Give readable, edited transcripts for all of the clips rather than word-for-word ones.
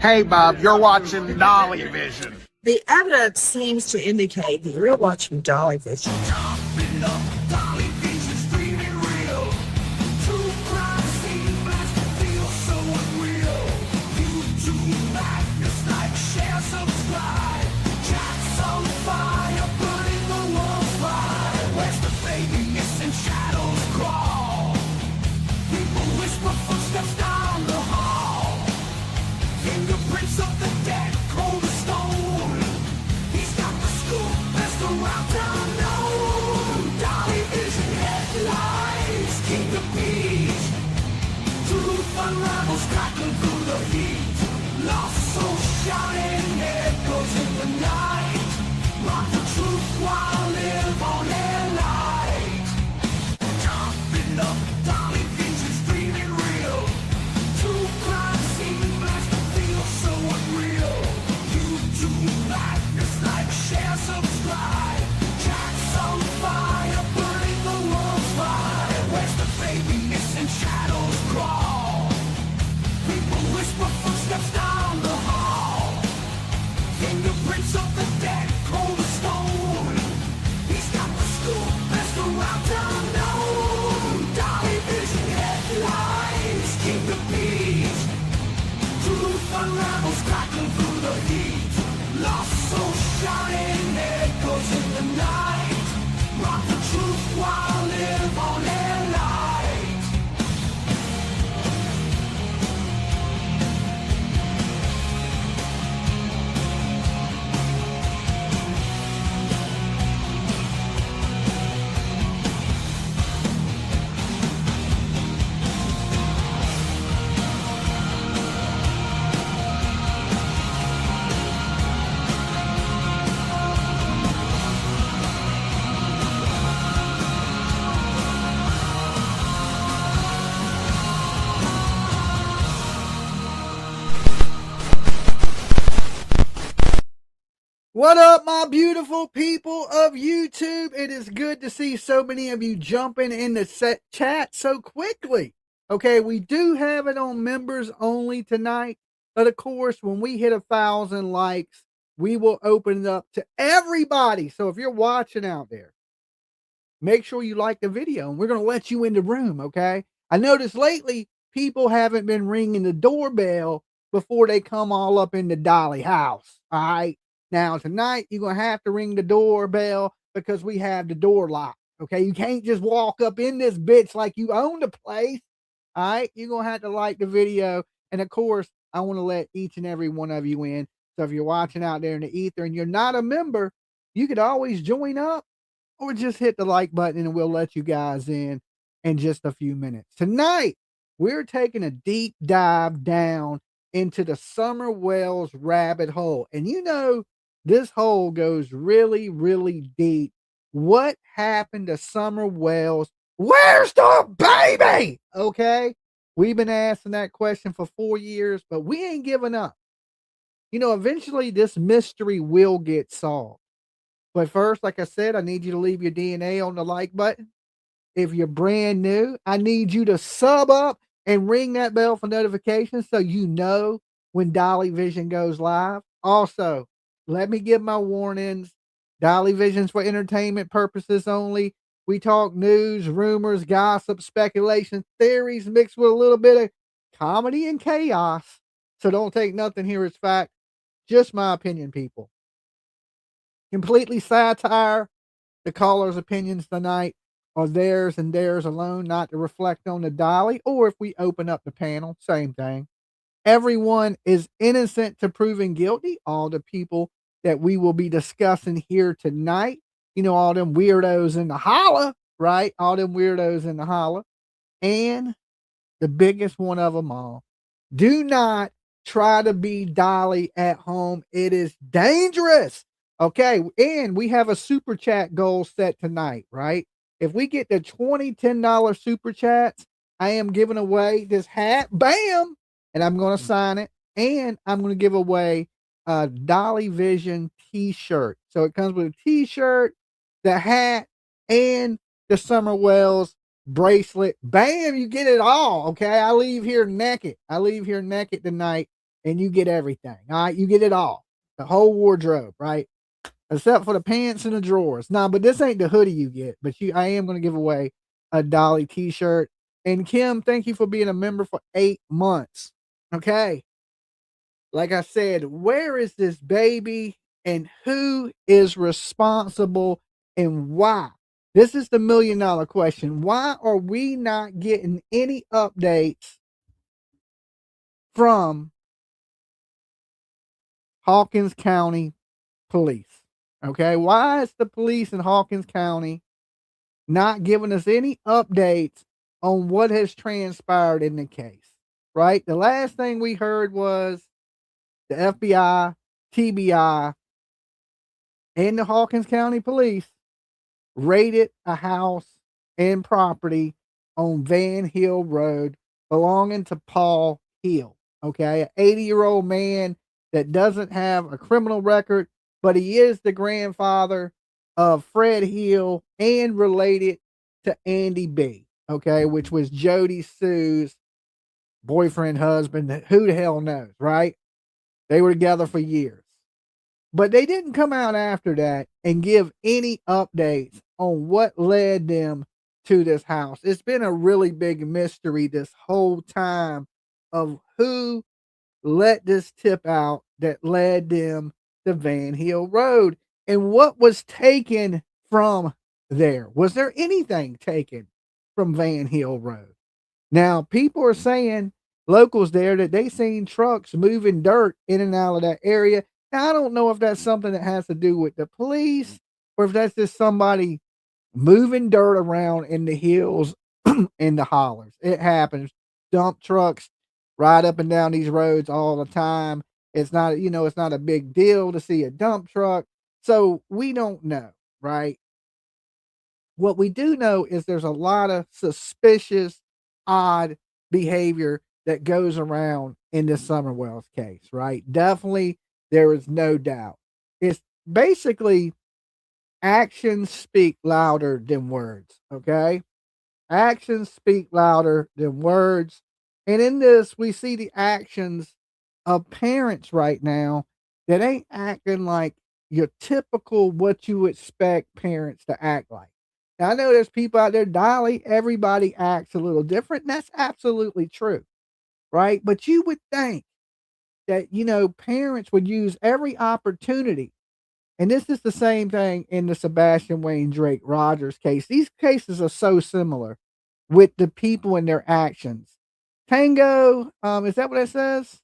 Hey, Bob, you're watching Dolly Vision. The evidence seems to indicate that you're watching Dolly Vision. Fingerprints of the dead, cold as stone. He's got the scoop, best around town known. Dolly Vision headlines, king of beat. Truth unravels, crackling through the heat. Lost soul shouting, echoes in the night. Rock the truth while live on their light. Jumping up, Dolly Vision's dreaming real. True crime scene blast to feel so unreal. YouTube madness, like, share, subscribe. Cats on fire, burning the world's fire. Where's the baby missing? Shadows crawl. People whisper footsteps down the hall. Fingerprints of the dead, cold as stone. He's got the scoop, best around town known. Dolly Vision headlines, king of beat. Truth unravels, crackling through the heat. Lost soul shouting, echoes in the night. Rock the truth while live on their light. What up, my beautiful people of YouTube? It is good to see so many of you jumping in the chat so quickly. Okay, we do have it on members only tonight, but of course, when we hit 1,000 likes, we will open it up to everybody. So if you're watching out there, make sure you like the video, and we're going to let you in the room, okay? I noticed lately people haven't been ringing the doorbell before they come all up in the Dolly house, all right? Now, tonight, you're going to have to ring the doorbell because we have the door locked, okay? You can't just walk up in this bitch like you own the place, all right? You're going to have to like the video. And, of course, I want to let each and every one of you in. So if you're watching out there in the ether and you're not a member, you could always join up or just hit the like button and we'll let you guys in just a few minutes. Tonight, we're taking a deep dive down into the Summer Wells rabbit hole. And you know, this hole goes really, really deep. What happened to Summer Wells? Where's the baby? Okay. We've been asking that question for 4 years, but we ain't giving up. You know, eventually this mystery will get solved. But first, like I said, I need you to leave your DNA on the like button. If you're brand new, I need you to sub up and ring that bell for notifications so you know when Dolly Vision goes live. Also, let me give my warnings. Dolly Vision's for entertainment purposes only. We talk news, rumors, gossip, speculation, theories mixed with a little bit of comedy and chaos. So don't take nothing here as fact. Just my opinion, people. Completely satire. The callers' opinions tonight are theirs and theirs alone, not to reflect on the Dolly, or if we open up the panel, same thing. Everyone is innocent to proven guilty. All the people that we will be discussing here tonight, you know, all them weirdos in the holla, right? All them weirdos in the holla. And the biggest one of them all, do not try to be Dolly at home. It is dangerous. Okay. And we have a super chat goal set tonight, right? If we get the $10 super chats, I am giving away this hat. Bam. And I'm going to sign it. And I'm going to give away a Dolly Vision t-shirt. So it comes with a t-shirt, the hat, and the Summer Wells bracelet. Bam, you get it all. Okay. I leave here naked. I leave here naked tonight. and you get everything. All right, you get it all, the whole wardrobe, right? Except for the pants and the drawers. Nah, but this ain't the hoodie you get. But I am going to give away a Dolly T-shirt. And Kim, thank you for being a member for 8 months. Okay. Like I said, where is this baby and who is responsible and why? This is the $1 million question. Why are we not getting any updates from Hawkins County Police? Okay. Why is the police in Hawkins County not giving us any updates on what has transpired in the case? Right. The last thing we heard was the FBI, TBI, and the Hawkins County Police raided a house and property on Van Hill Road belonging to Paul Hill. Okay. An 80-year-old man that doesn't have a criminal record, but he is the grandfather of Fred Hill and related to Andy B. Okay. Which was Jody Sue's boyfriend, husband. Who the hell knows, right? They were together for years. But they didn't come out after that and give any updates on what led them to this house. It's been a really big mystery this whole time of who let this tip out that led them to Van Hill Road and what was taken from there. Was there anything taken from Van Hill Road? Now, people are saying, locals there, that they seen trucks moving dirt in and out of that area. Now, I don't know if that's something that has to do with the police or if that's just somebody moving dirt around in the hills in the hollers. It happens. Dump trucks ride up and down these roads all the time. It's not, it's not a big deal to see a dump truck. So we don't know, right? What we do know is there's a lot of suspicious, odd behavior that goes around in this Summerwells case, right? Definitely, there is no doubt. It's basically actions speak louder than words, okay? Actions speak louder than words. And in this, we see the actions of parents right now that ain't acting like your typical what you expect parents to act like. Now, I know there's people out there, Dolly, everybody acts a little different. And that's absolutely true, right? But you would think that, parents would use every opportunity. And this is the same thing in the Sebastian Wayne Drake Rogers case. These cases are so similar with the people and their actions. Tango, is that what it says?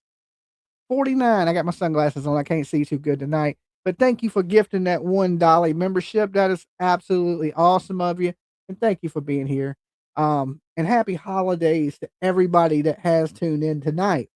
49. I got my sunglasses on. I can't see too good tonight. But thank you for gifting that $1 Dolly membership. That is absolutely awesome of you. And thank you for being here. And happy holidays to everybody that has tuned in tonight.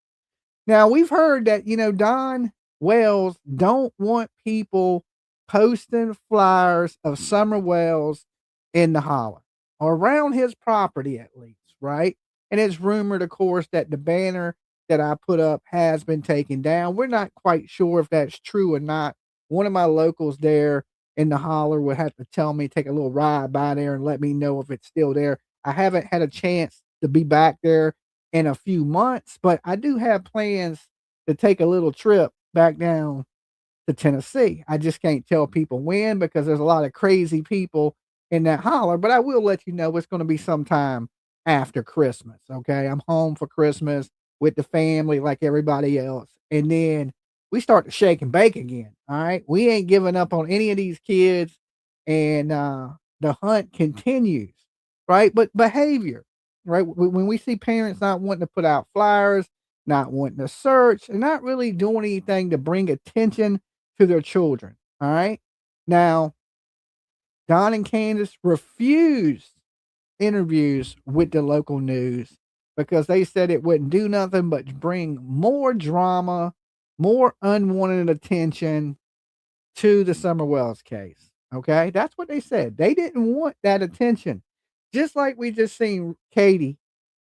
Now, we've heard that, Don Wells don't want people posting flyers of Summerwells in the holler or around his property at least, right? And it's rumored, of course, that the banner that I put up has been taken down. We're not quite sure if that's true or not. One of my locals there in the holler would have to tell me, take a little ride by there and let me know if it's still there. I haven't had a chance to be back there in a few months, but I do have plans to take a little trip back down to Tennessee. I just can't tell people when because there's a lot of crazy people in that holler, but I will let you know it's going to be sometime after Christmas. Okay. I'm home for Christmas with the family like everybody else. And then we start to shake and bake again. All right. We ain't giving up on any of these kids. And the hunt continues. Right. But behavior, right? When we see parents not wanting to put out flyers, not wanting to search, and not really doing anything to bring attention to their children. All right. Now, Don and Candace refused interviews with the local news because they said it wouldn't do nothing but bring more drama, more unwanted attention to the Summerwells case. Okay. That's what they said. They didn't want that attention. Just like we just seen Katie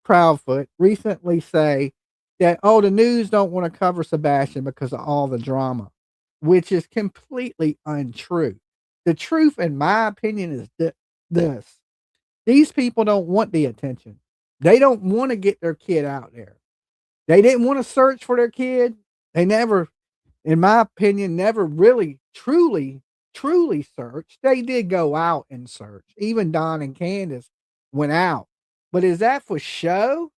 Proudfoot recently say that, oh, the news don't want to cover Sebastian because of all the drama, which is completely untrue. The truth, in my opinion, is this. These people don't want the attention. They don't want to get their kid out there. They didn't want to search for their kid. They never, in my opinion, never really truly searched. They did go out and search. Even Don and Candace went out. But is that for show?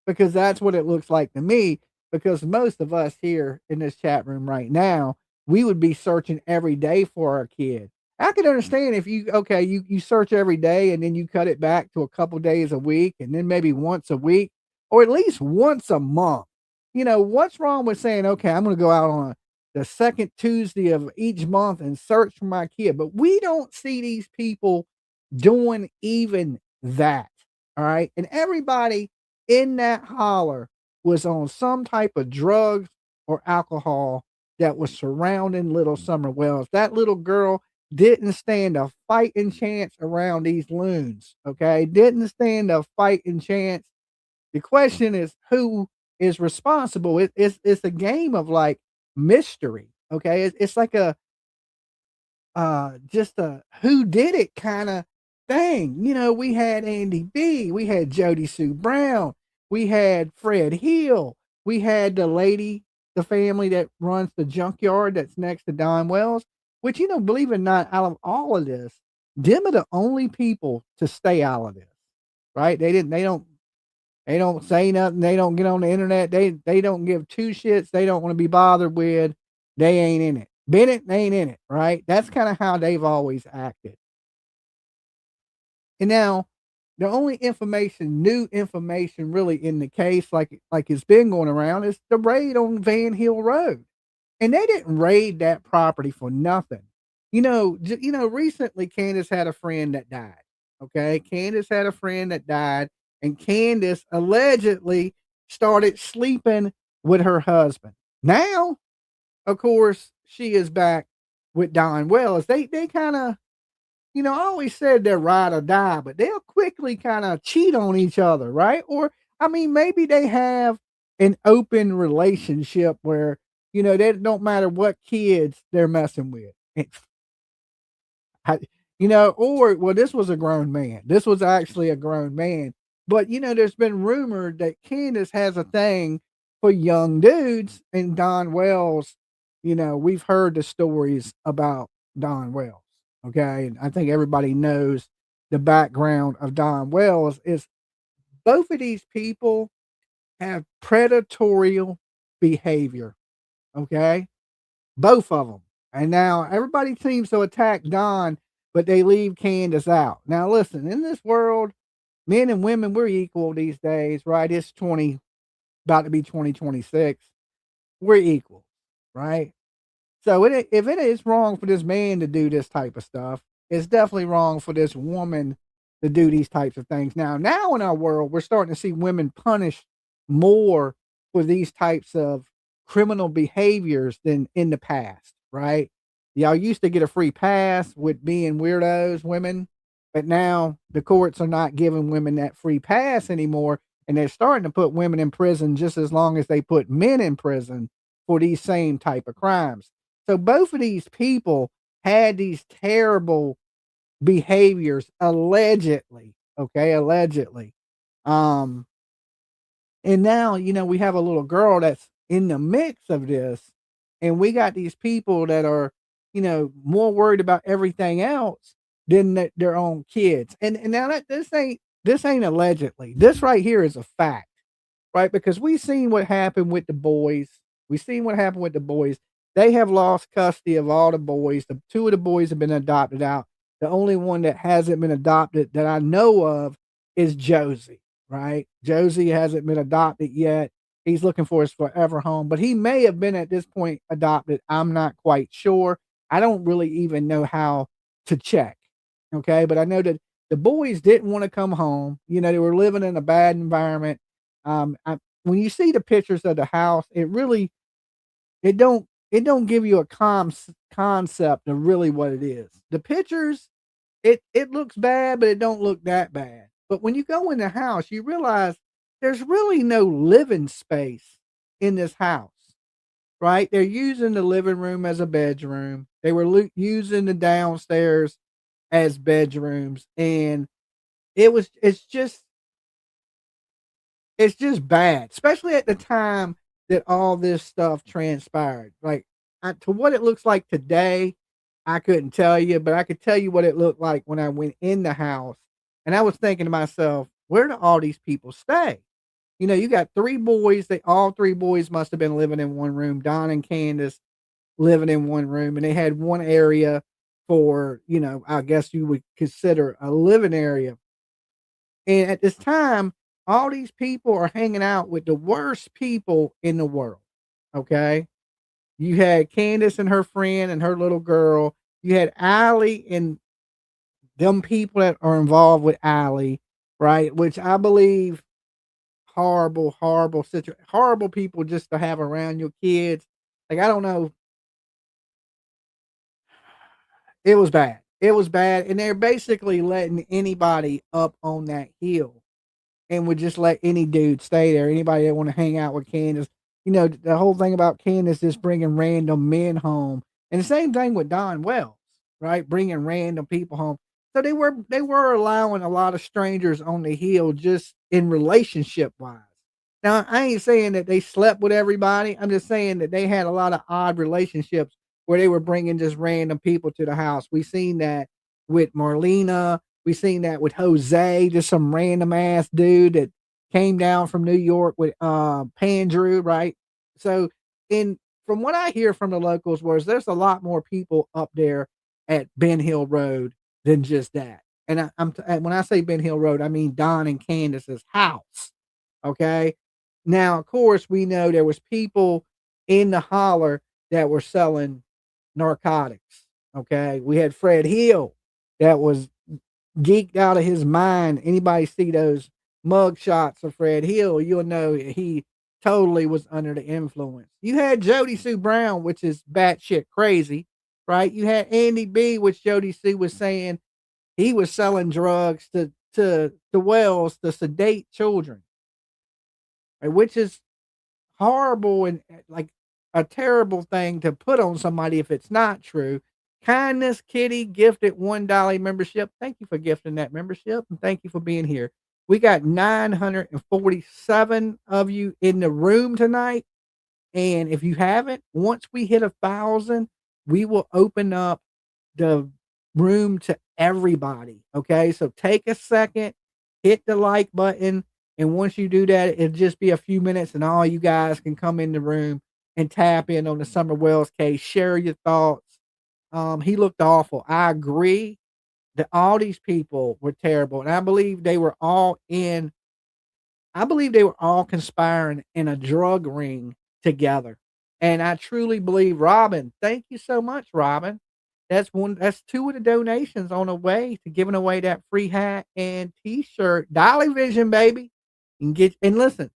Because that's what it looks like to me. Because most of us here in this chat room right now, we would be searching every day for our kid. I can understand if you search every day and then you cut it back to a couple days a week and then maybe once a week or at least once a month. You know, what's wrong with saying, okay, I'm going to go out on the second Tuesday of each month and search for my kid? But we don't see these people doing even that. All right. And everybody in that holler was on some type of drugs or alcohol that was surrounding little Summer Wells. That little girl didn't stand a fighting chance around these loons. Okay. Didn't stand a fighting chance. The question is who is responsible. It's a game of like mystery. Okay. It's like a just a who did it kind of thing. You know, we had Andy B, we had Jody Sue Brown, we had Fred Hill, we had the family that runs the junkyard that's next to Don Wells, which, you know, believe it or not, out of all of this, them are the only people to stay out of this, right? They don't say nothing. They don't get on the internet. They don't give two shits. They don't want to be bothered with. They ain't in it. Bennett ain't in it, right? That's kind of how they've always acted. And now, the only new information really in the case, like it's been going around, is the raid on Van Hill Road. And they didn't raid that property for nothing. Recently Candace had a friend that died. Okay, Candace had a friend that died, and Candace allegedly started sleeping with her husband. Now, of course, she is back with Don Wells. They kind of, I always said they're ride or die, but they'll quickly kind of cheat on each other, right? Or, I mean, maybe they have an open relationship where, they don't matter what kids they're messing with. This was a grown man. This was actually a grown man. But, there's been rumored that Candace has a thing for young dudes, and Don Wells, we've heard the stories about Don Wells. Okay. And I think everybody knows the background of Don Wells is both of these people have predatory behavior. Okay. Both of them. And now everybody seems to attack Don, but they leave Candace out. Now, listen, in this world, men and women, we're equal these days, right? It's about to be 2026. We're equal, right? So if it is wrong for this man to do this type of stuff, it's definitely wrong for this woman to do these types of things. Now in our world, we're starting to see women punished more for these types of criminal behaviors than in the past, right? Y'all used to get a free pass with being weirdos, women, but now the courts are not giving women that free pass anymore, and they're starting to put women in prison just as long as they put men in prison for these same type of crimes. So both of these people had these terrible behaviors allegedly. Okay, allegedly. And now, we have a little girl that's in the mix of this, and we got these people that are, more worried about everything else than their own kids. And now this ain't allegedly. This right here is a fact, right? Because we've seen what happened with the boys. They have lost custody of all the boys. The two of the boys have been adopted out. The only one that hasn't been adopted that I know of is Josie, right? Josie hasn't been adopted yet. He's looking for his forever home, but he may have been at this point adopted. I'm not quite sure. I don't really even know how to check. Okay. But I know that the boys didn't want to come home. They were living in a bad environment. When you see the pictures of the house, it don't give you a concept of really what it is. The pictures, it looks bad, but it don't look that bad. But when you go in the house, you realize there's really no living space in this house, right? They're using the living room as a bedroom. They were using the downstairs as bedrooms, and it's just bad, especially at the time that all this stuff transpired. Like, to what it looks like today, I couldn't tell you, but I could tell you what it looked like when I went in the house. And I was thinking to myself, where do all these people stay? You know, you got three boys. All three boys must have been living in one room. Don and Candace living in one room, and they had one area for, you know, I guess you would consider a living area. And at this time, all these people are hanging out with the worst people in the world. Okay. You had Candace and her friend and her little girl. You had Allie and them people that are involved with Allie, right? Which I believe horrible, horrible situation, horrible people just to have around your kids. Like, I don't know. It was bad. It was bad. And they're basically letting anybody up on that hill and would just let any dude stay there. Anybody that want to hang out with Candace. You know, the whole thing about Candace is bringing random men home. And the same thing with Don Wells, right? Bringing random people home. So they were allowing a lot of strangers on the hill just in relationship wise. Now, I ain't saying that they slept with everybody. I'm just saying that they had a lot of odd relationships where they were bringing just random people to the house. We seen that with Marlena. We seen that with Jose, just some random ass dude that came down from New York with Pandrew, right? So, in from what I hear from the locals, was there's a lot more people up there at Ben Hill Road than just that. And and when I say Ben Hill Road, I mean Don and Candace's house. Okay. Now, of course, we know there was people in the holler that were selling narcotics. Okay. We had Fred Hill that was geeked out of his mind. Anybody see those mug shots of Fred Hill, you'll know he totally was under the influence. You had Jody Sue Brown, which is batshit crazy, right? You had Andy B, which Jody Sue was saying he was selling drugs to Wells to sedate children, right? Which is horrible and like a terrible thing to put on somebody if it's not true. Kindness Kitty gifted $1 membership. Thank you for gifting that membership and thank you for being here. We got 947 of you in the room tonight. And if you haven't, once we hit 1,000, we will open up the room to everybody. Okay. So take a second, hit the like button. And once you do that, it'll just be a few minutes and all you guys can come in the room and tap in on the Summer Wells case, share your thoughts. He looked awful. I agree that all these people were terrible. And I believe they were all conspiring in a drug ring together. And I truly believe Robin, thank you so much, Robin. That's two of the donations on the way to giving away that free hat and t-shirt. Dolly Vision, baby. And listen,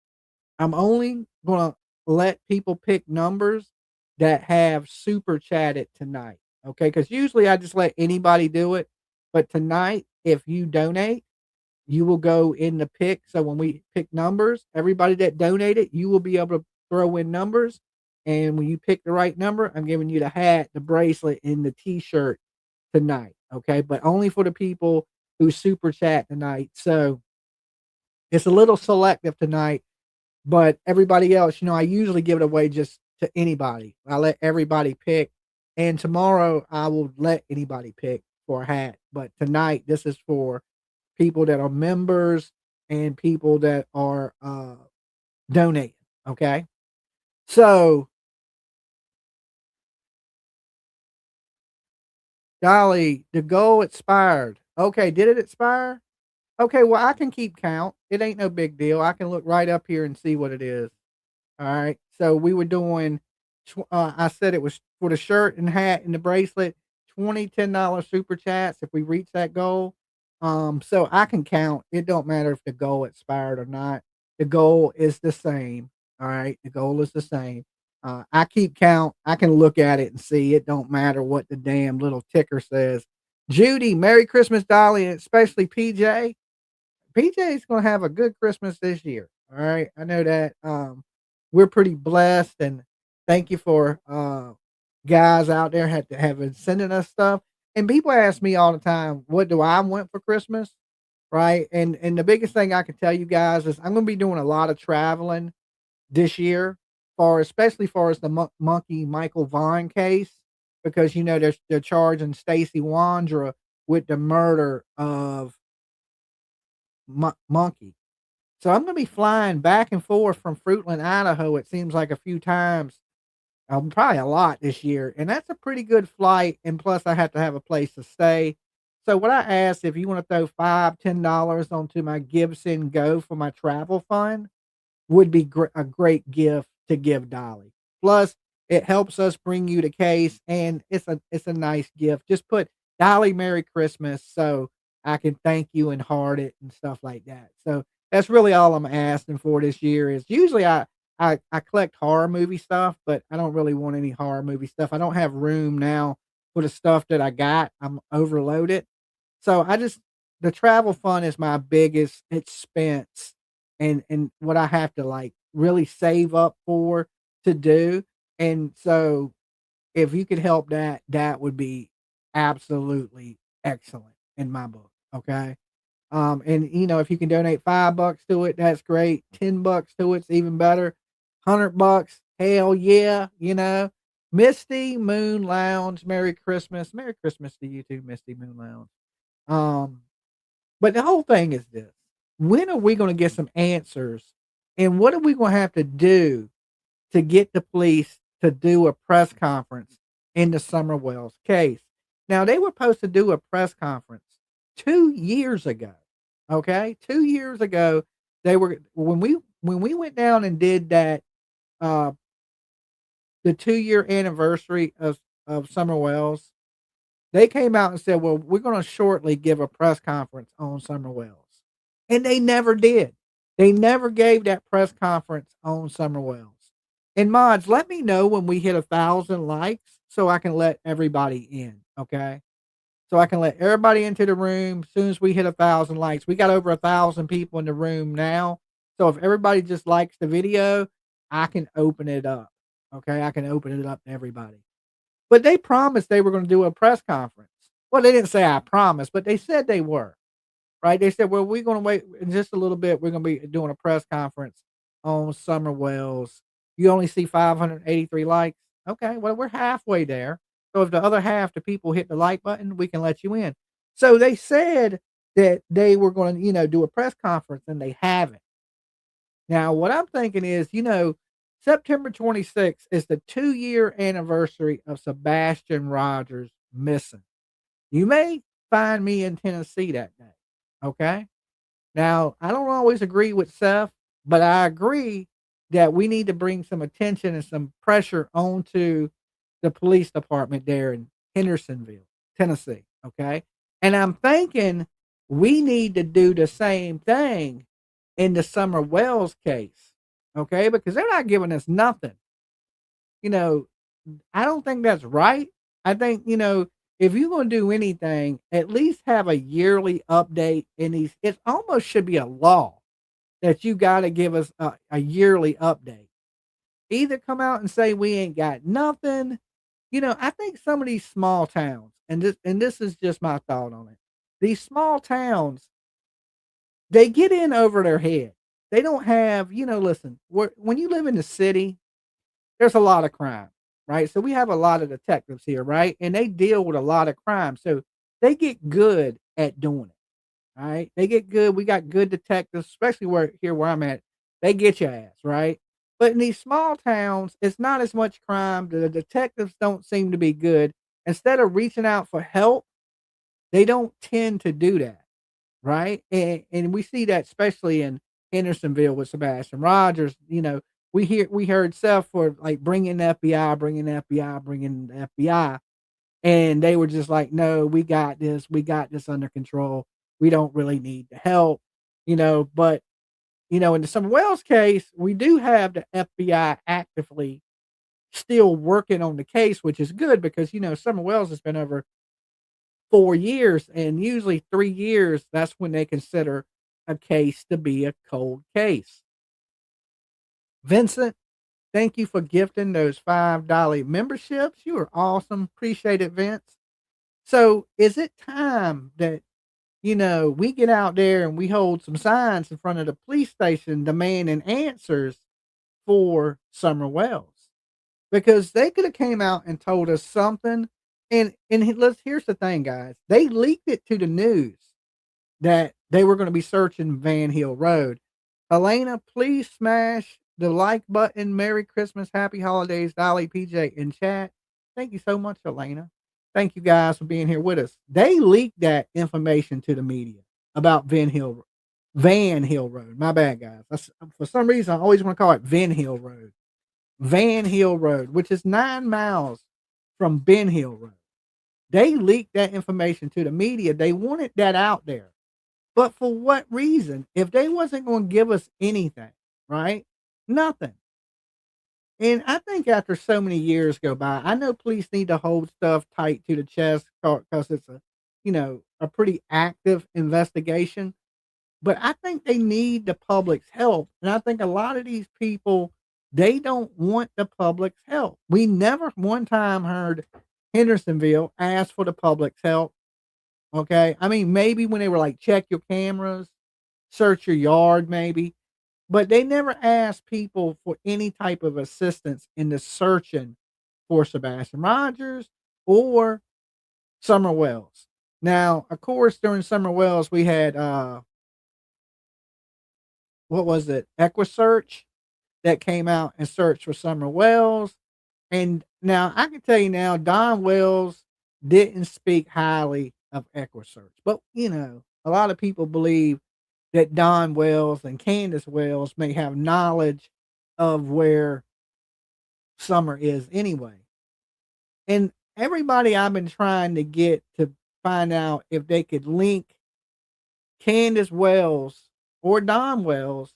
I'm only gonna let people pick numbers that have super chatted tonight. Okay, because usually I just let anybody do it. But tonight, if you donate, you will go in the pick. So when we pick numbers, everybody that donated, you will be able to throw in numbers. And when you pick the right number, I'm giving you the hat, the bracelet, and the t-shirt tonight. Okay, but only for the people who super chat tonight. So it's a little selective tonight, but everybody else, I usually give it away just to anybody. I let everybody pick. And tomorrow I will let anybody pick for a hat. But tonight, this is for people that are members and people that are donating. Okay. So, Dolly, the goal expired. Okay. Did it expire? Okay. Well, I can keep count. It ain't no big deal. I can look right up here and see what it is. All right. So we were doing, I said it was for the shirt and hat and the bracelet, $10 super chats if we reach that goal. So I can count. It don't matter if the goal expired or not. The goal is the same. All right. The goal is the same. I keep count. I can look at it and see. It don't matter what the damn little ticker says. Judy, Merry Christmas, Dolly, and especially PJ. PJ's going to have a good Christmas this year. All right. I know that. We're pretty blessed, and thank you for guys out there have been sending us stuff. And people ask me all the time, what do I want for Christmas? Right. And the biggest thing I can tell you guys is I'm going to be doing a lot of traveling this year especially far as the Monkey Michael Vaughn case, because they're charging Stacey Wandra with the murder of Monkey. So I'm going to be flying back and forth from Fruitland, Idaho. It seems like a few times, probably a lot this year, and that's a pretty good flight. And plus, I have to have a place to stay. So what I asked, if you want to throw $5, $10 onto my Gibson Go for my travel fund, would be a great gift to give Dolly. Plus, it helps us bring you the case, and it's a nice gift. Just put Dolly Merry Christmas so I can thank you and heart it and stuff like that. So that's really all I'm asking for this year. Is usually I collect horror movie stuff, but I don't really want any horror movie stuff. I don't have room now for the stuff that I got. I'm overloaded. So the travel fund is my biggest expense and what I have to like really save up for to do. And so if you could help that would be absolutely excellent in my book. Okay. And if you can donate $5 to it, that's great. $10 to it's even better. $100, hell yeah. Misty Moon Lounge, Merry Christmas. Merry Christmas to you too, Misty Moon Lounge. But the whole thing is this: when are we going to get some answers, and what are we going to have to do to get the police to do a press conference in the Summer Wells case? Now, they were supposed to do a press conference 2 years ago. Okay, 2 years ago, when we went down and did that, the 2-year anniversary of Summer Wells. They came out and said, well, we're going to shortly give a press conference on Summer Wells. And they never did. They never gave that press conference on Summer Wells. And mods, let me know when we hit 1,000 likes so I can let everybody in. Okay. So I can let everybody into the room as soon as we hit 1,000 likes. We got over 1,000 people in the room now. So if everybody just likes the video, I can open it up. Okay. I can open it up to everybody. But they promised they were going to do a press conference. Well, they didn't say I promised, but they said they were, right? They said, well, we're going to wait in just a little bit. We're going to be doing a press conference on Summer Wells. You only see 583 likes. Okay, well, we're halfway there. So if the other half, the people hit the like button, we can let you in. So they said that they were going to, do a press conference, and they haven't. Now, what I'm thinking is, September 26th is the 2-year anniversary of Sebastian Rogers missing. You may find me in Tennessee that day. Okay. Now, I don't always agree with Seth, but I agree that we need to bring some attention and some pressure onto the police department there in Hendersonville, Tennessee. Okay. And I'm thinking we need to do the same thing in the Summer Wells case. Okay, because they're not giving us nothing. I don't think that's right. I think, if you're going to do anything, at least have a yearly update in these. It almost should be a law that you got to give us a yearly update. Either come out and say we ain't got nothing. I think some of these small towns, and this is just my thought on it. These small towns, they get in over their head. They don't have, listen, when you live in the city, there's a lot of crime, right? So we have a lot of detectives here, right? And they deal with a lot of crime. So they get good at doing it, right? They get good. We got good detectives, especially where I'm at. They get your ass, right? But in these small towns, it's not as much crime. The detectives don't seem to be good. Instead of reaching out for help, they don't tend to do that, right? And we see that especially in Hendersonville with Sebastian Rogers. We heard Seth for like bringing the FBI, bringing the FBI, and they were just like, no, we got this under control. We don't really need the help, but in the Summer Wells case, we do have the FBI actively still working on the case, which is good because, Summer Wells has been over 4 years, and usually 3 years, that's when they consider a case to be a cold case. Vincent, thank you for gifting those $5 memberships. You are awesome. Appreciate it, Vince. So is it time that, we get out there and we hold some signs in front of the police station demanding answers for Summer Wells, because they could have came out and told us something. Here's the thing, guys. They leaked it to the news that they were going to be searching Van Hill Road. Elena, please smash the like button. Merry Christmas, Happy Holidays, Dolly, PJ in chat. Thank you so much, Elena. Thank you guys for being here with us. They leaked that information to the media about Van Hill Road. My bad, guys. For some reason, I always want to call it Van Hill Road. Van Hill Road, which is 9 miles from Ben Hill Road. They leaked that information to the media. They wanted that out there. But for what reason? If they wasn't going to give us anything, right? Nothing. And I think after so many years go by, I know police need to hold stuff tight to the chest because it's a pretty active investigation. But I think they need the public's help. And I think a lot of these people, they don't want the public's help. We never one time heard Hendersonville ask for the public's help. Okay. I mean, maybe when they were like, check your cameras, search your yard, maybe. But they never asked people for any type of assistance in the searching for Sebastian Rogers or Summer Wells. Now, of course, during Summer Wells, we had, what was it? EquiSearch that came out and searched for Summer Wells. And now I can tell you now, Don Wells didn't speak highly of EquiSearch, but a lot of people believe that Don Wells and Candace Wells may have knowledge of where Summer is anyway. And everybody I've been trying to get to find out if they could link Candace Wells or Don Wells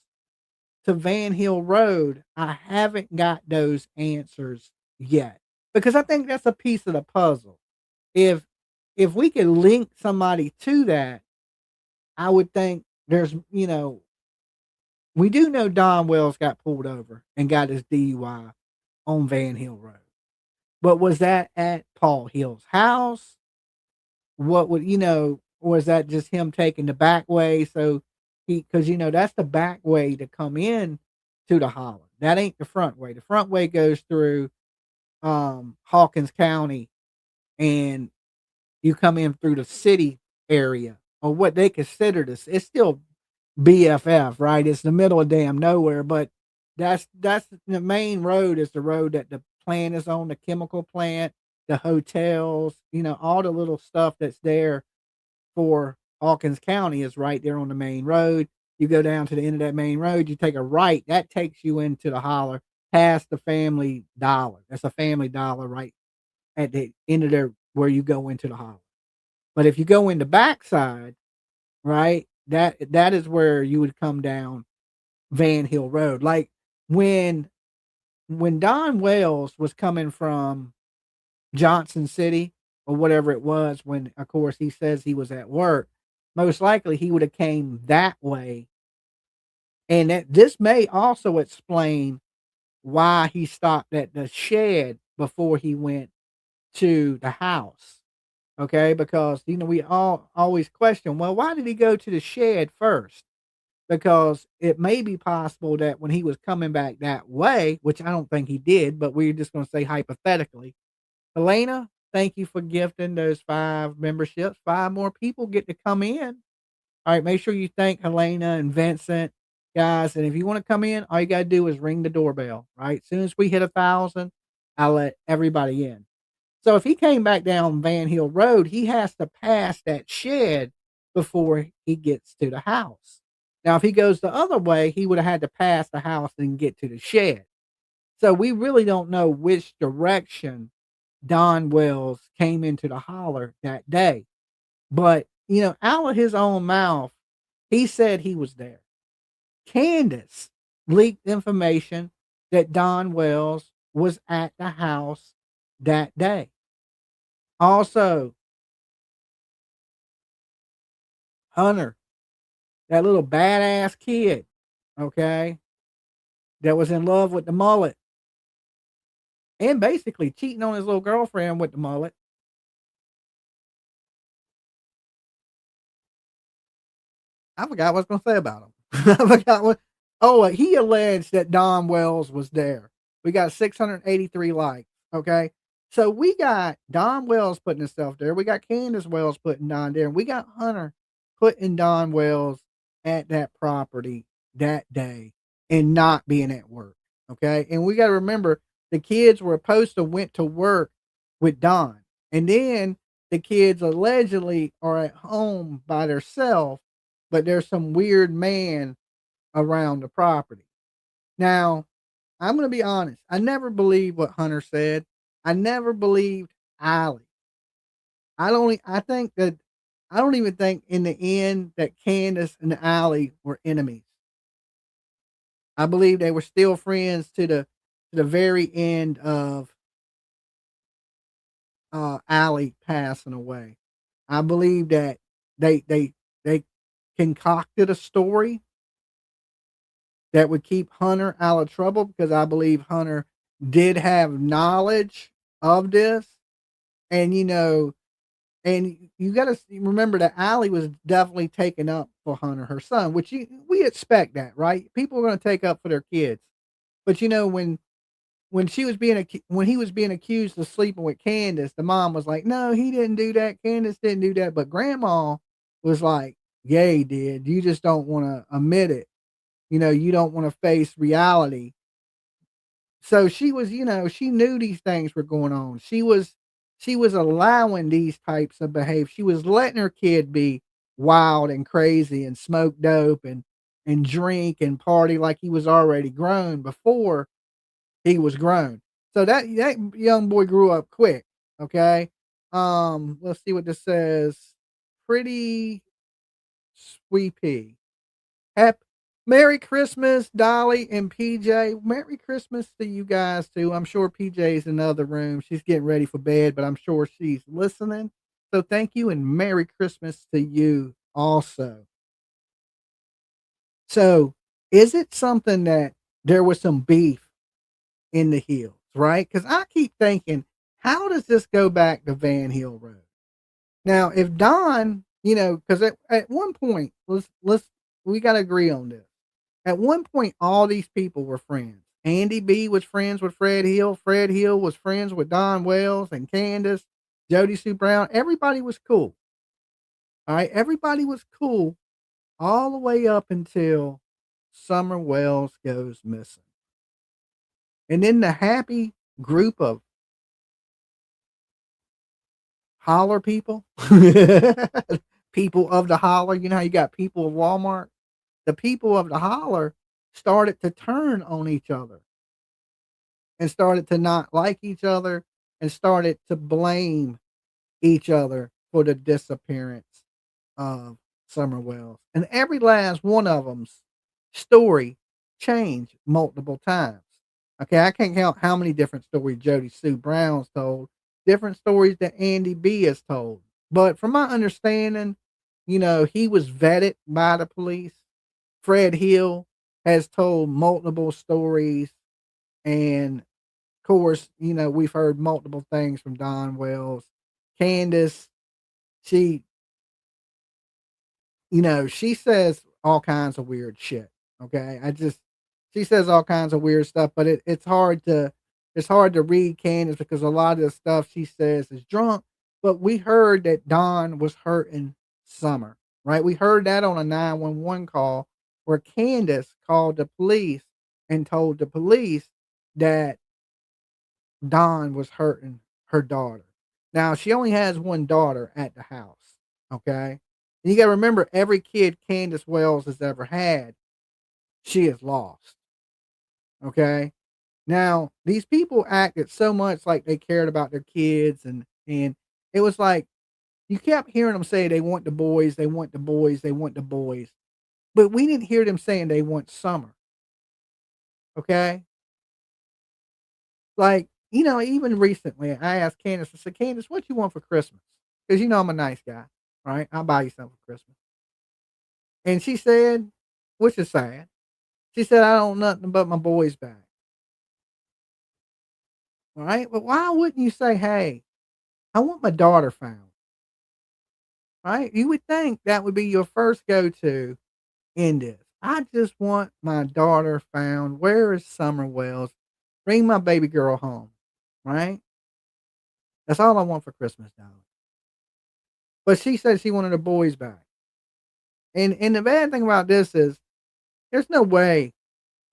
to Van Hill Road, I haven't got those answers yet, because I think that's a piece of the puzzle. If we could link somebody to that, I would think there's, we do know Don Wells got pulled over and got his DUI on Van Hill Road. But was that at Paul Hill's house? What would, or is that just him taking the back way? So because that's the back way to come in to the holler. That ain't the front way. The front way goes through Hawkins County, and you come in through the city area, or what they consider this. It's still BFF, right? It's the middle of damn nowhere, but that's the main road is the road that the plant is on, the chemical plant, the hotels, all the little stuff that's there for Hawkins County is right there on the main road. You go down to the end of that main road, you take a right, that takes you into the holler past the Family Dollar. That's a Family Dollar right at the end of there where you go into the holler. But if you go in the backside, right, that is where you would come down Van Hill Road. Like when Don Wells was coming from Johnson City or whatever it was, when of course he says he was at work, most likely he would have came that way. And this may also explain why he stopped at the shed before he went to the house. Okay, because we all always question, well, why did he go to the shed first? Because it may be possible that when he was coming back that way, which I don't think he did, but we're just going to say hypothetically. Elena, thank you for gifting those 5 memberships. 5 more people get to come in. All right, make sure you thank Helena and Vincent, guys. And if you want to come in, all you got to do is ring the doorbell, right? As soon as we hit 1,000, I'll let everybody in. So if he came back down Van Hill Road, he has to pass that shed before he gets to the house. Now, if he goes the other way, he would have had to pass the house and get to the shed. So we really don't know which direction Don Wells came into the holler that day. But, out of his own mouth, he said he was there. Candace leaked information that Don Wells was at the house that day. Also, Hunter, that little badass kid, okay, that was in love with the mullet and basically cheating on his little girlfriend with the mullet. I forgot what I was going to say about him. I forgot what. Oh, he alleged that Don Wells was there. We got 683 likes. Okay. So we got Don Wells putting himself there. We got Candace Wells putting Don there. And we got Hunter putting Don Wells at that property that day and not being at work. Okay. And we got to remember the kids were supposed to went to work with Don. And then the kids allegedly are at home by themselves, but there's some weird man around the property. Now, I'm going to be honest. I never believed what Hunter said. I never believed Allie. I think that I don't even think in the end that Candace and Allie were enemies. I believe they were still friends to the very end of Allie passing away. I believe that they concocted a story that would keep Hunter out of trouble because I believe Hunter did have knowledge of this. And, and you got to remember that Allie was definitely taking up for Hunter, her son, which we expect that, right? People are going to take up for their kids. But, when when he was being accused of sleeping with Candace, the mom was like, no, he didn't do that. Candace didn't do that. But grandma was like, yeah, he did. You just don't want to admit it. You don't want to face reality. So she was, she knew these things were going on. She was allowing these types of behavior. She was letting her kid be wild and crazy and smoke dope and drink and party like he was already grown before he was grown. So that young boy grew up quick. Okay. Let's see what this says. Pretty sweepy. Merry Christmas, Dolly and PJ. Merry Christmas to you guys too. I'm sure PJ's in the other room. She's getting ready for bed, but I'm sure she's listening. So thank you and Merry Christmas to you also. So is it something that there was some beef in the hills, right? Because I keep thinking, how does this go back to Van Hill Road? Now, if Don, because at one point, we got to agree on this. At one point, all these people were friends. Andy B was friends with Fred Hill. Fred Hill was friends with Don Wells and Candace, Jody Sue Brown. Everybody was cool. All right. Everybody was cool all the way up until Summer Wells goes missing. And then the happy group of holler people, people of the holler, how you got people of Walmart? The people of the holler started to turn on each other and started to not like each other and started to blame each other for the disappearance of Summer Wells. And every last one of them's story changed multiple times. Okay, I can't count how many different stories Jody Sue Brown's told, different stories that Andy B has told. But from my understanding, he was vetted by the police. Fred Hill has told multiple stories. And of course, we've heard multiple things from Don Wells. Candace, she says all kinds of weird shit. Okay. She says all kinds of weird stuff, but it's hard to read Candace because a lot of the stuff she says is drunk. But we heard that Don was hurting Summer, right? We heard that on a 911 call where Candace called the police and told the police that Don was hurting her daughter. Now, she only has one daughter at the house, okay? And you got to remember, every kid Candace Wells has ever had, she has lost, okay? Now, these people acted so much like they cared about their kids, and it was like you kept hearing them say they want the boys, they want the boys, they want the boys. But we didn't hear them saying they want Summer. Okay? Like, even recently, I asked Candace, I said, Candace, what you want for Christmas? Because I'm a nice guy, right? I'll buy you something for Christmas. And she said, which is sad, she said, I don't want nothing but my boys back. All right? But why wouldn't you say, hey, I want my daughter found? Right? You would think that would be your first go-to in this. I just want my daughter found. Where is Summer Wells? Bring my baby girl home, right? That's all I want for Christmas, darling. But she said she wanted the boys back. And the bad thing about this is there's no way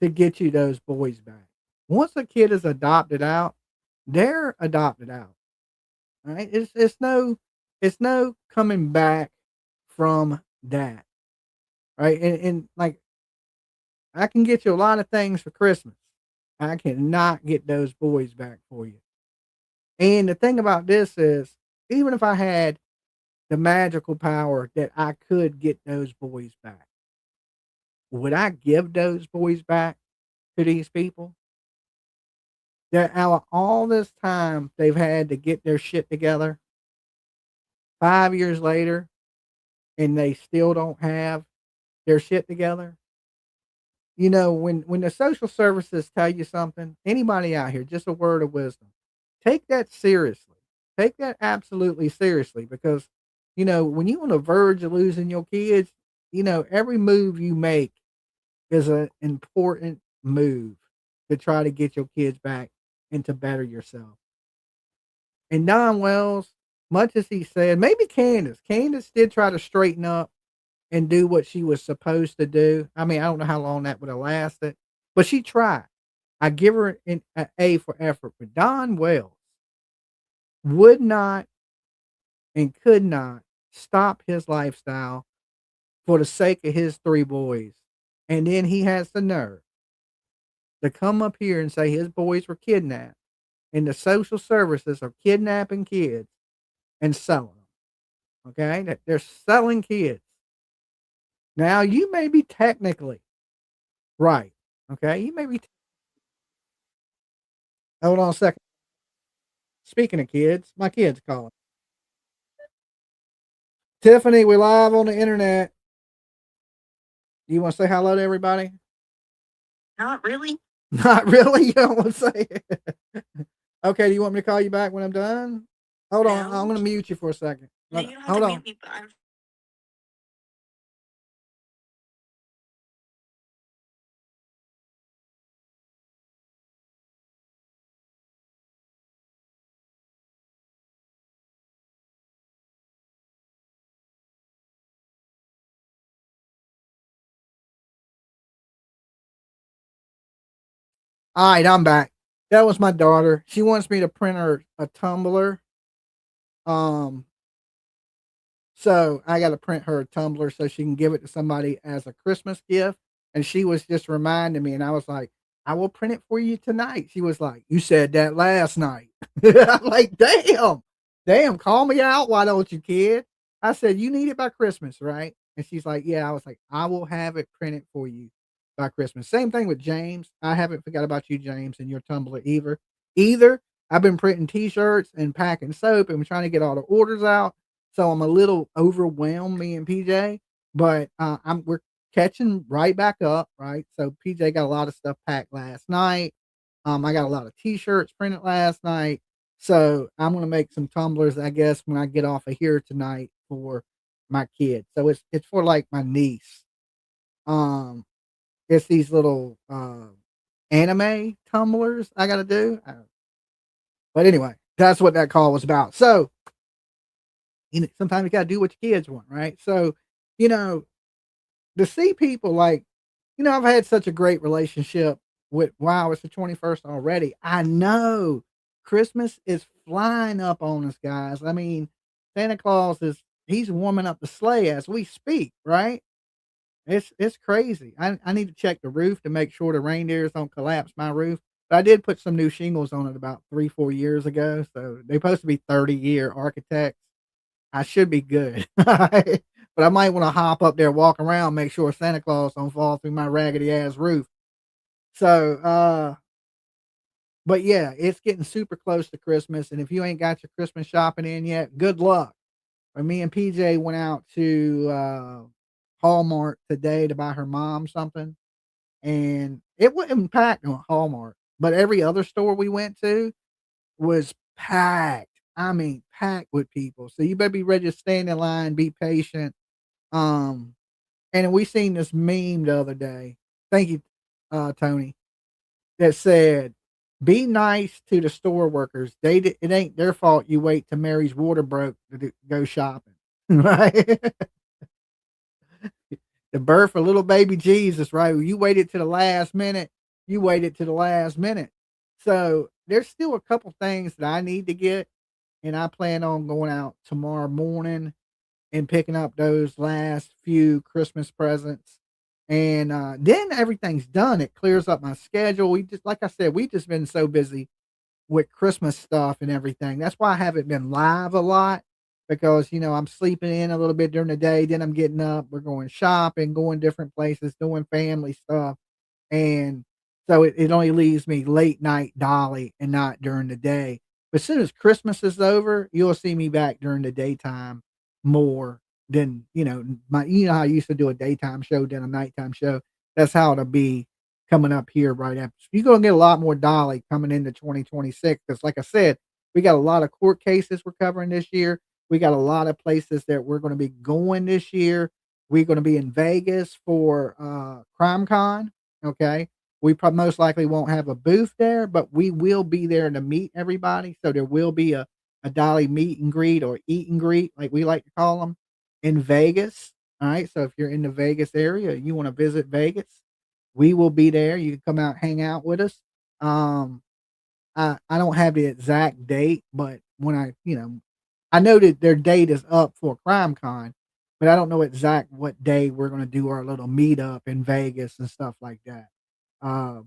to get you those boys back. Once a kid is adopted out, they're adopted out. Right? It's no coming back from that. Right? And like I can get you a lot of things for Christmas. I cannot get those boys back for you. And the thing about this is, even if I had the magical power that I could get those boys back, would I give those boys back to these people? That out of all this time they've had to get their shit together, 5 years later, and they still don't have their shit together. You know, when the social services tell you something, anybody out here, just a word of wisdom, take that seriously. Take that absolutely seriously because, you know, when you're on the verge of losing your kids, you know, every move you make is an important move to try to get your kids back and to better yourself. And Don Wells, much as he said, maybe Candace did try to straighten up and do what she was supposed to do. I mean, I don't know how long that would have lasted, but she tried. I give her an A for effort. But Don Wells would not and could not stop his lifestyle for the sake of his three boys. And then he has the nerve to come up here and say his boys were kidnapped and the social services are kidnapping kids and selling them. Okay? That they're selling kids. Now, you may be technically right. Okay? You may be. Hold on a second. Speaking of kids, my kid's calling. Tiffany, we're live on the internet. You want to say hello to everybody? Not really. Not really? You don't want to say it? Okay, do you want me to call you back when I'm done? Hold on. I'm No. going to mute you for a second. No, you don't have Hold to on. mute me, but I'm All right, I'm back. That was my daughter. She wants me to print her a tumbler. Um, so I got to print her a tumbler so she can give it to somebody as a Christmas gift. And she was just reminding me, and I was like, I will print it for you tonight. She was like, you said that last night. I'm like, damn, call me out. Why don't you, kid? I said, you need it by Christmas, right? And she's like, yeah. I was like, I will have it printed for you by Christmas. Same thing with James. I haven't forgot about you, James, and your tumbler either. I've been printing t-shirts and packing soap and trying to get all the orders out. So I'm a little overwhelmed, me and PJ, but we're catching right back up, right? So PJ got a lot of stuff packed last night. I got a lot of t-shirts printed last night. So I'm gonna make some tumblers, I guess, when I get off of here tonight for my kid. So it's for like my niece. Um, it's these little anime tumblers I gotta do. But anyway, that's what that call was about. So sometimes you gotta do what your kids want, right? So, you know, to see people like, I've had such a great relationship with, wow, it's the 21st already. I know Christmas is flying up on us, guys. I mean, Santa Claus he's warming up the sleigh as we speak, right? It's crazy. I need to check the roof to make sure the reindeers don't collapse my roof. But I did put some new shingles on it about 3-4 years ago. So they're supposed to be 30-year architects. I should be good. But I might want to hop up there, walk around, make sure Santa Claus don't fall through my raggedy ass roof. So, but yeah, it's getting super close to Christmas. And if you ain't got your Christmas shopping in yet, good luck. But me and PJ went out to Hallmark today to buy her mom something. And it wasn't packed on Hallmark, but every other store we went to was packed. I mean, packed with people. So you better be ready to stand in line, be patient. Um, And we seen this meme the other day. Thank you, Tony, that said, "Be nice to the store workers. It ain't their fault you wait till Mary's water broke to go shopping." Right? The birth of little baby Jesus, right? You waited to the last minute. You waited to the last minute. So there's still a couple things that I need to get, and I plan on going out tomorrow morning and picking up those last few Christmas presents. And then everything's done. It clears up my schedule. We just, like I said, we just been so busy with Christmas stuff and everything. That's why I haven't been live a lot because, I'm sleeping in a little bit during the day. Then I'm getting up. We're going shopping, going different places, doing family stuff. And so it only leaves me late night Dolly and not during the day. But as soon as Christmas is over, you'll see me back during the daytime more than, how I used to do a daytime show, then a nighttime show. That's how it'll be coming up here right after. So you're going to get a lot more Dolly coming into 2026. Because like I said, we got a lot of court cases we're covering this year. We got a lot of places that we're going to be going this year. We're going to be in Vegas for Crime Con. Okay. We probably most likely won't have a booth there, but we will be there to meet everybody. So there will be a Dolly meet and greet or eat and greet, like we like to call them, in Vegas. All right. So if you're in the Vegas area, you want to visit Vegas, we will be there. You can come out, hang out with us. I don't have the exact date, but when I know that their date is up for Crime Con, but I don't know exact what day we're going to do our little meetup in Vegas and stuff like that.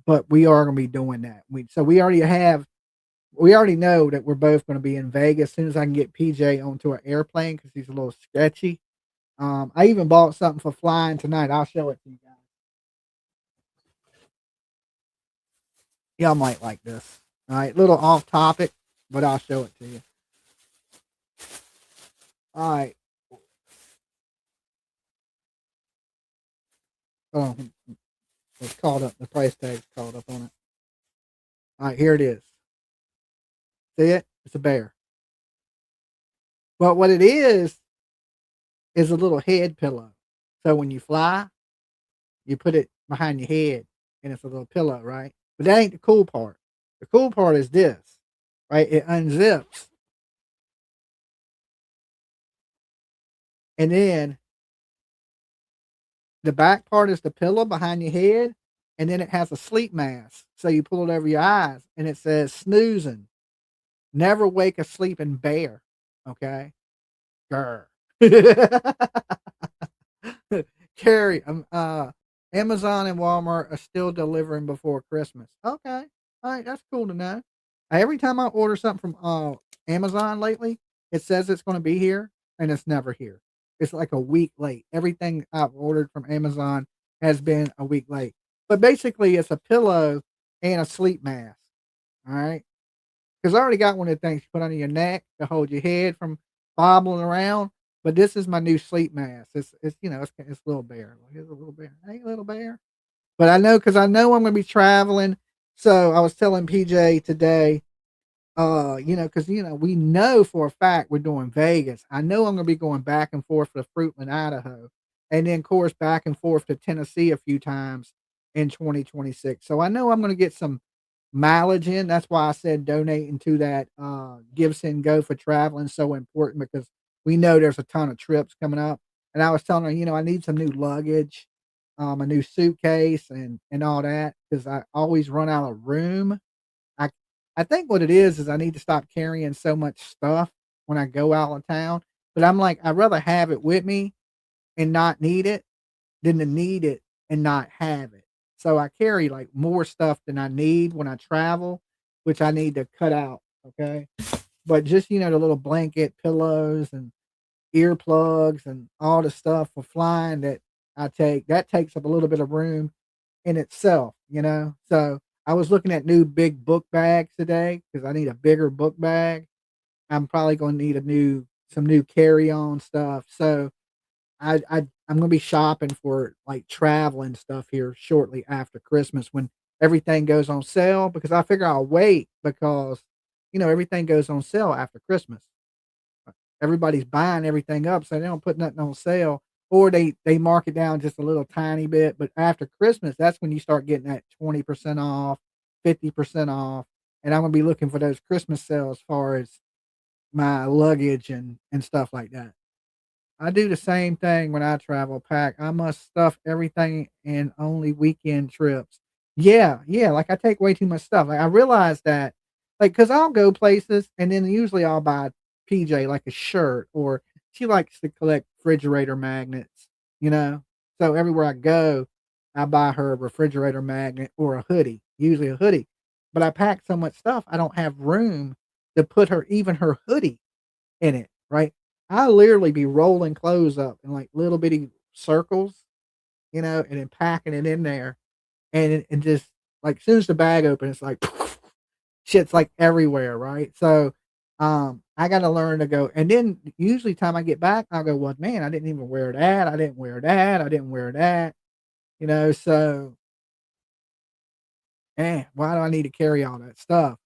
But we are going to be doing that. We already know that we're both going to be in Vegas. As soon as I can get PJ onto an airplane, because he's a little sketchy. I even bought something for flying tonight. I'll show it to you guys. Y'all might like this. All right, little off topic, but I'll show it to you. All right. Oh, it's called up. The price tag's called up on it. All right, here it is. See it? It's a bear. But what it is a little head pillow. So when you fly, you put it behind your head and it's a little pillow, right? But that ain't the cool part. The cool part is this, right? It unzips. And then the back part is the pillow behind your head. And then it has a sleep mask. So you pull it over your eyes and it says snoozing. Never wake a sleeping bear. Okay. Grr. Carrie, Amazon and Walmart are still delivering before Christmas. Okay. All right. That's cool to know. Every time I order something from Amazon lately, it says it's going to be here and it's never here. It's like a week late. Everything I've ordered from Amazon has been a week late. But basically, it's a pillow and a sleep mask. All right. Because I already got one of the things you put under your neck to hold your head from bobbling around. But this is my new sleep mask. It's a little bear. It's a little bear. Hey, little bear. But I know, because I know I'm going to be traveling. So I was telling PJ today, because, we know for a fact we're doing Vegas. I know I'm going to be going back and forth to Fruitland, Idaho. And then, of course, back and forth to Tennessee a few times in 2026. So I know I'm going to get some mileage in. That's why I said donating to that Gibson Go for Traveling is so important, because we know there's a ton of trips coming up. And I was telling her, I need some new luggage, a new suitcase and all that, because I always run out of room. I think what it is I need to stop carrying so much stuff when I go out of town. But I'm like, I'd rather have it with me and not need it than to need it and not have it. So I carry like more stuff than I need when I travel, which I need to cut out. Okay. But just, the little blanket, pillows and earplugs and all the stuff for flying that that takes up a little bit of room in itself, So I was looking at new big book bags today because I need a bigger book bag. I'm probably going to need some new carry-on stuff. So I'm going to be shopping for like traveling stuff here shortly after Christmas when everything goes on sale, because I figure I'll wait because, everything goes on sale after Christmas. Everybody's buying everything up, so they don't put nothing on sale. or they mark it down just a little tiny bit. But after Christmas, that's when you start getting that 20% off, 50% off. And I'm gonna be looking for those Christmas sales as far as my luggage and stuff like that. I do the same thing when I travel pack. I must stuff everything in only weekend trips. Yeah, yeah, like I take way too much stuff. Like I realize that, like, cause I'll go places and then usually I'll buy PJ like a shirt, or she likes to collect refrigerator magnets, you know? So everywhere I go, I buy her a refrigerator magnet or a hoodie, usually a hoodie. But I pack so much stuff, I don't have room to put even her hoodie in it, right? I literally be rolling clothes up in like little bitty circles, you know, and then packing it in there. And just like as soon as the bag opens, it's like shit's like everywhere, right? So I gotta learn to go. And then usually time I get back, I'll go, well, man, I didn't even wear that. I didn't wear that. I didn't wear that. You know, so why do I need to carry all that stuff?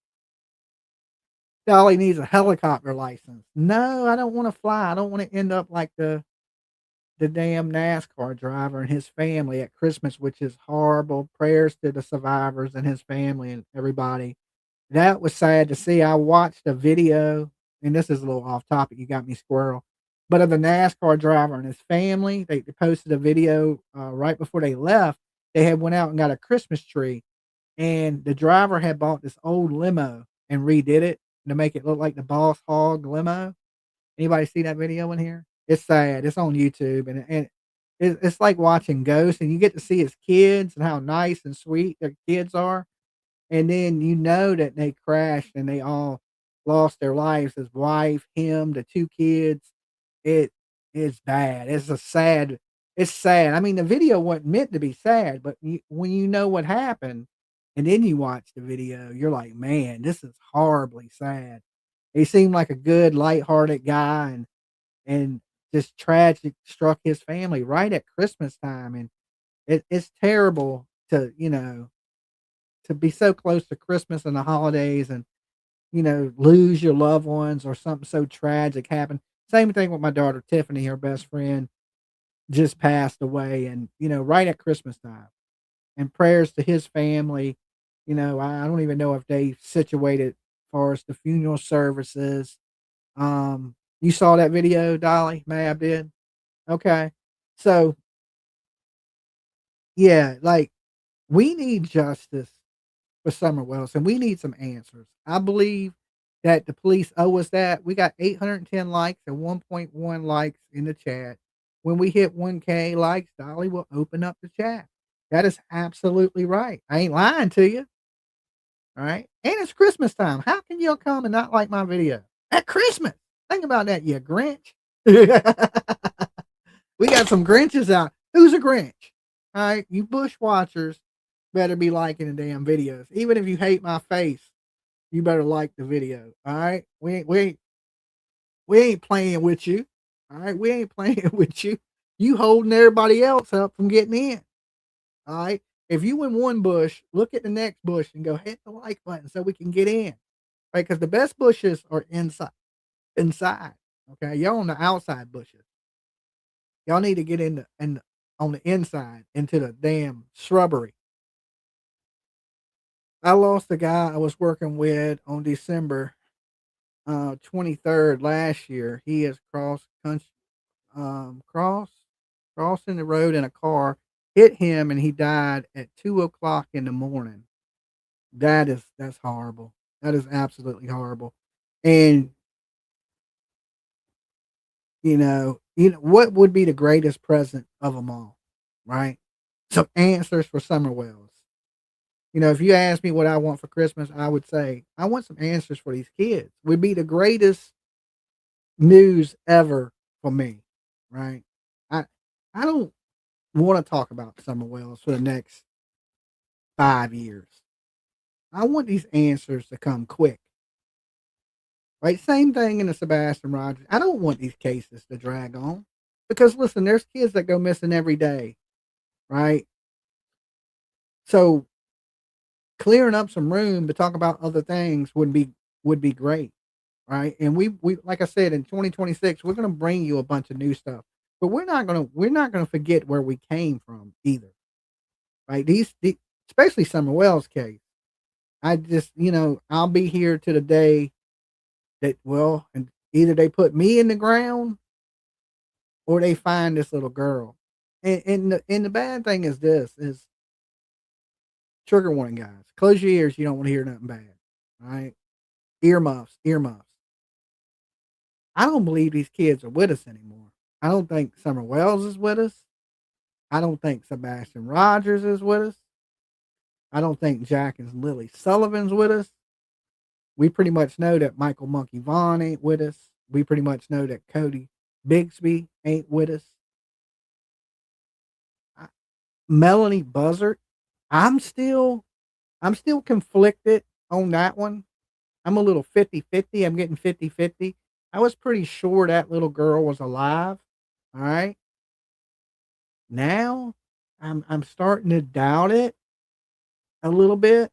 Dolly needs a helicopter license. No, I don't want to fly. I don't want to end up like the damn NASCAR driver and his family at Christmas, which is horrible. Prayers to the survivors and his family and everybody. That was sad to see. I watched a video, and this is a little off topic. You got me, squirrel. But of the NASCAR driver and his family, they posted a video right before they left. They had went out and got a Christmas tree, and the driver had bought this old limo and redid it to make it look like the Boss Hog limo. Anybody see that video in here? It's sad. It's on YouTube, and it's like watching ghosts, and you get to see his kids and how nice and sweet their kids are. And then you know that they crashed and they all lost their lives. His wife, him, the two kids. It is bad. It's sad. I mean, the video wasn't meant to be sad, but when you know what happened and then you watch the video, you're like, man, this is horribly sad. He seemed like a good, lighthearted guy, and just tragic struck his family right at Christmas time. And it's terrible to, to be so close to Christmas and the holidays and, lose your loved ones or something so tragic happen. Same thing with my daughter, Tiffany, her best friend just passed away, and, right at Christmas time. And prayers to his family. I don't even know if they situated as far as the funeral services. You saw that video, Dolly? Mab did? Okay. So, yeah, like we need justice for Summer Wells, and we need some answers. I believe that the police owe us that. We got 810 likes and 1.1 likes in the chat. When we hit 1K likes, Dolly will open up the chat. That is absolutely right. I ain't lying to you. All right. And it's Christmas time. How can you come and not like my video at Christmas? Think about that, you Grinch. We got some Grinches out. Who's a Grinch? All right. You Bush watchers better be liking the damn videos. Even if you hate my face, you better like the video. All right. We ain't playing with you. All right. We ain't playing with you. You holding everybody else up from getting in. All right. If you in one bush, look at the next bush and go hit the like button so we can get in. Right? Because the best bushes are inside. Okay. Y'all on the outside bushes. Y'all need to get on the inside into the damn shrubbery. I lost a guy I was working with on December 23rd last year. He is crossing the road in a car, hit him, and he died at 2:00 in the morning. That's horrible. That is absolutely horrible. And what would be the greatest present of them all, right? Some answers for Summer Wells. If you ask me what I want for Christmas, I would say I want some answers for these kids. Would be the greatest news ever for me, right? I don't want to talk about Summer Wells for the next 5 years. I want these answers to come quick. Right? Same thing in the Sebastian Rogers. I don't want these cases to drag on. Because listen, there's kids that go missing every day. Right? So clearing up some room to talk about other things would be great. Right? And we like I said, in 2026, we're gonna bring you a bunch of new stuff. but we're not gonna forget where we came from either, right? Especially Summer Wells' case. I just, I'll be here to the day that, well, and either they put me in the ground or they find this little girl. And the bad thing is this is trigger warning, guys. Close your ears. You don't want to hear nothing bad. All right. Earmuffs, earmuffs. I don't believe these kids are with us anymore. I don't think Summer Wells is with us. I don't think Sebastian Rogers is with us. I don't think Jack and Lily Sullivan's with us. We pretty much know that Michael Monkey Vaughn ain't with us. We pretty much know that Cody Bigsby ain't with us. Melanie Buzzard, I'm still conflicted on that one. I'm a little 50-50. I'm getting 50-50. I was pretty sure that little girl was alive. All right. Now I'm starting to doubt it a little bit.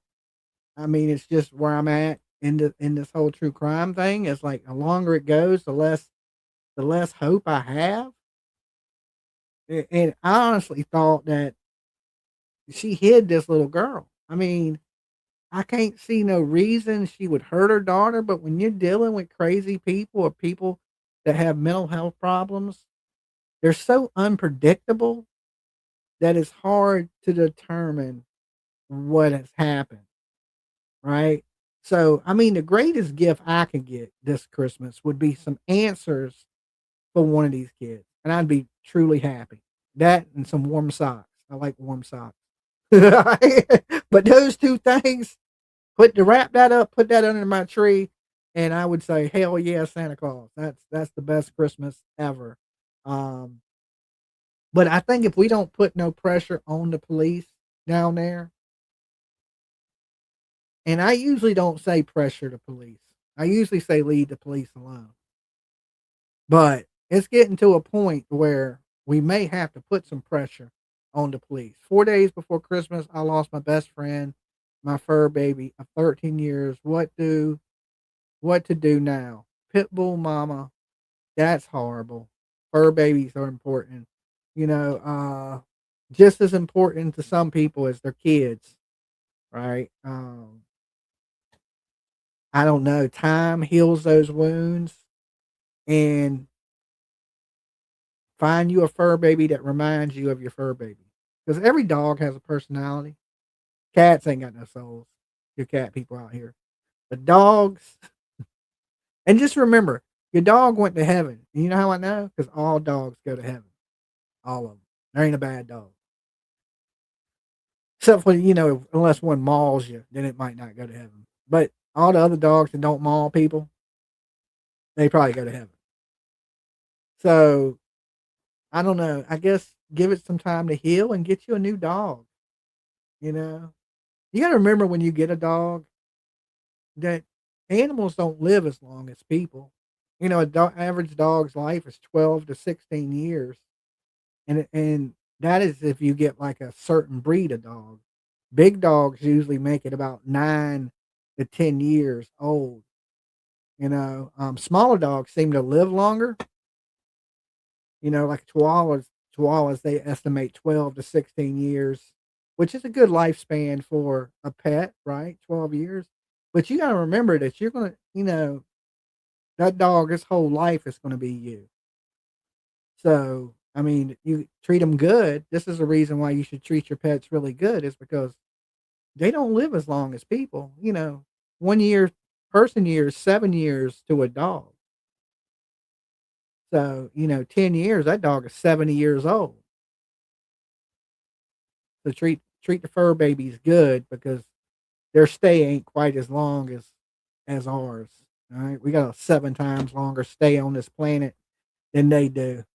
I mean, it's just where I'm at in this whole true crime thing. It's like the longer it goes, the less hope I have. And I honestly thought that she hid this little girl. I mean, I can't see no reason she would hurt her daughter, but when you're dealing with crazy people or people that have mental health problems, they're so unpredictable that it's hard to determine what has happened, right? So, I mean, the greatest gift I could get this Christmas would be some answers for one of these kids, and I'd be truly happy. That and some warm socks. I like warm socks. But those two things, wrap that up, put that under my tree, and I would say, hell yeah, Santa Claus. That's the best Christmas ever. But I think if we don't put no pressure on the police down there, and I usually don't say pressure the police. I usually say leave the police alone. But it's getting to a point where we may have to put some pressure on the police. 4 days before Christmas, I lost my best friend, my fur baby of 13 years. What to do now? Pitbull mama, that's horrible. Fur babies are important. Just as important to some people as their kids, right? I don't know. Time heals those wounds, and find you a fur baby that reminds you of your fur baby. Because every dog has a personality. Cats ain't got no souls. You cat people out here. The dogs, and just remember, your dog went to heaven. And you know how I know? Because all dogs go to heaven. All of them. There ain't a bad dog. Except for, unless one mauls you, then it might not go to heaven. But all the other dogs that don't maul people, they probably go to heaven. So, I don't know. I guess give it some time to heal and get you a new dog. You got to remember when you get a dog that animals don't live as long as people. Average dog's life is 12 to 16 years. And that is if you get like a certain breed of dog. Big dogs usually make it about 9 to 10 years old. Smaller dogs seem to live longer. Like Chihuahuas, they estimate 12 to 16 years, which is a good lifespan for a pet, right? 12 years. But you got to remember that you're going to, that dog, his whole life is going to be you. So, I mean, you treat them good. This is the reason why you should treat your pets really good, is because they don't live as long as people. 1 year, person year is 7 years to a dog. So, 10 years, that dog is 70 years old. So treat the fur babies good, because their stay ain't quite as long as ours. All right. We got a 7 times longer stay on this planet than they do.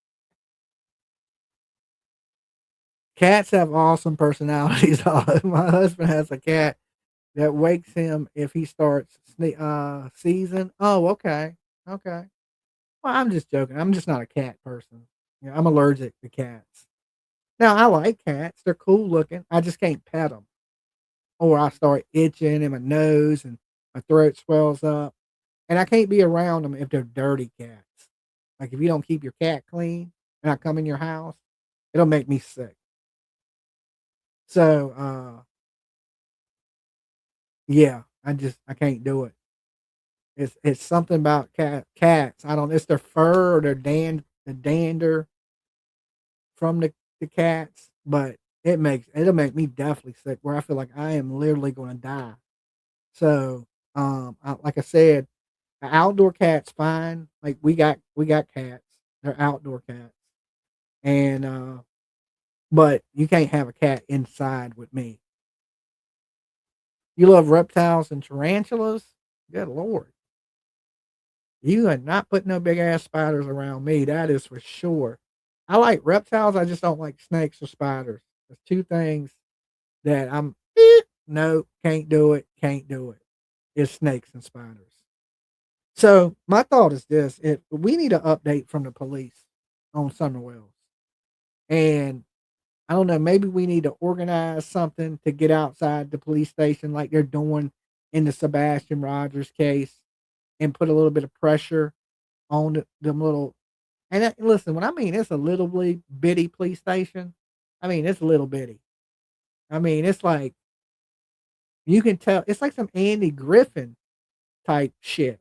Cats have awesome personalities. My husband has a cat that wakes him if he starts season. Oh, okay. Okay. Well, I'm just joking. I'm just not a cat person. I'm allergic to cats. Now, I like cats. They're cool looking. I just can't pet them. Or I start itching in my nose and my throat swells up. And I can't be around them if they're dirty cats. Like if you don't keep your cat clean, and I come in your house, it'll make me sick. So, yeah, I can't do it. It's something about cats. I don't. It's their fur or the dander from the cats, but it'll make me definitely sick where I feel like I am literally going to die. So, like I said, an outdoor cat's fine. Like we got cats. They're outdoor cats, and but you can't have a cat inside with me. You love reptiles and tarantulas? Good lord. You are not putting no big ass spiders around me. That is for sure. I like reptiles. I just don't like snakes or spiders. There's two things that no, can't do it. Can't do it. It's snakes and spiders. So my thought is this: if we need an update from the police on Summer Wells, and I don't know, maybe we need to organize something to get outside the police station like they're doing in the Sebastian Rogers case and put a little bit of pressure on them little. And listen, when I mean it's a little bitty police station, I mean it's a little bitty. I mean it's like you can tell it's like some Andy Griffin type shit.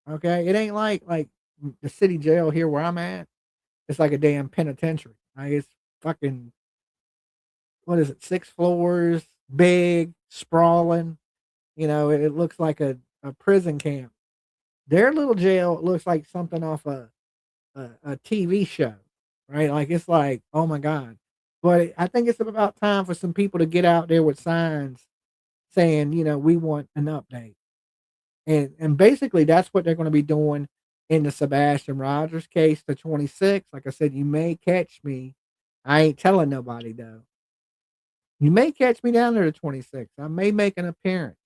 Okay, it ain't like the city jail here where I'm at. It's like a damn penitentiary. Like it's fucking what is it? 6 floors, big, sprawling. You know, it looks like a prison camp. Their little jail looks like something off a TV show, right? Like it's like, oh my god. But I think it's about time for some people to get out there with signs saying, you know, we want an update. And basically that's what they're going to be doing in the Sebastian Rogers case, the 26. Like I said, you may catch me. I ain't telling nobody though. You may catch me down there the 26th. I may make an appearance.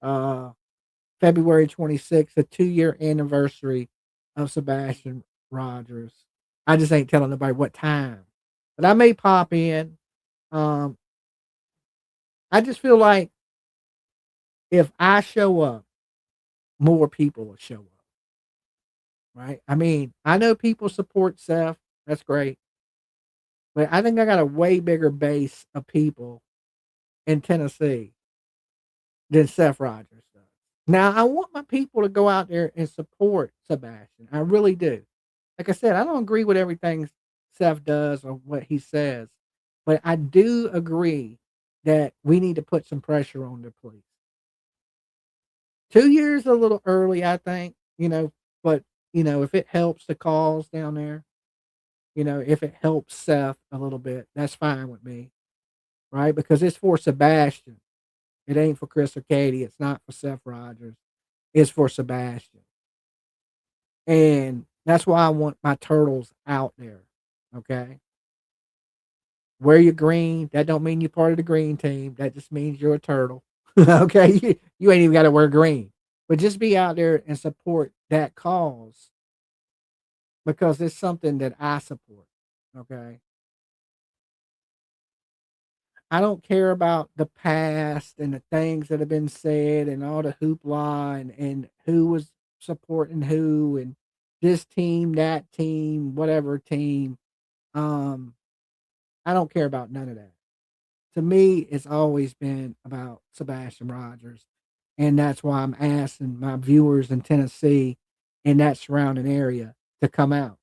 Uh February 26th, the 2-year anniversary of Sebastian Rogers. I just ain't telling nobody what time. But I may pop in. Um I just feel like if I show up, more people will show up. Right? I mean, I know people support Seth. That's great. But I think I got a way bigger base of people in Tennessee than Seth Rogers does. Now, I want my people to go out there and support Sebastian. I really do. Like I said, I don't agree with everything Seth does or what he says, but I do agree that we need to put some pressure on the police. 2 years a little early, I think, but if it helps the cause down there, if it helps Seth a little bit, that's fine with me, right? Because it's for Sebastian. It ain't for Chris or Katie. It's not for Seth Rogers. It's for Sebastian. And that's why I want my turtles out there. Okay. Wear your green. That don't mean you're part of the green team. That just means you're a turtle. Okay. You ain't even got to wear green. But just be out there and support that cause because it's something that I support. Okay. I don't care about the past and the things that have been said and all the hoopla and who was supporting who and this team, that team, whatever team. Um, I don't care about none of that. To me, it's always been about Sebastian Rogers. And that's why I'm asking my viewers in Tennessee and that surrounding area to come out.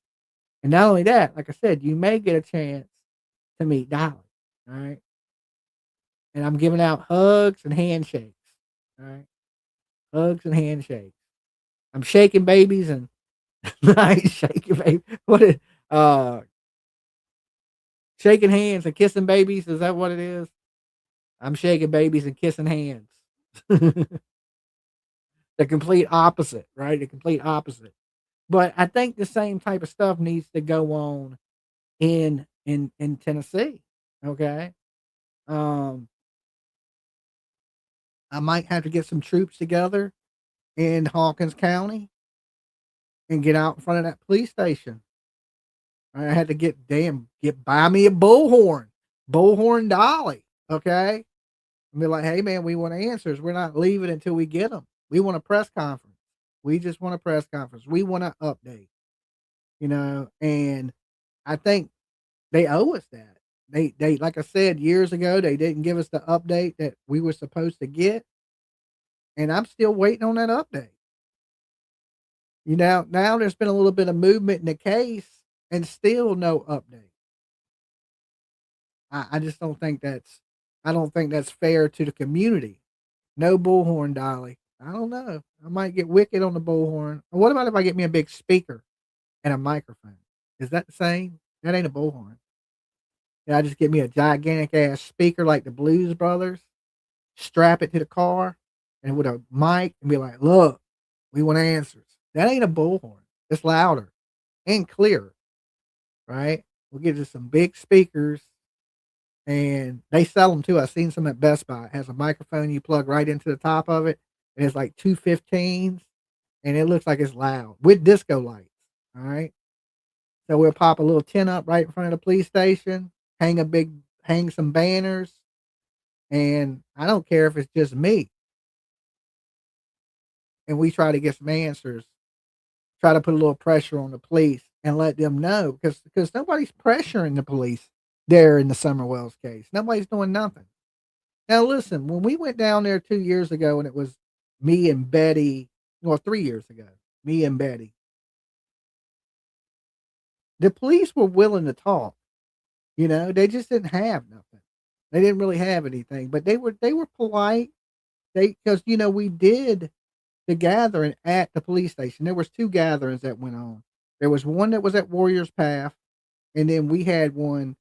And not only that, like I said, you may get a chance to meet Dolly. All right. And I'm giving out hugs and handshakes. All right. Hugs and handshakes. I'm shaking babies and I ain't shaking baby. What is shaking hands and kissing babies? Is that what it is? I'm shaking babies and kissing hands. The complete opposite, right? The complete opposite. But I think the same type of stuff needs to go on in Tennessee. Okay. I might have to get some troops together in Hawkins County and get out in front of that police station. I had to get buy me a bullhorn Dolly. Okay. And be like, hey man, we want answers. We're not leaving until we get them. We want a press conference. We just want a press conference. We want an update, and I think they owe us that. They like I said years ago, they didn't give us the update that we were supposed to get, and I'm still waiting on that update. You know, now there's been a little bit of movement in the case and still no update. I just don't think that's fair to the community. No bullhorn, Dolly. I don't know. I might get wicked on the bullhorn. What about if I get me a big speaker and a microphone? Is that the same? That ain't a bullhorn. Yeah, I just get me a gigantic ass speaker like the Blues Brothers, strap it to the car, and with a mic, and be like, "Look, we want answers." That ain't a bullhorn. It's louder and clearer, right? We'll get you some big speakers, and they sell them too. I've seen some at Best Buy. It has a microphone you plug right into the top of it, and it's like 215s, and it looks like it's loud with disco lights. All right. So we'll pop a little tent up right in front of the police station, hang some banners, and I don't care if it's just me. And we try to get some answers, try to put a little pressure on the police and let them know because nobody's pressuring the police there in the Summer Wells case. Nobody's doing nothing. Now listen, when we went down there 2 years ago and it was me and Betty, well, 3 years ago, me and Betty, the police were willing to talk. You know, they just didn't have nothing. They didn't really have anything, but they were polite. Because you know, we did the gathering at the police station. There was 2 gatherings that went on. There was one that was at Warriors Path, and then we had one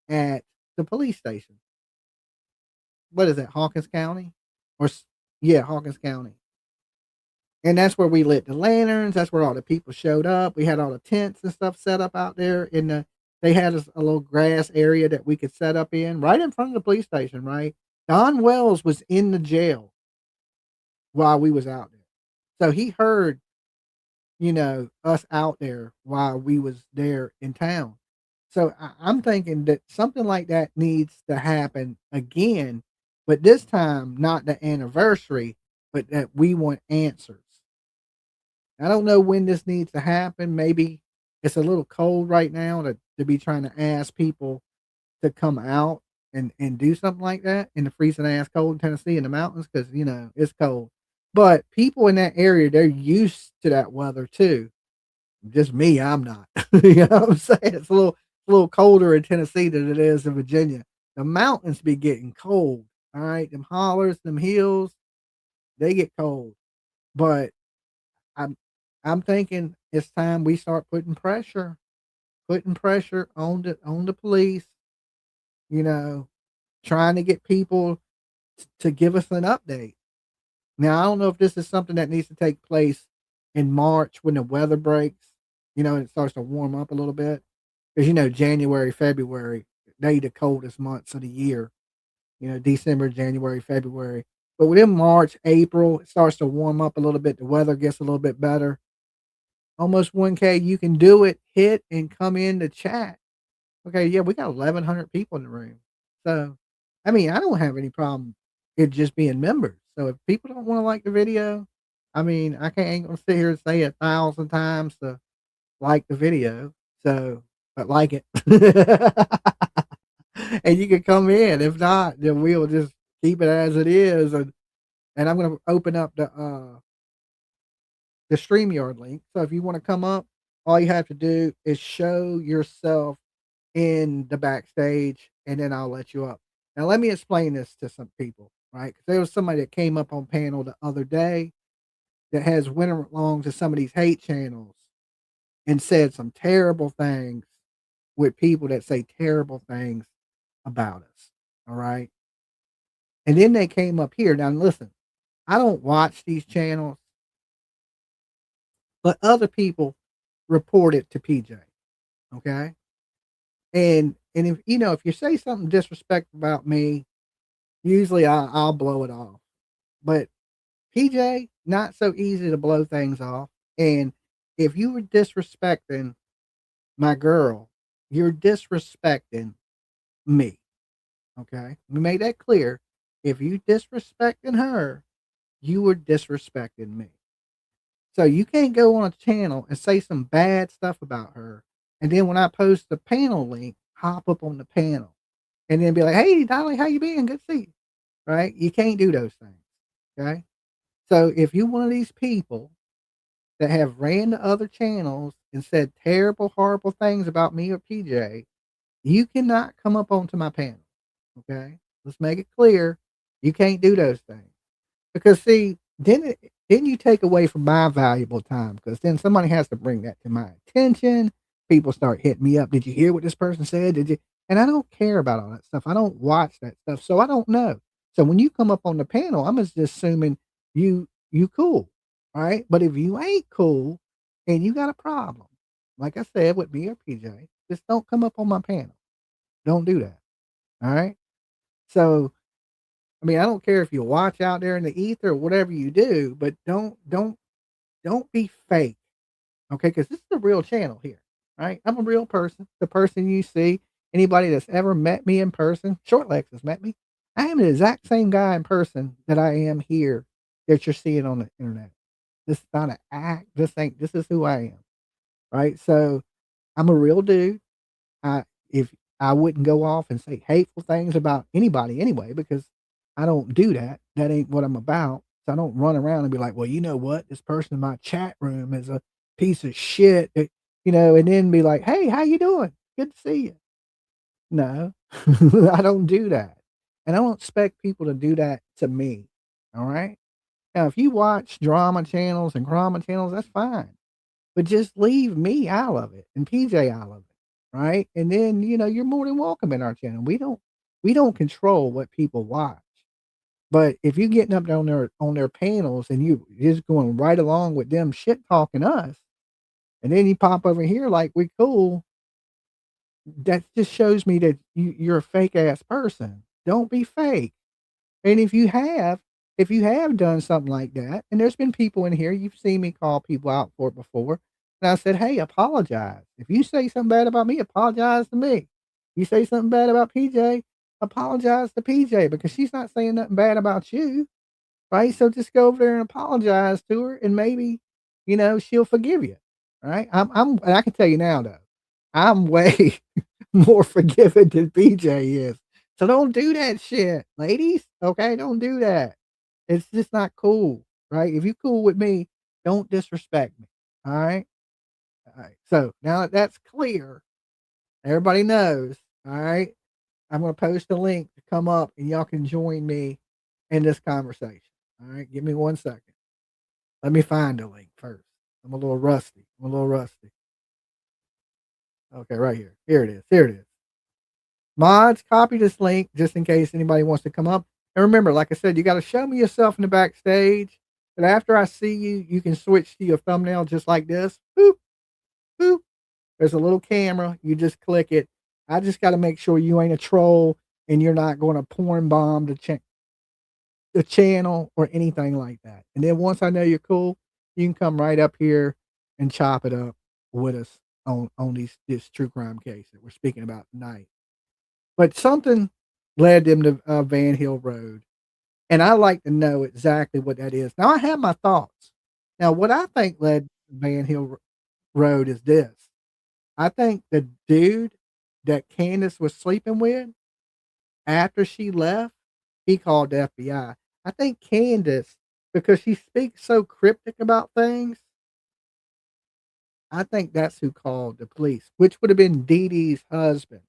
at the police station. What is that, Hawkins County? Yeah, Hawkins County. And that's where we lit the lanterns. That's where all the people showed up. We had all the tents and stuff set up out there they had a little grass area that we could set up in right in front of the police station, right? Don Wells was in the jail while we was out there. So he heard, you know, us out there while we was there in town. So I'm thinking that something like that needs to happen again, but this time not the anniversary, but that we want answers. I don't know when this needs to happen. Maybe it's a little cold right now to be trying to ask people to come out and do something like that in the freezing ass cold in Tennessee in the mountains because, you know, it's cold. But people in that area, they're used to that weather too. Just me, I'm not. You know what I'm saying? It's a little colder in Tennessee than it is in Virginia. The mountains be getting cold. All right. Them hollers, them hills, they get cold. But I'm thinking it's time we start putting pressure on the police, you know, trying to get people to give us an update. Now, I don't know if this is something that needs to take place in March when the weather breaks, you know, and it starts to warm up a little bit. Because, you know, January, February, they the coldest months of the year. You know, December, January, February. But within March, April, it starts to warm up a little bit. The weather gets a little bit better. Almost 1K, you can do it, hit, and come in to chat. Okay, yeah, we got 1,100 people in the room. So, I mean, I don't have any problem it just being members. So if people don't want to like the video, I mean, ain't gonna sit here and say 1,000 times to like the video. So, but like it. And you can come in. If not, then we'll just keep it as it is. And I'm gonna open up the StreamYard link. So if you want to come up, all you have to do is show yourself in the backstage, and then I'll let you up. Now, let me explain this to some people, right? Because there was somebody that came up on panel the other day that has went along to some of these hate channels and said some terrible things with people that say terrible things about us. All right. And then they came up here. Now, listen, I don't watch these channels, but other people report it to PJ. Okay. And if you know, if you say something disrespectful about me, usually I'll blow it off. But PJ, not so easy to blow things off. And if you were disrespecting my girl, you're disrespecting me. Okay. We made that clear. If you disrespecting her, you were disrespecting me. So you can't go on a channel and say some bad stuff about her and then when I post the panel link, hop up on the panel, and then be like, "Hey, Dolly, how you been? Good to see you." Right? You can't do those things. Okay. So if you're one of these people that have ran to other channels and said terrible, horrible things about me or PJ, you cannot come up onto my panel. Okay. Let's make it clear. You can't do those things. Because see, then you take away from my valuable time because then somebody has to bring that to my attention. People start hitting me up. Did you hear what this person said? Did you? And I don't care about all that stuff. I don't watch that stuff, so I don't know. So when you come up on the panel, I'm just assuming you cool, all right? But if you ain't cool and you got a problem, like I said with me or PJ, just don't come up on my panel. Don't do that. All right. So I mean, I don't care if you watch out there in the ether or whatever you do, but don't be fake. Okay, because this is a real channel here. Right? I'm a real person. The person you see, anybody that's ever met me in person, Short Legs has met me. I am the exact same guy in person that I am here that you're seeing on the internet. This is not an act. This is who I am. Right? So I'm a real dude. If I wouldn't go off and say hateful things about anybody anyway, because I don't do that. That ain't what I'm about. So I don't run around and be like, well, you know what? This person in my chat room is a piece of shit, and then be like, hey, how you doing? Good to see you. No, I don't do that. And I don't expect people to do that to me. All right. Now, if you watch drama channels and drama channels, that's fine. But just leave me out of it and PJ out of it. Right. And then, you're more than welcome in our channel. We don't control what people watch. But if you're getting up on their panels and you just going right along with them shit talking us, and then you pop over here like we cool, that just shows me that you're a fake ass person. Don't be fake. And if you have done something like that, and there's been people in here, you've seen me call people out for it before, and I said, hey, apologize. If you say something bad about me, apologize to me. You say something bad about PJ, apologize to PJ because she's not saying nothing bad about you, right? So just go over there and apologize to her, and maybe, she'll forgive you, right? And I can tell you now though, I'm way more forgiving than PJ is. So don't do that shit, ladies. Okay, don't do that. It's just not cool, right? If you cool with me, don't disrespect me. All right. All right. So now that that's clear, everybody knows. All right. I'm going to post a link to come up and y'all can join me in this conversation. All right. Give me 1 second. Let me find the link first. I'm a little rusty. Okay. Right here. Here it is. Mods, copy this link just in case anybody wants to come up. And remember, like I said, you got to show me yourself in the backstage. But after I see you, you can switch to your thumbnail just like this. Boop, boop. There's a little camera. You just click it. I just got to make sure you ain't a troll and you're not going to porn bomb the channel or anything like that. And then once I know you're cool, you can come right up here and chop it up with us on this true crime case that we're speaking about tonight. But something led them to Van Hill Road. And I like to know exactly what that is. Now, I have my thoughts. Now, what I think led to Van Hill Road is this. I think the dude that Candace was sleeping with after she left, he called the FBI. I think Candace, because she speaks so cryptic about things, I think that's who called the police, which would have been Dee Dee's husband.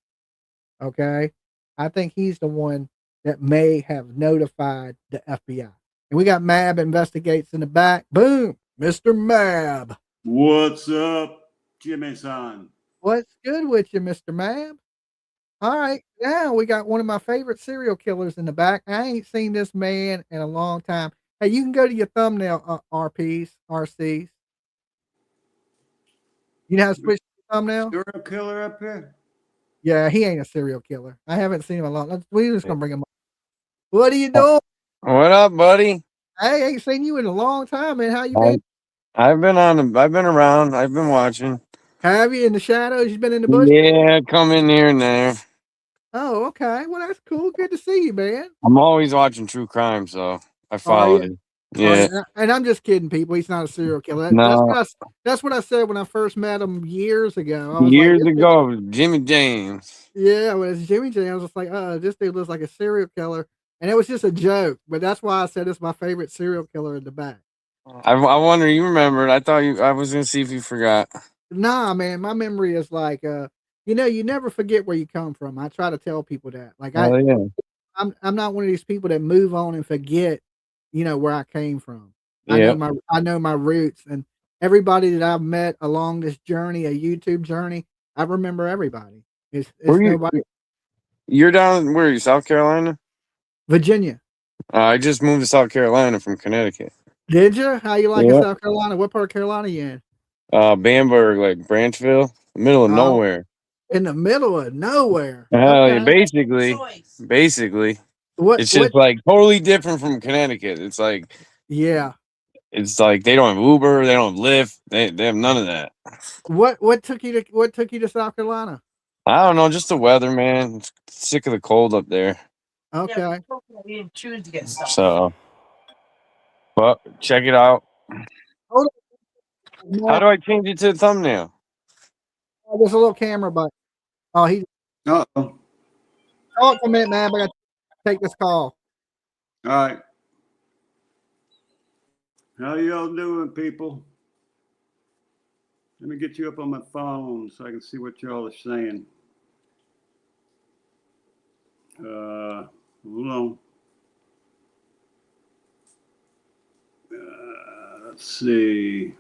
Okay. I think he's the one that may have notified the FBI. And we got Mab Investigates in the back. Boom. Mr. Mab. What's up, Jimmy-san? What's good with you, Mr. Mab? All right. Now we got one of my favorite serial killers in the back. I ain't seen this man in a long time. Hey, you can go to your thumbnail, RCs. You know how to switch the thumbnail? Serial killer up here? Yeah, he ain't a serial killer. I haven't seen him a lot. We're just gonna bring him up. What are you doing? What up, buddy? I ain't seen you in a long time, man. How you been? I've been around. I've been watching. Have you in the shadows? You've been in the bush? Yeah, come in here and there. Oh, okay. Well, that's cool. Good to see you, man. I'm always watching true crime, so I followed it. Yeah. And I'm just kidding, people. He's not a serial killer. No. That's what I said when I first met him years ago. I was Years like, ago, Jimmy James. yeah, when it's Jimmy J, I was just like, this dude looks like a serial killer. And it was just a joke, but that's why I said it's my favorite serial killer in the back. I wonder you remembered. I thought I was gonna see if you forgot. Nah, man, my memory is like, you never forget where you come from. I try to tell people that. Like Oh yeah. I'm not one of these people that move on and forget, where I came from. Yeah. I know my roots, and everybody that I've met along this journey, a YouTube journey, I remember everybody. It's nobody. You're down where are you, South Carolina? Virginia. I just moved to South Carolina from Connecticut. Did you? How you like in Yep. South Carolina? What part of Carolina you in? Bamberg, like Branchville, middle of Oh. nowhere. In the middle of nowhere. Yeah, Okay. basically, What? it's just like totally different from Connecticut. It's like Yeah. they don't have Uber, they don't have Lyft, they have none of that. What took you to South Carolina? I don't know, just the weather, man. Sick of the cold up there. Okay. We didn't choose to get stuff. So, but check it out. Hold How do I change it to the thumbnail? There's a little camera button. Oh, he. Uh-oh. Hold on for a minute, man. I got to take this call. All right. How y'all doing, people? Let me get you up on my phone so I can see what y'all are saying. Hold on. Let's see.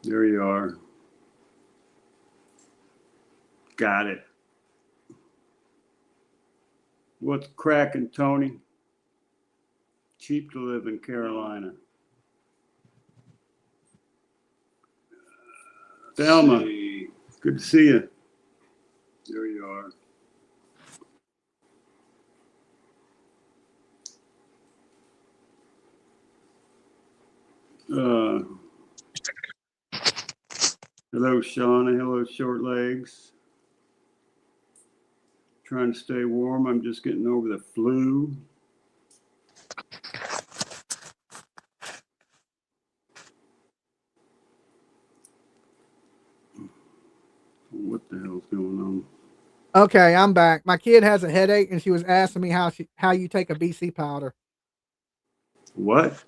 There you are. Got it. What's cracking, Tony? Cheap to live in Carolina. Thelma, good to see you. There you are. Hello, Shauna. Hello, Short Legs. Trying to stay warm. I'm just getting over the flu. What the hell's going on? Okay, I'm back. My kid has a headache, and she was asking me how you take a BC powder. What?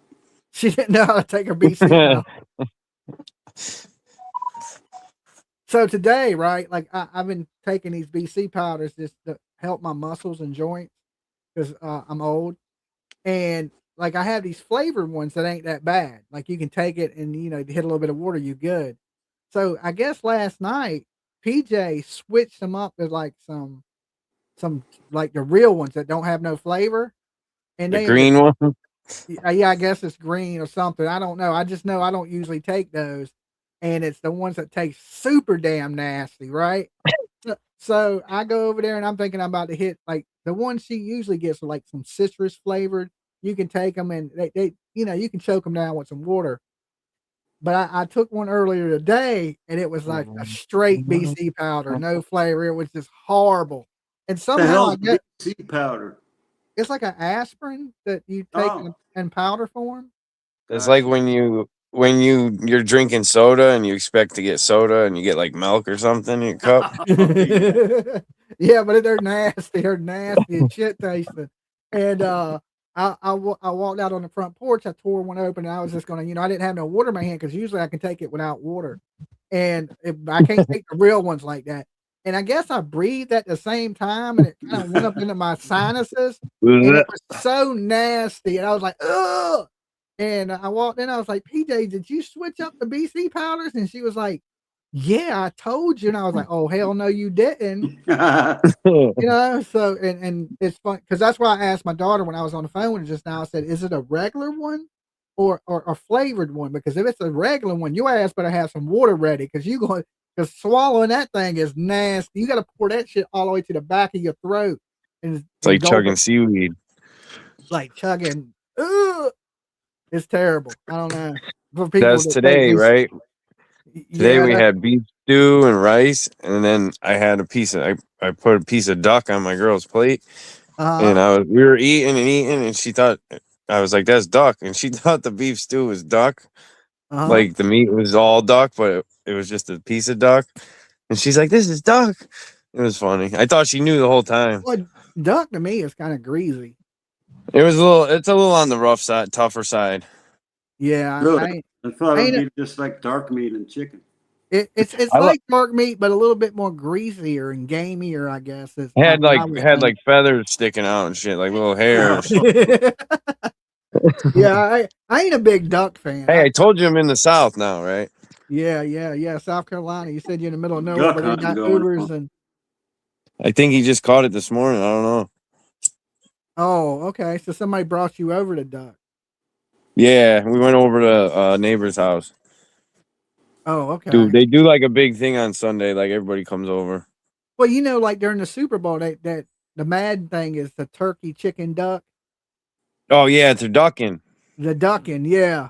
She didn't know how to take a BC powder. So today, right? Like I've been taking these BC powders just to help my muscles and joints because I'm old, and like I have these flavored ones that ain't that bad. Like you can take it and hit a little bit of water, you good. So I guess last night PJ switched them up to like some like the real ones that don't have no flavor, and The they green one? yeah, I guess it's green or something. I don't know. I just know I don't usually take those, and it's the ones that taste super damn nasty, right? So I go over there and I'm thinking I'm about to hit like the ones she usually gets are like some citrus flavored. You can take them and they you can choke them down with some water. But I took one earlier today and it was like a straight BC powder, no flavor. It was just horrible. And The somehow hell I is get BC powder? it's like an aspirin that you take in powder form. It's like when you're drinking soda and you expect to get soda and you get like milk or something in your cup. Yeah, but they're nasty. They're nasty and shit tasting. And I walked out on the front porch. I tore one open. And I was just gonna, I didn't have no water in my hand because usually I can take it without water, and I can't take the real ones like that. And I guess I breathed at the same time, and it kind of went up into my sinuses, and it was so nasty. And I was like, ugh. And I walked in. I was like, PJ, did you switch up the BC powders? And she was like, yeah, I told you. And I was like, oh, hell no, you didn't. So, and it's fun because that's why I asked my daughter when I was on the phone with her just now. I said, is it a regular one or a flavored one? Because if it's a regular one, your ass better have some water ready because because swallowing that thing is nasty. You got to pour that shit all the way to the back of your throat. And It's like chugging seaweed. Like chugging. Ugh. It's terrible. I don't know. For That's today, right? Today we had beef stew and rice, and then I had I put a piece of duck on my girl's plate, and we were eating, and she thought I was like, "That's duck," and she thought the beef stew was duck. Uh-huh. Like the meat was all duck, but it was just a piece of duck. And she's like, "This is duck." It was funny. I thought she knew the whole time. Well, duck to me is kind of greasy. It was a little. It's a little on the rough side, tougher side. Yeah, Really? I thought ain't it'd be just like dark meat and chicken. it's I like dark meat, but a little bit more greasier and gamier, I guess. Is Had what I like would had think. like feathers sticking out and shit, like little hairs. Yeah, I ain't a big duck fan. Hey, I told you I'm in the South now, right? Yeah. South Carolina. You said you're in the middle of nowhere, Duck but you hunting got going Ubers on. and. I think he just caught it this morning. I don't know. Oh, okay. So somebody brought you over to duck. Yeah, we went over to a neighbor's house. Oh, okay. Dude, they do like a big thing on Sunday. Like everybody comes over. Well, like during the Super Bowl, that the mad thing is the turkey, chicken, duck, Oh yeah, it's a ducking. the ducking. Yeah,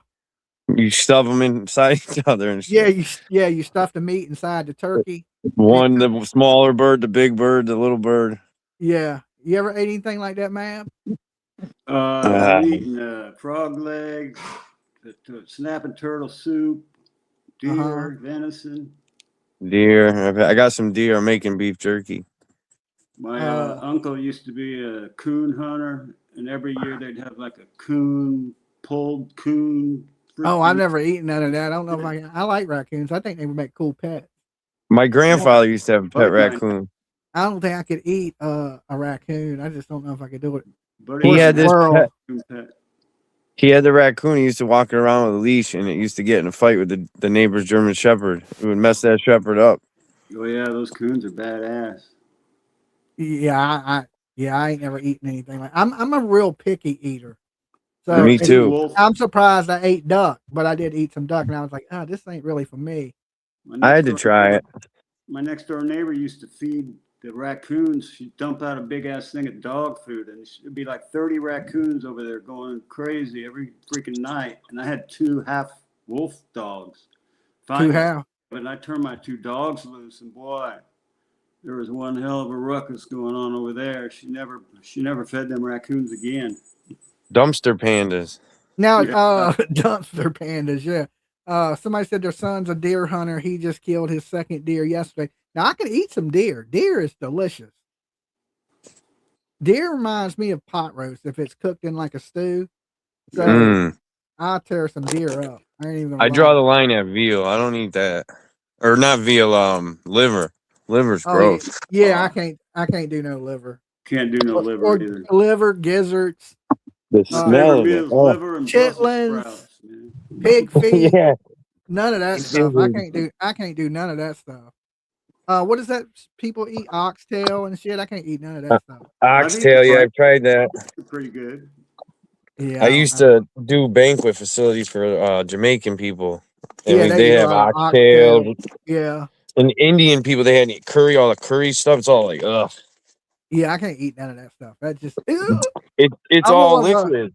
You stuff them inside each other and shit. you stuff the meat inside the turkey. One, the smaller bird, the big bird, the little bird. Yeah, you ever ate anything like that, man? I've eaten frog legs, snapping turtle soup, deer, venison. Deer. I got some deer. I'm making beef jerky. My uncle used to be a coon hunter, and every year they'd have like a pulled coon. Oh, I've never eaten none of that. I don't know if I like raccoons. I think they would make cool pets. My grandfather used to have a pet raccoon. I don't think I could eat a raccoon. I just don't know if I could do it. But He had this Squirrel. pet. He had the raccoon. He used to walk around with a leash, and it used to get in a fight with the neighbor's German Shepherd. It would mess that shepherd up. Oh yeah, those coons are badass. Yeah, I ain't never eaten anything like. I'm a real picky eater. So Me too. I'm surprised I ate duck, but I did eat some duck, and I was like, oh, this ain't really for me. I had to try it. My next door neighbor used to feed the raccoons. She'd dump out a big ass thing of dog food, and it'd be like 30 raccoons over there going crazy every freaking night. And I had 2 half wolf dogs. And I turned my 2 dogs loose, and boy, there was one hell of a ruckus going on over there. She never fed them raccoons again. Dumpster pandas. Now, dumpster pandas, yeah. Somebody said their son's a deer hunter. He just killed his second deer yesterday. Now I can eat some deer. Deer is delicious. Deer reminds me of pot roast if it's cooked in like a stew. So I'll tear some deer up. I ain't even gonna I lie. draw the line at veal. I don't eat that. Or not veal, liver. Liver's gross. Yeah, I can't do no liver. Can't do no liver Or either. liver, gizzards, The smell of it. Oh. Liver and Brussels chitlins, sprouts, man. pig feet. Yeah. None of that stuff. I can't do none of that stuff. What is that people eat? Oxtail and shit. I can't eat none of that stuff. Oxtail, yeah, I've tried that. Pretty good. Yeah. I used to do banquet facility for Jamaican people. And Yeah, they do, have oxtail. Yeah. And Indian people, they had curry, all the curry stuff. It's all like, ugh. Yeah, I can't eat none of that stuff. That just It's I'm all more of a- liquid.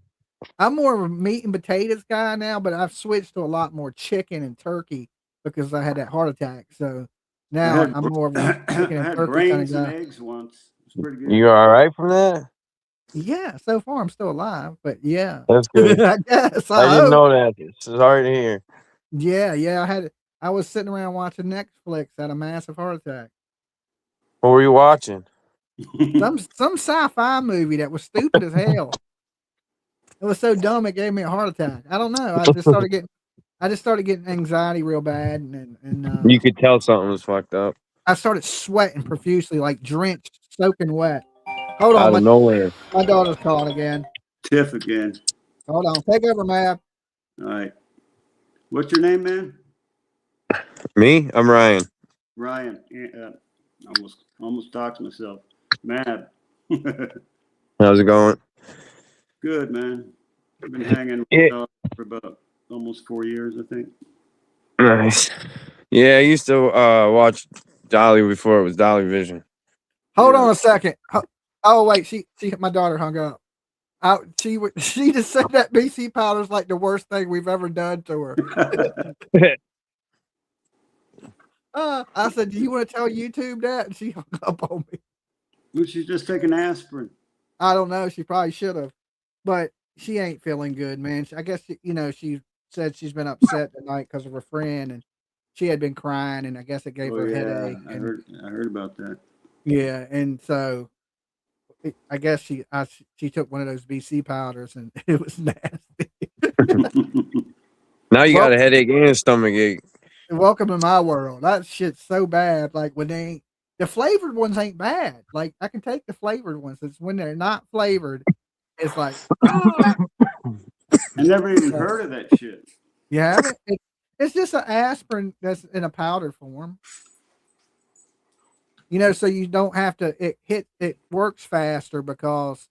I'm more of a meat and potatoes guy now, but I've switched to a lot more chicken and turkey because I had that heart attack. So now I'm more of a chicken I and had turkey kind of brains and guy. eggs once. It's pretty good. You all right from that? Yeah, so far I'm still alive, but yeah. That's good. I guess. I hope. didn't know that. It's sorry to hear. Yeah. I was sitting around watching Netflix, had a massive heart attack. What were you watching? Some sci-fi movie that was stupid as hell. It was so dumb it gave me a heart attack. I don't know. I just started getting anxiety real bad, and You could tell something was fucked up. I started sweating profusely, like drenched, soaking wet. Hold Out on, of nowhere. my daughter's calling again. Tiff again. Hold on, take over, Mav. All right. What's your name, man? Me? I'm Ryan. Ryan. Almost talked myself. Mad. How's it going? Good, man. I've been hanging with Yeah. dog for about almost 4 years, I think. Nice. Yeah, I used to watch Dolly before it was Dolly Vision. Hold Yeah. on a second. Oh wait, she my daughter hung up. She just said that BC powder is like the worst thing we've ever done to her. I said, "Do you want to tell YouTube that?" And she hung up on me. Well, she's just taking aspirin. I don't know. She probably should have, but she ain't feeling good, man. I guess she said she's been upset tonight because of her friend, and she had been crying, and I guess it gave Oh her a yeah, headache. I And heard about that. yeah, and so I guess she took one of those BC powders, and it was nasty. Now you Well, got a headache and a stomach ache. welcome to my world. That shit's so bad. Like when the flavored ones ain't bad. Like I can take the flavored ones. It's when they're not flavored. It's like, I never even heard of that shit. you haven't. It's just an aspirin that's in a powder form. So you don't have to. It works faster because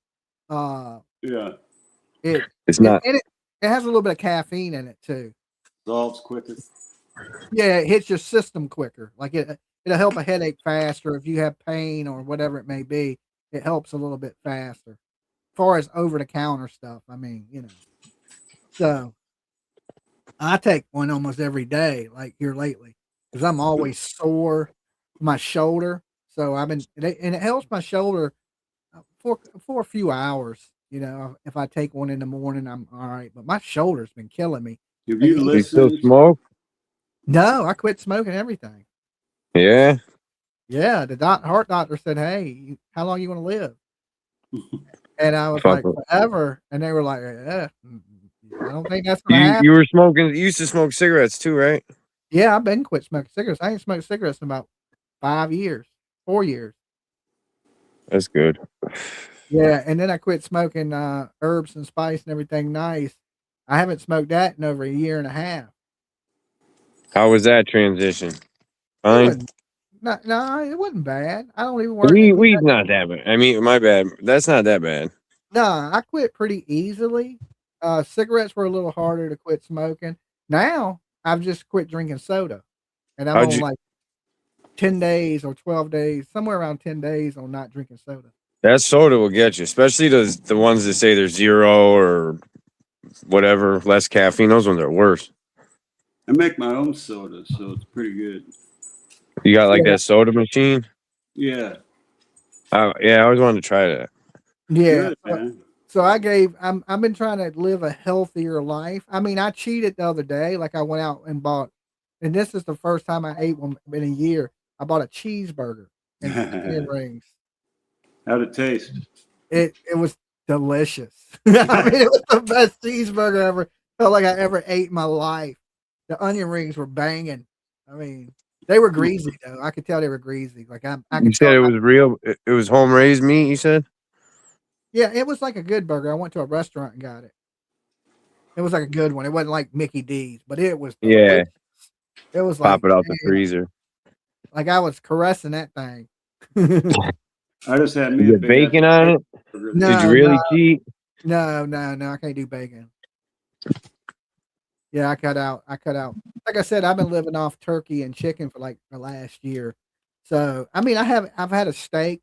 Yeah, it It's it not. and it has a little bit of caffeine in it too. dissolves quicker. Yeah, it hits your system quicker. Like it'll help a headache faster if you have pain or whatever it may be. It helps a little bit faster. As far as over the counter stuff, I mean, So I take one almost every day, like here lately, because I'm always sore, my shoulder. So and it helps my shoulder for a few hours. If I take one in the morning, I'm all right. But my shoulder's been killing me. Have you You still listened? smoke? No, I quit smoking everything. Yeah. Yeah, the heart doctor said, "Hey, how long you want to live?" And I was Fuck like, it. "Forever." And they were like, I don't think that's gonna You happen." you were smoking. You used to smoke cigarettes too, right? Yeah, I've been quit smoking cigarettes. I ain't smoked cigarettes in about 5 years, 4 years. That's good. Yeah, and then I quit smoking herbs and spice and everything nice. I haven't smoked that in over a year and a half. How was that transition? It Fine. wasn't no, it wasn't bad. I don't even work. Weed's not that bad. I mean, my bad. That's not that bad. No, I quit pretty easily. Cigarettes were a little harder to quit smoking. Now I've just quit drinking soda, and I'm How'd on you? like 10 days or 12 days, somewhere around 10 days on not drinking soda. That soda will get you, especially the ones that say they're zero or whatever, less caffeine. Those ones are worse. I make my own soda, so it's pretty good. You got like Yeah. that soda machine? Yeah, Yeah, I always wanted to try that. Yeah. good man. So I've been trying to live a healthier life. I mean, I cheated the other day. Like I went out and bought, and this is the first time I ate one in a year. I bought a cheeseburger and some onion rings. How'd it taste? It was delicious. I mean, it was the best cheeseburger ever. Felt like I ever ate in my life. The onion rings were banging. I mean, they were greasy though. I could tell they were greasy. Like I You could said tell. it was real. It was home raised meat. You said. Yeah, it was like a good burger. I went to a restaurant and got it. It was like a good one. It wasn't like Mickey D's, but it was Yeah. delicious. It was Pop like, it out the damn, freezer. like I was caressing that thing. I just had You me a get big bacon on it? burger. No. Did you really cheat? No, I can't do bacon. Yeah, I cut out. Like I said, I've been living off turkey and chicken for like the last year. So I mean, I've had a steak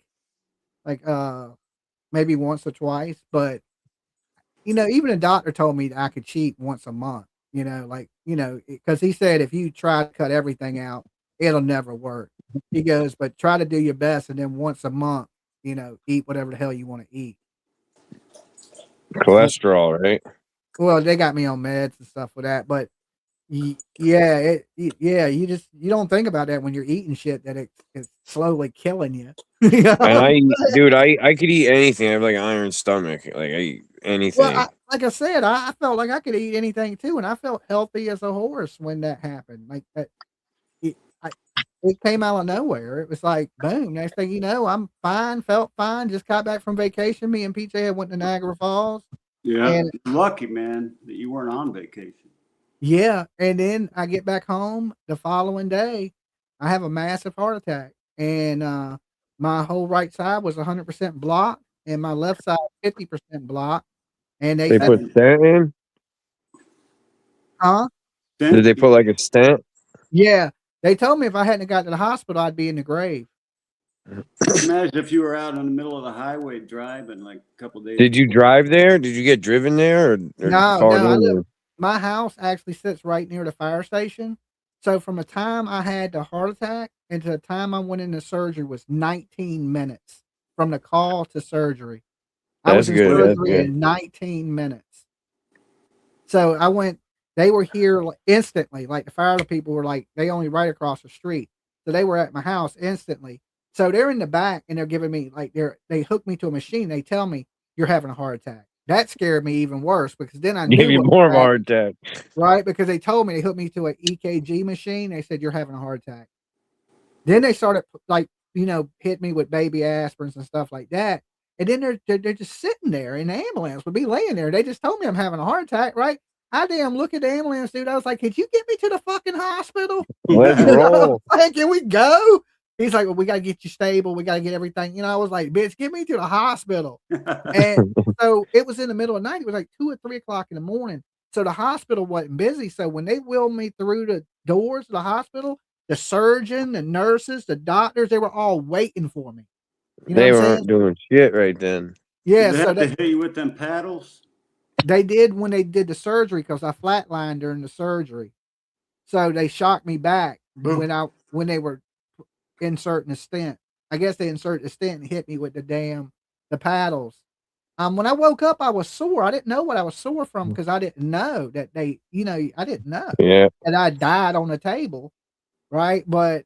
like maybe once or twice, but even a doctor told me that I could cheat once a month. Because he said if you try to cut everything out, it'll never work. He goes, but try to do your best, and then once a month, eat whatever the hell you want to eat. Cholesterol, right? Well, they got me on meds and stuff for that, but yeah, you don't think about that when you're eating shit that it's slowly killing you. And dude, I could eat anything. I have like an iron stomach. Like I eat anything. Well, like I said, I felt like I could eat anything too, and I felt healthy as a horse when that happened. Like that, it came out of nowhere. It was like boom. Next thing you know, I'm fine, felt fine. Just got back from vacation. Me and PJ had went to Niagara Falls. Yeah, And lucky man that you weren't on vacation. yeah, and then I get back home the following day. I have a massive heart attack, and my whole right side was 100% blocked, and my left side 50% blocked. And They put stent in? huh? Did they put like a stent? Yeah, they told me if I hadn't got to the hospital, I'd be in the grave. Imagine if you were out in the middle of the highway driving like a couple days. Did you drive there? Did you get driven there? Or No. My house actually sits right near the fire station. So from the time I had the heart attack and to the time I went into surgery was 19 minutes from the call to surgery. I was That's in good. That's surgery good. in 19 minutes. So I went, they were here instantly. Like the fire people were like, they only right across the street. So they were at my house instantly. So they're in the back and they're giving me like they hooked me to a machine. They tell me you're having a heart attack. That scared me even worse because then I Give knew you what more of a was heart attack. right? Because they told me they hooked me to an EKG machine. They said you're having a heart attack. Then they started like, hit me with baby aspirins and stuff like that. And then they're just sitting there in the ambulance, would be laying there. They just told me I'm having a heart attack, right? I damn look at the ambulance, dude. I was like, could you get me to the fucking hospital? Let's roll. Like, can we go? He's like, well, we gotta get you stable. We gotta get everything. I was like, bitch, get me to the hospital. And so it was in the middle of the night. It was like 2 or 3 o'clock in the morning. So the hospital wasn't busy. So when they wheeled me through the doors of the hospital, the surgeon, the nurses, the doctors, they were all waiting for me. You know They what I'm saying? weren't doing shit right then. Yeah, Did they so have to hit you with them paddles? they did when they did the surgery because I flatlined during the surgery. So they shocked me back when they were inserting the stent. I guess they inserted the stent and hit me with the paddles. When I woke up, I was sore. I didn't know what I was sore from because I didn't know that I didn't know Yeah. that I died on the table, right? But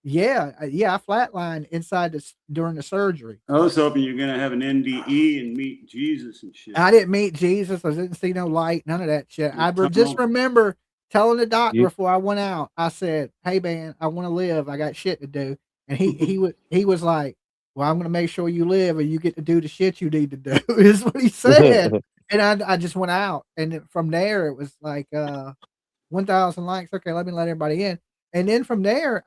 yeah, I flatlined during the surgery. I was hoping you're gonna have an NDE and meet Jesus and shit. I didn't meet Jesus. I didn't see no light, none of that shit. I just tunnel. remember telling the doctor You- before I went out, I said, "Hey man, I want to live. I got shit to do." And he was like, "Well, I'm gonna make sure you live and you get to do the shit you need to do," is what he said. And I just went out, and then from there it was like 1,000 likes. Okay, let me let everybody in. And then from there,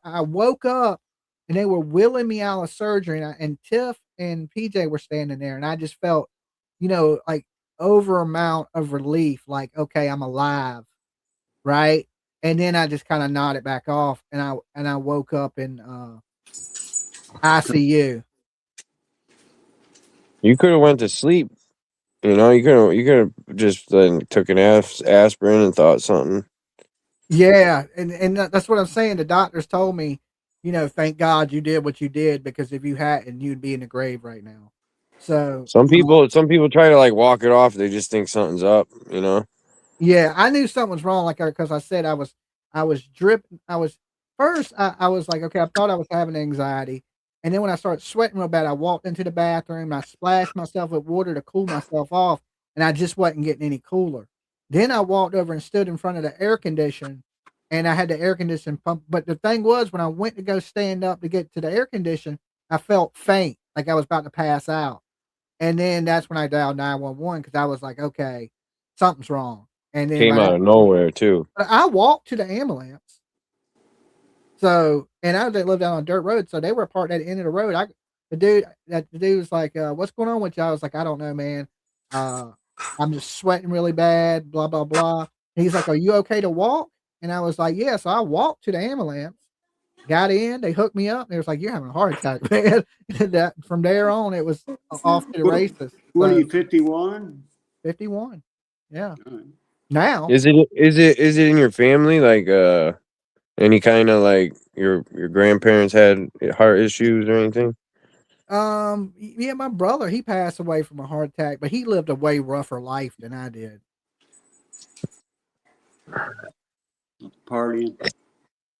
I woke up and they were wheeling me out of surgery, and Tiff and PJ were standing there, and I just felt, like over amount of relief, like, okay, I'm alive, right? And then I just kind of nodded back off, and I woke up in ICU. You could have went to sleep. You could have just took an aspirin and thought something. Yeah, and that's what I'm saying. The doctors told me, thank God you did what you did, because if you hadn't, you'd be in the grave right now. So Some people try to like walk it off. They just think something's up. yeah, I knew something was wrong, like because I said I was dripping. I was first. I was like, okay, I thought I was having anxiety, and then when I started sweating real bad, I walked into the bathroom. I splashed myself with water to cool myself off, and I just wasn't getting any cooler. Then I walked over and stood in front of the air condition, and I had the air condition pump. But the thing was, when I went to go stand up to get to the air condition, I felt faint, like I was about to pass out. And then that's when I dialed 911 because I was like, okay, something's wrong. And then Came out of nowhere too. I walked to the ambulance. So, and I lived down on a dirt road, so they were parked at the end of the road. The dude was like, "What's going on with you?" I was like, "I don't know, man. I'm just sweating really bad, blah blah blah." And he's like, "Are you okay to walk?" And I was like, "Yeah." So I walked to the ambulance, got in, they hooked me up, and it was like, "You're having a heart attack, man." And from there on, it was off to the races. What are So, you, 51? 51? Yeah. Now, Is it in your family? Like any kind of like your grandparents had heart issues or anything? yeah, my brother, he passed away from a heart attack, but he lived a way rougher life than I did. Partying.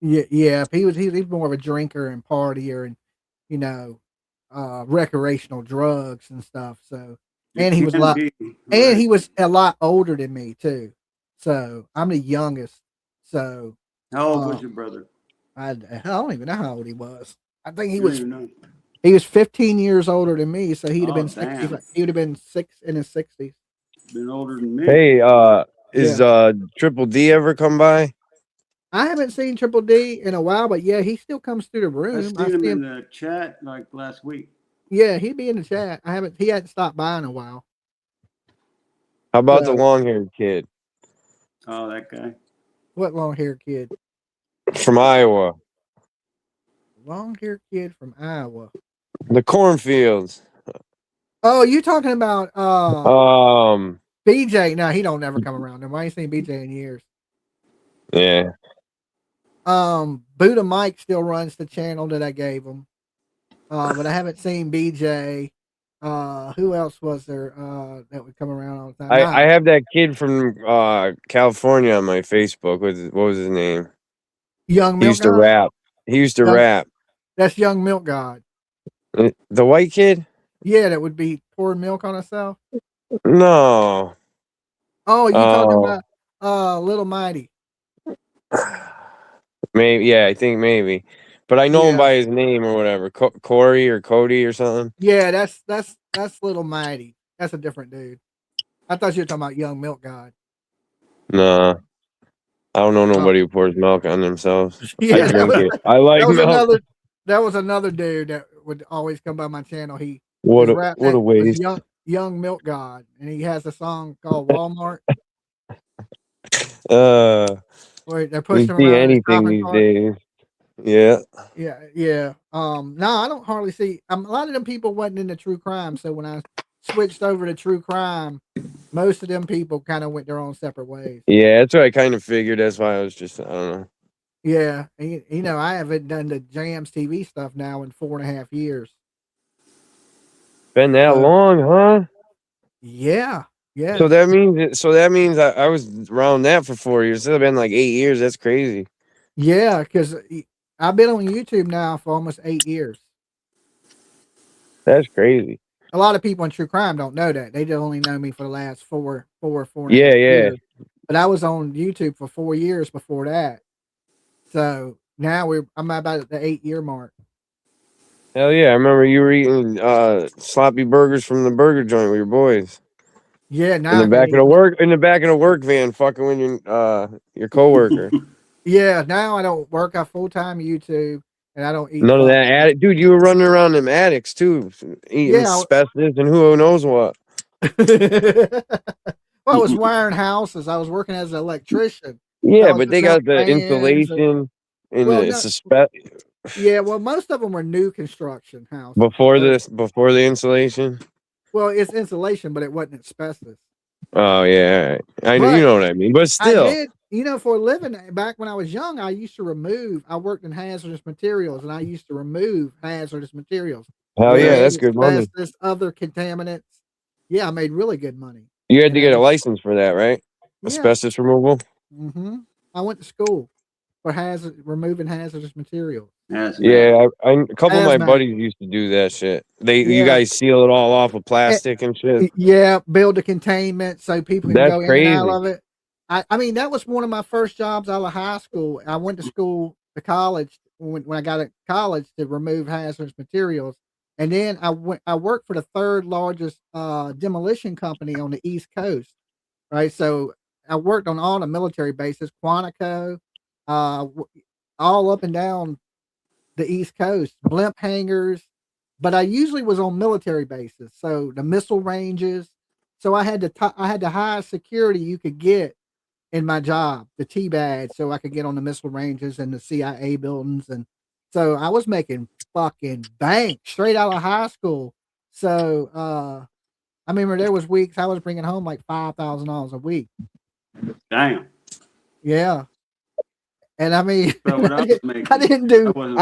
Yeah, he's more of a drinker and partier and recreational drugs and stuff. So, and he was he was a lot older than me too. So I'm the youngest. So How old was your brother? I don't even know how old he was. I think You don't even know. he was 15 years older than me. So he'd have been 60. Damn. He would have been in his 60s. Been older than me. Hey, is Triple D ever come by? I haven't seen Triple D in a while, but yeah, he still comes through the I room. seen him in the chat like last week. Yeah, he'd be in the chat. He hadn't stopped by in a while. How about the long-haired kid Oh, that guy. What long-haired kid? from Iowa? Long-haired kid from Iowa. The cornfields. Oh, you talking about BJ? No, he don't never come around. I ain't seen BJ in years. Yeah. Buddha Mike still runs the channel that I gave him. But I haven't seen BJ. Who else was there that would come around all the time? I have that kid from California on my Facebook. What was his name? Young He Milk used to God. rap. He used to Young- rap. That's Young Milk God. The white kid? Yeah, that would be pouring milk on herself. No. Oh, you talking Oh. about Little Mighty? Maybe, yeah, I think maybe. But I know him Yeah. by his name or whatever. Corey or Cody or something. Yeah, that's Little Mighty. That's a different dude. I thought you were talking about Young Milk God. Nah. I don't know nobody who pours milk on themselves. Yeah, I drink it. I like milk. That was another dude that would always come by my channel. What his a rap what a name was waste. Young Milk God, and he has a song called Walmart where they're You pushing see around in a anything shopping these cart. days. Yeah. Yeah. No, I don't hardly see. A lot of them people wasn't into true crime, so when I switched over to true crime, most of them people kind of went their own separate ways. Yeah, that's what I kind of figured. That's why I was just, I don't know. Yeah, and, you know, I haven't done the Jams TV stuff now in 4.5 years. Been that long, huh? Yeah. So that means I was around that for 4 years. It's been like 8 years. That's crazy. Yeah, because I've been on YouTube now for almost 8 years. That's crazy. A lot of people in true crime don't know that. They only know me for the last four and a half Yeah. years. But I was on YouTube for 4 years before that. So now I'm about at the 8-year mark. Hell yeah. I remember you were eating sloppy burgers from the burger joint with your boys. Yeah, now In I the back can't of the work van, fucking with your coworker. Yeah, now I don't work a full-time YouTube and I don't eat None of fast that attic, dude. You were running around them attics too, eating Yeah. asbestos and who knows what. Well, I was wiring houses. I was working as an electrician. Yeah, was but they putting got up the fans and- insulation and Well, the no- suspect Yeah, well, most of them were new construction houses. before the insulation. Well, it's insulation, but it wasn't asbestos. Oh yeah, I know But you know what I mean. But still, I did, for a living. Back when I was young, I used to remove. I worked in hazardous materials, and I used to remove hazardous materials. hell yeah, Lead, that's good money. asbestos, other contaminants. Yeah, I made really good money. You had to get a license for that, right? Yeah. Asbestos removal. I went to school for removing hazardous materials. Yeah, a couple of my Hazmat. buddies used to do that shit. You Yeah. guys seal it all off with plastic and shit. Yeah, build a containment so people can That's go in crazy. and out of it. I mean, that was one of my first jobs out of high school. I went to college when I got to college to remove hazardous materials. And then I worked for the third largest demolition company on the East Coast. Right. So I worked on all the military bases, Quantico, all up and down the East Coast, blimp hangars. But I usually was on military bases, so the missile ranges. So I had the highest security you could get in my job, the T badge, so I could get on the missile ranges and the CIA buildings, and so I was making fucking bank straight out of high school. So I remember there was weeks I was bringing home like $5,000 a week. Damn. Yeah. And I mean, So what I was making, I didn't do wasn't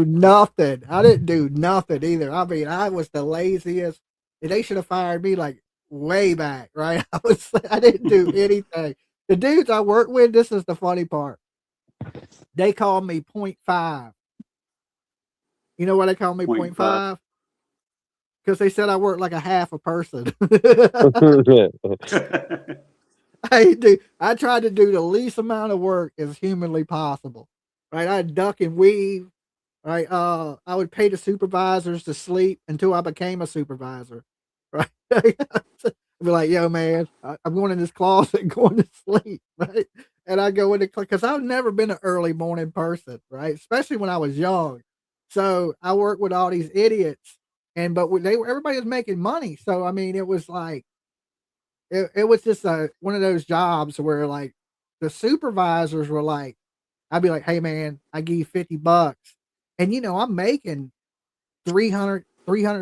nothing. I didn't do nothing either. I mean, I was the laziest. They should have fired me like way back, right? I didn't do anything. The dudes I work with, this is the funny part. They call me 0.5. You know why they call me 0.5? Because they said I work like a half a person. I tried to do the least amount of work as humanly possible. Right. I'd duck and weave. Right. I would pay the supervisors to sleep until I became a supervisor. Right. I'd be like, yo, man, I'm going in this closet going to sleep. Right. And I go in because I've never been an early morning person, right? Especially when I was young. So I worked with all these idiots, but everybody was making money. So I mean, it was like it was just one of those jobs where like the supervisors were like, I'd be like, hey man, I give you $50, and I'm making 300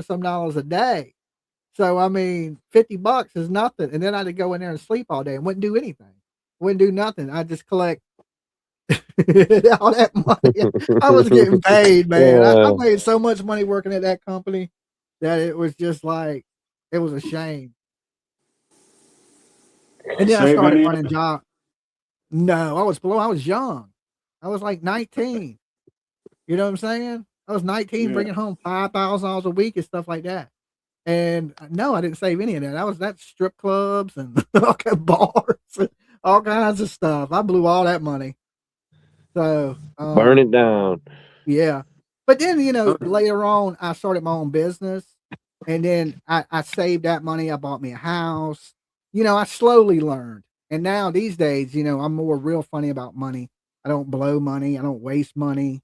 some dollars a day. So I mean, $50 is nothing, and then I had to go in there and sleep all day and wouldn't do anything. Wouldn't do nothing. I just collect all that money. I was getting paid, man. I made so much money working at that company. that it was just like it was a shame. And then I Save started any? running jobs. No, I was young. I was like 19. You know what I'm saying? I was 19, Yeah. bringing home $5,000 a week and stuff like that. And no, I didn't save any of that. That's strip clubs and bars and all kinds of stuff. I blew all that money. So Burn it down. yeah. But then, later on, I started my own business, and then I saved that money. I bought me a house. I slowly learned. And now these days, I'm more real funny about money. I don't blow money. I don't waste money.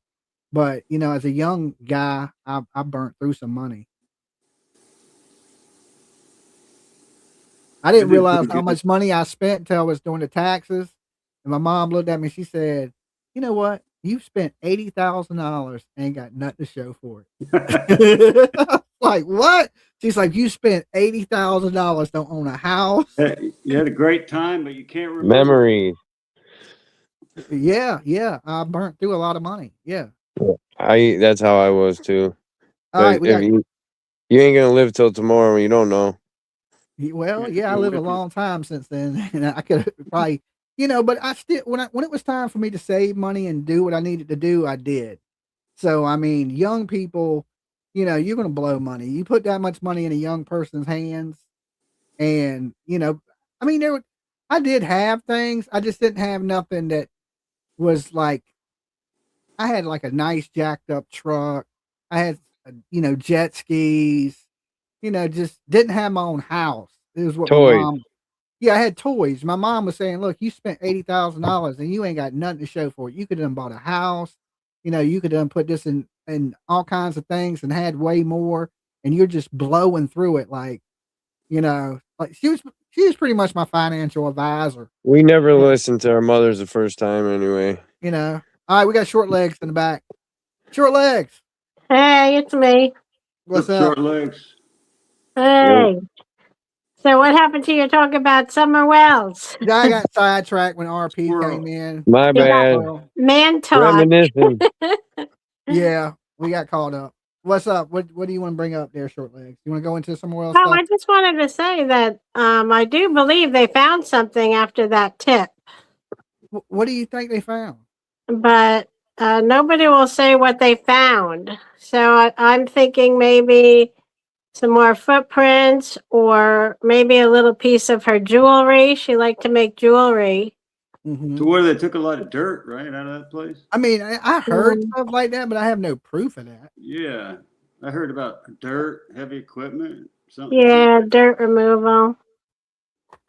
But, as a young guy, I burnt through some money. I didn't did realize pretty how good. much money I spent until I was doing the taxes. And my mom looked at me. She said, "You know what? You spent $80,000 and ain't got nothing to show for it." Like, what? She's like, "You spent $80,000, don't own a house." You had a great time, but you can't remember. Memories. Yeah. I burnt through a lot of money. Yeah. That's how I was too. All right. If you ain't gonna live till tomorrow, you don't know. Well, Yeah, yeah, I go lived a with it. long time since then, and I could probably, but I still, when it was time for me to save money and do what I needed to do, I did. So, I mean, young people, you're going to blow money. You put that much money in a young person's hands, and I mean, I did have things. I just didn't have nothing that was like, I had like a nice jacked up truck. I had, jet skis. Just didn't have my own house. It was what my Toys. mom. Yeah, I had toys. My mom was saying, "Look, you spent $80,000 and you ain't got nothing to show for it. You could have bought a house. You could have put this in all kinds of things and had way more. And you're just blowing through it like she was pretty much my financial advisor. We never listened to our mothers the first time anyway. All right, we got short legs in the back. Short legs. Hey, it's me. What's up? Short legs. Hey. So what happened to your talk about Summer Wells? I got sidetracked when RP Squirrel. came in. My bad. Well, Man talk. Reminiscing. yeah, we got caught up. What's up? What do you want to bring up there, short legs? You want to go into somewhere else? Oh, I just wanted to say that I do believe they found something after that tip, What do you think they found? but nobody will say what they found. So I'm thinking maybe some more footprints or maybe a little piece of her jewelry. She liked to make jewelry. Mm-hmm. To where they took a lot of dirt, right, out of that place? I mean, I heard stuff like that, but I have no proof of that. Yeah. I heard about dirt, heavy equipment, something. Yeah, dirt removal.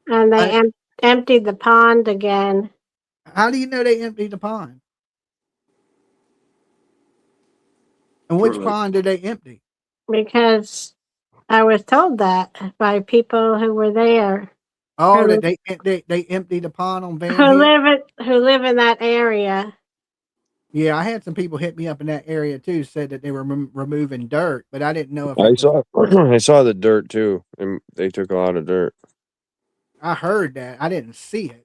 And they emptied the pond again. How do you know they emptied the pond? And which Short legs. pond did they empty? Because I was told that by people who were there, Oh, they emptied the pond on Van who Hill? live in that area. Yeah, I had some people hit me up in that area too, said that they were removing dirt, but I didn't know if I saw the dirt too, and they took a lot of dirt. I heard that. I didn't see it.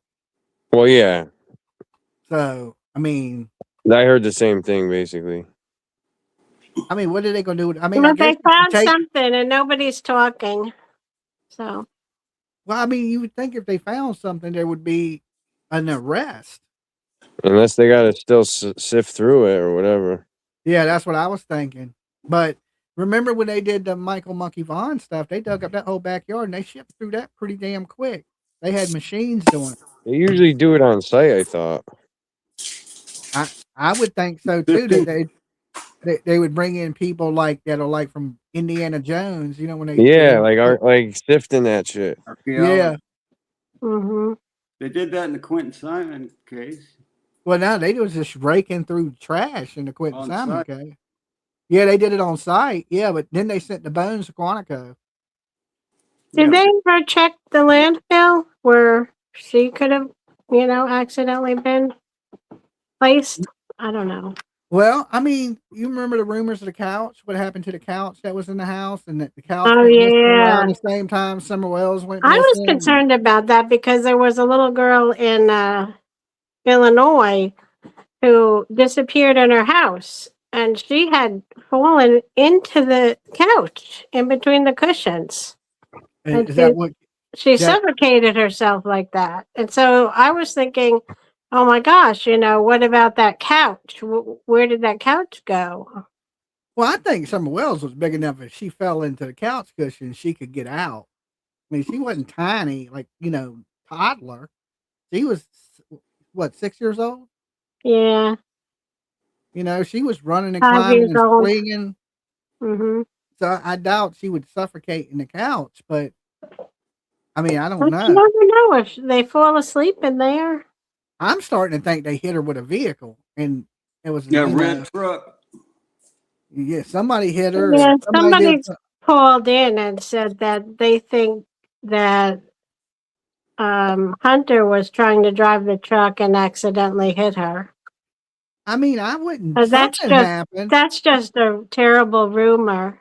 Well, yeah, So, I mean, I heard the same thing basically. what are they going to do with? I mean, Well, I guess they found take, something and nobody's talking. So well, I mean, you would think if they found something, there would be an arrest. Unless they got to still sift through it or whatever. Yeah, that's what I was thinking. But remember when they did the Michael Monkey Vaughn stuff? They dug up that whole backyard and they shipped through that pretty damn quick. They had machines doing it. They usually do it on site, I thought. I would think so too. That they would bring in people like that are like from Indiana Jones. When they like sifting that shit. yeah. mm-hmm. They did that in the Quentin Simon case. Well, now they was just raking through trash in the Quentin On Simon site. case. Yeah, they did it on site. Yeah, but then they sent the bones to Quantico. Did they ever check the landfill where she could have, accidentally been placed? I don't know. Well, I mean, you remember the rumors of the couch? What happened to the couch that was in the house, and that the couch Oh, went missing yeah. around the same time Summer Wells went I was missing? concerned about that because there was a little girl in Illinois who disappeared in her house. and she had fallen into the couch in between the cushions. And Is that what she that? suffocated herself like that. And so I was thinking, oh my gosh, what about that couch? Where did that couch go? Well, I think Summer Wells was big enough if she fell into the couch cushion, she could get out. I mean, she wasn't tiny, like, toddler. She was, what, 6 years old? Yeah, She was running and 5 years climbing and old. swinging. Mm-hmm. So I doubt she would suffocate in the couch, but I mean, I don't But you know. never know if they fall asleep in there. I'm starting to think they hit her with a vehicle and it was, Yeah, red truck. yeah, somebody hit her. Yeah, Or somebody somebody did something. called in and said that they think that Hunter was trying to drive the truck and accidentally hit her. I mean, I wouldn't, But something happened that's just a terrible rumor.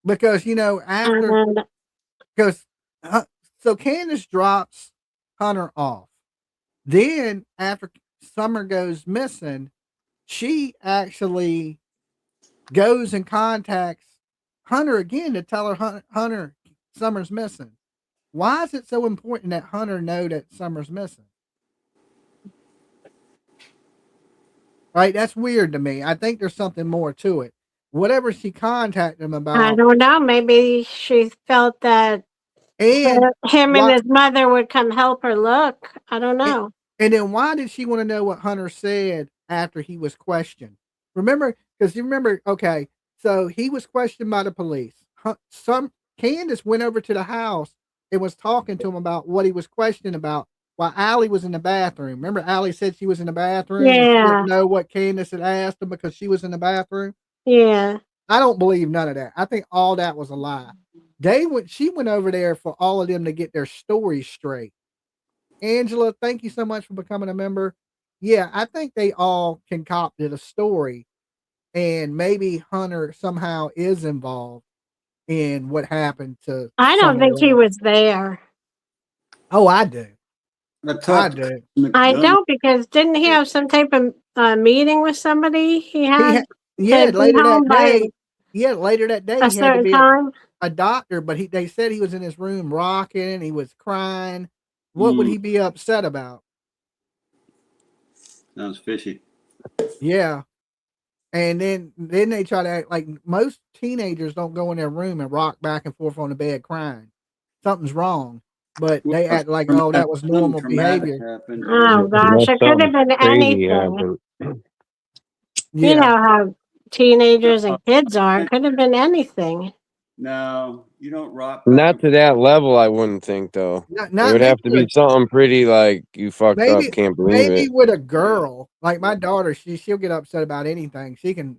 because, after, And because, so Candace drops Hunter off. Then after Summer goes missing, she actually goes and contacts Hunter again to tell her Hunter Summer's missing. Why is it so important that Hunter know that Summer's missing? Right? That's weird to me. I think there's something more to it. Whatever she contacted him I about, don't know, maybe she felt that and him and why, his mother would come help her look. I don't know. and then why did she want to know what Hunter said after he was questioned? Remember, because you remember, okay, so he was questioned by the police. Candace went over to the house and was talking to him about what he was questioned about while Allie was in the bathroom. Remember, Allie said she was in the bathroom and she Yeah, didn't know what Candace had asked him because she was in the bathroom. yeah. I don't believe none of that. I think all that was a lie. She went over there for all of them to get their stories straight. Angela, thank you so much for becoming a member. Yeah, I think they all concocted a story, and maybe Hunter somehow is involved in what happened to I don't Summer think he Wells. was there. Oh, I do. I I talked to do. I McDonough. don't, because didn't he have some type of meeting with somebody? He He had had, yeah, to be later that home by day. Yeah, later that day a he had to certain be time. a doctor, but they said he was in his room rocking, he was crying. What would he be upset about? Sounds fishy. Yeah. And then they try to act like most teenagers don't go in their room and rock back and forth on the bed crying. Something's wrong. But they act like, oh, that was normal Something traumatic behavior. happened. Oh gosh, it could have been Crazy anything. happened. You Yeah. know how teenagers and kids are. It could have been anything. No, you don't rock. Not to that level, I wouldn't think though. It Not would have to maybe be something pretty like you fucked up, can't believe maybe it. with a girl. Like my daughter, she'll get upset about anything. She can,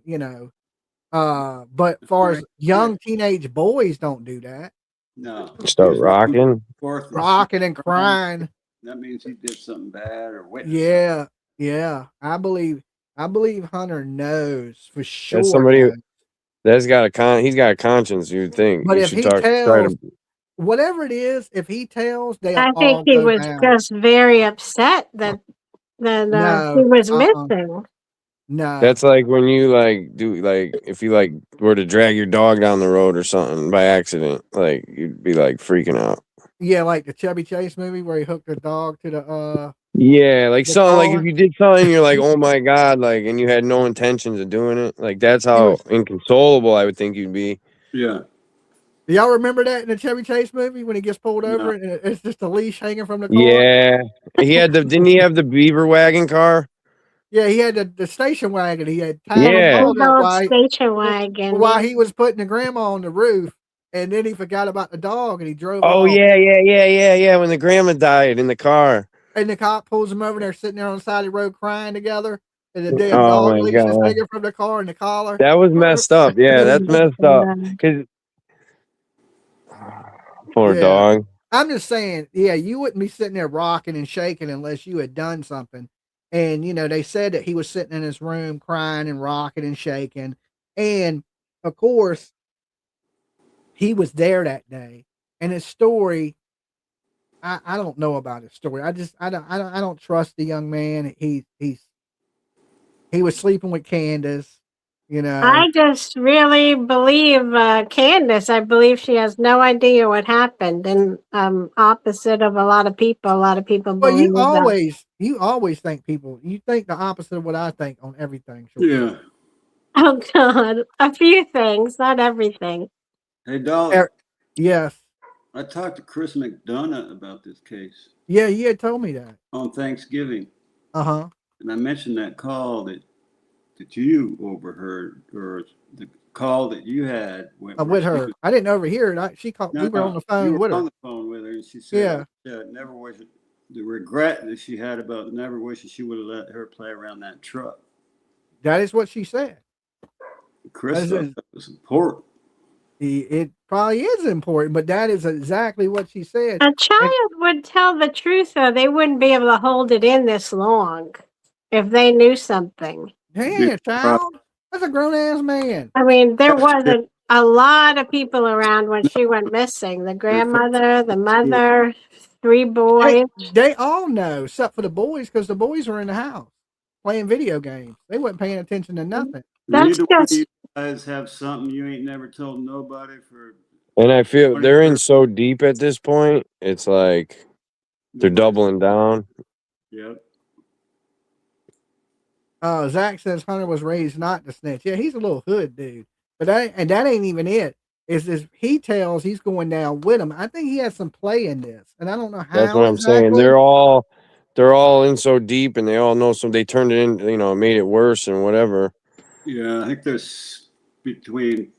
but far as young teenage boys don't do that. No. Start rocking. Rocking and crying. That means he did something bad or witnessed. Yeah, yeah. I believe Hunter knows for sure. That's somebody knows. that's got he's got a conscience, you'd think. But You if should he try tells, to whatever it is, if he tells, they I all think he go was down. just very upset that he No, was missing. No, That's like when you if you were to drag your dog down the road or something by accident, like you'd be like freaking out. yeah, like the Chevy Chase movie where he hooked the dog to the Yeah, like The something like if car. you did something, you're like, oh my god, like, and you had no intentions of doing it. Like that's how inconsolable I would think you'd be. Yeah. Do y'all remember that in the Chevy Chase movie when he gets pulled No. over and it's just a leash hanging from the car? Yeah, didn't he have the beaver wagon car? Yeah, he had the station wagon. He had tied Yeah. the dog up Old while station wagon. while he was putting the grandma on the roof, and then he forgot about the dog and he drove Oh off. yeah. When the grandma died in the car. And the cop pulls him over and they're sitting there on the side of the road crying together. And the damn Oh dog my leash is God. hanging from the car and the collar. That was messed up. Yeah, that's messed up. Cause poor Yeah. dog. I'm just saying, yeah, you wouldn't be sitting there rocking and shaking unless you had done something. And, they said that he was sitting in his room crying and rocking and shaking. And of course, he was there that day. And his story, I don't know about his story. I don't trust the young man. He was sleeping with Candace. I just really believe Candace. I believe she has no idea what happened, and opposite of a lot of people. A lot of people Well, believe that. you always think you think the opposite of what I think on everything. Yeah. Oh God, a few things, not everything. Hey, Dolly, Yes. I talked to Chris McDonough about this case Yeah, you had told me that. on Thanksgiving, Uh-huh. and I mentioned that call that you overheard, or the call that you had With where she her. was- I didn't overhear it. She called. No, We were on the you phone were with on her. the phone with her, and she Yeah. said, never wish it, the regret that she had about never wishing she would have let her play around that truck. That is what she said. Chris That thought is- that was important. It probably is important, but that is exactly what she said. A child would tell the truth, though. They wouldn't be able to hold it in this long if they knew something. He ain't a child. That's a grown ass man. I mean, there wasn't a lot of people around when she went missing. The grandmother, the mother, 3 boys. They all know, except for the boys, because the boys were in the house playing video games. They wasn't paying attention to nothing. That's Neither one of just- you guys have something you ain't never told nobody for. And I feel they're in so deep at this point. It's like they're doubling down. Yep. Zach says Hunter was raised not to snitch. Yeah, he's a little hood dude, but that ain't even it. Is this he tells he's going down with him? I think he has some play in this, and I don't know how. That's what I'm saying. exactly. They're all in so deep, and they all know some. They turned it in, made it worse and whatever. Yeah, I think there's between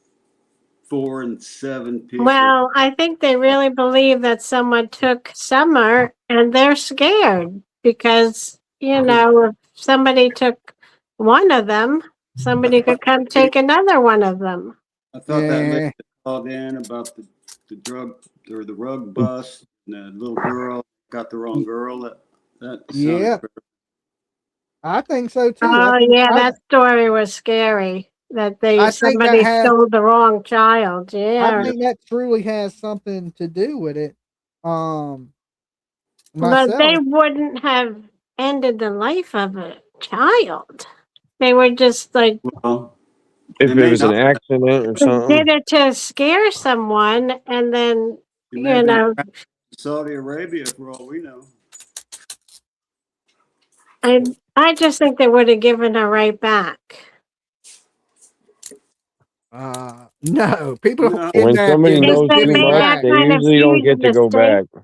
4 and 7 people. Well, I think they really believe that someone took Summer and they're scared because, if somebody took one of them, somebody could come take another one of them. I thought that Yeah. lady called in about the drug or the rug bust, and the little girl got the wrong girl. That sounded Yeah. fair. I think so too. Oh, yeah, that story was scary. That I think that somebody has- stole the wrong child. Yeah. I think that truly has something to do with it. But Myself, they wouldn't have ended the life of a child. They were just like, Well, If They may it was an not- accident or they something, did it to scare someone, and then, it may have you been know, Saudi Arabia for all we know. I just think they would have given her right back. no, people No. don't when kidnap somebody you and knows If they too made much, that they kind of usually don't get to huge go back. mistake.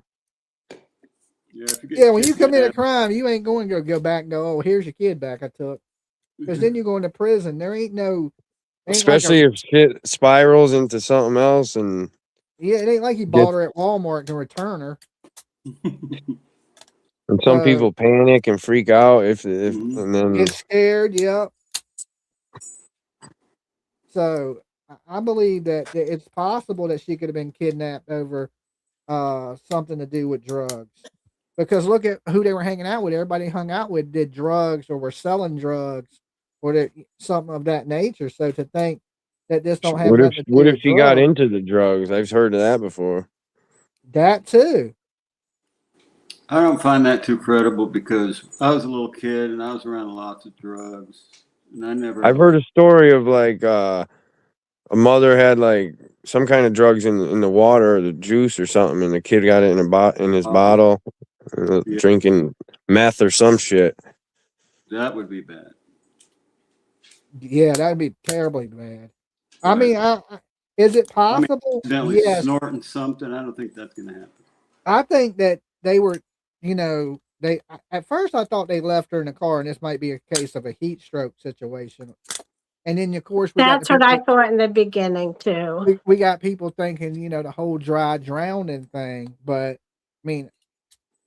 Yeah, if you get Yeah, when you commit a kidnapped, crime, you ain't going to go back and go, "Oh, here's your kid back I took," because then you're going to prison. There ain't no, ain't Especially if shit spirals into something else, and it ain't like you bought her at Walmart and return her. some people panic and freak out if Mhm. and then Get scared, yep. So I believe that it's possible that she could have been kidnapped over something to do with drugs. Because look at who they were hanging out with. Everybody hung out with did drugs or were selling drugs or something of that nature. So to think that this don't have what if nothing to do with she got drugs, into the drugs? I've heard of that before. that too. I don't find that too credible because I was a little kid and I was around lots of drugs, and I never. I've heard a story of like a mother had like some kind of drugs in the water or the juice or something, and the kid got it in his Oh. bottle, Yeah. drinking meth or some shit. That would be bad. Yeah, that'd be terribly bad. I Right. mean, is it possible? Accidentally Yes. snorting something. I don't think that's going to happen. I think that they were, they at first I thought they left her in the car, and this might be a case of a heat stroke situation. And then of course That's what I thought in the beginning too. we got people thinking, the whole dry drowning thing. But I mean,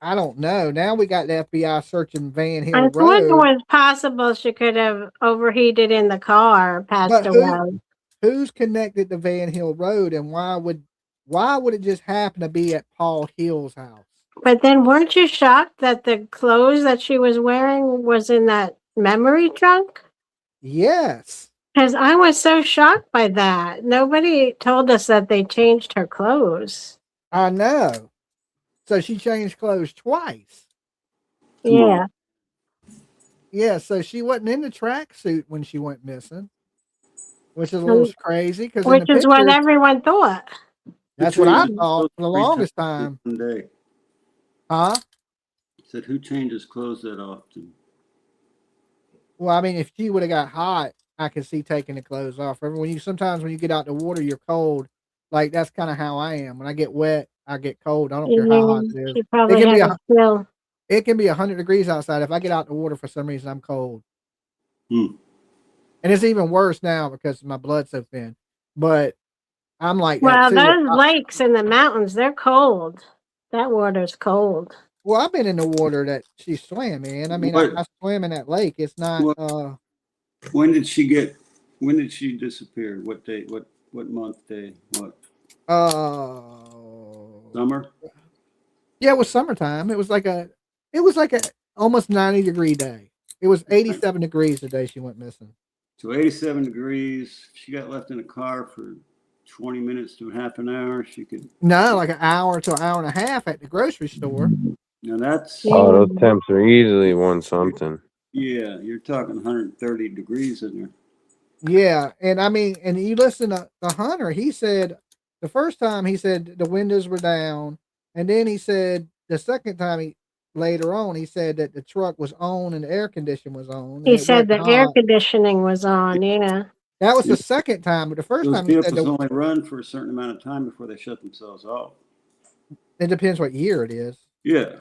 I don't know. Now we got the FBI searching Van Hill I thought it Road. was possible she could have overheated in the car, passed But who- away. Who's connected to Van Hill Road, and why would it just happen to be at Paul Hill's house? But then weren't you shocked that the clothes that she was wearing was in that memory trunk? Yes. Because I was so shocked by that. Nobody told us that they changed her clothes. I know. So she changed clothes twice. Come Yeah. on. Yeah, so she wasn't in the tracksuit when she went missing. which is a little crazy because in which the is what pictures, everyone thought. that's what I changes thought for the clothes 3 longest times time. in 1 day. Huh? Said, who changes clothes that often? Well, I mean, if she would have got hot, I could see taking the clothes off. Remember when you sometimes when you get out the water, you're cold. Like that's kind of how I am. When I get wet, I get cold. I don't care how hot it is. She It probably can be had a chill. it can be 100 degrees outside. If I get out the water for some reason, I'm cold. Hmm. And it's even worse now because my blood's so thin. But I'm like that Well, too. those lakes in the mountains, they're cold. That water's cold. Well, I've been in the water that she swam in. I mean, I What, swim in that lake. It's not. what, when did she disappear? What day, what month, day, what, summer? Yeah, it was summertime. It was like a almost 90-degree day. It was 87 degrees the day she went missing. So 87 degrees, she got left in a car for 20 minutes to half an hour. She could, No, like an hour to an hour and a half at the grocery store. now that's, Oh, those temps are easily one something. yeah, you're talking 130 degrees in there. Yeah, and I mean, and you listen to the hunter. He said the first time he said the windows were down, and then he said the second time later on he said that the truck was on and the air conditioning was on. and He it said the wasn't air hot. conditioning was on, yeah. That was the second time, but the first Those time he said vehicles only run for a certain amount of time before they shut themselves off. it depends what year it is. Yeah.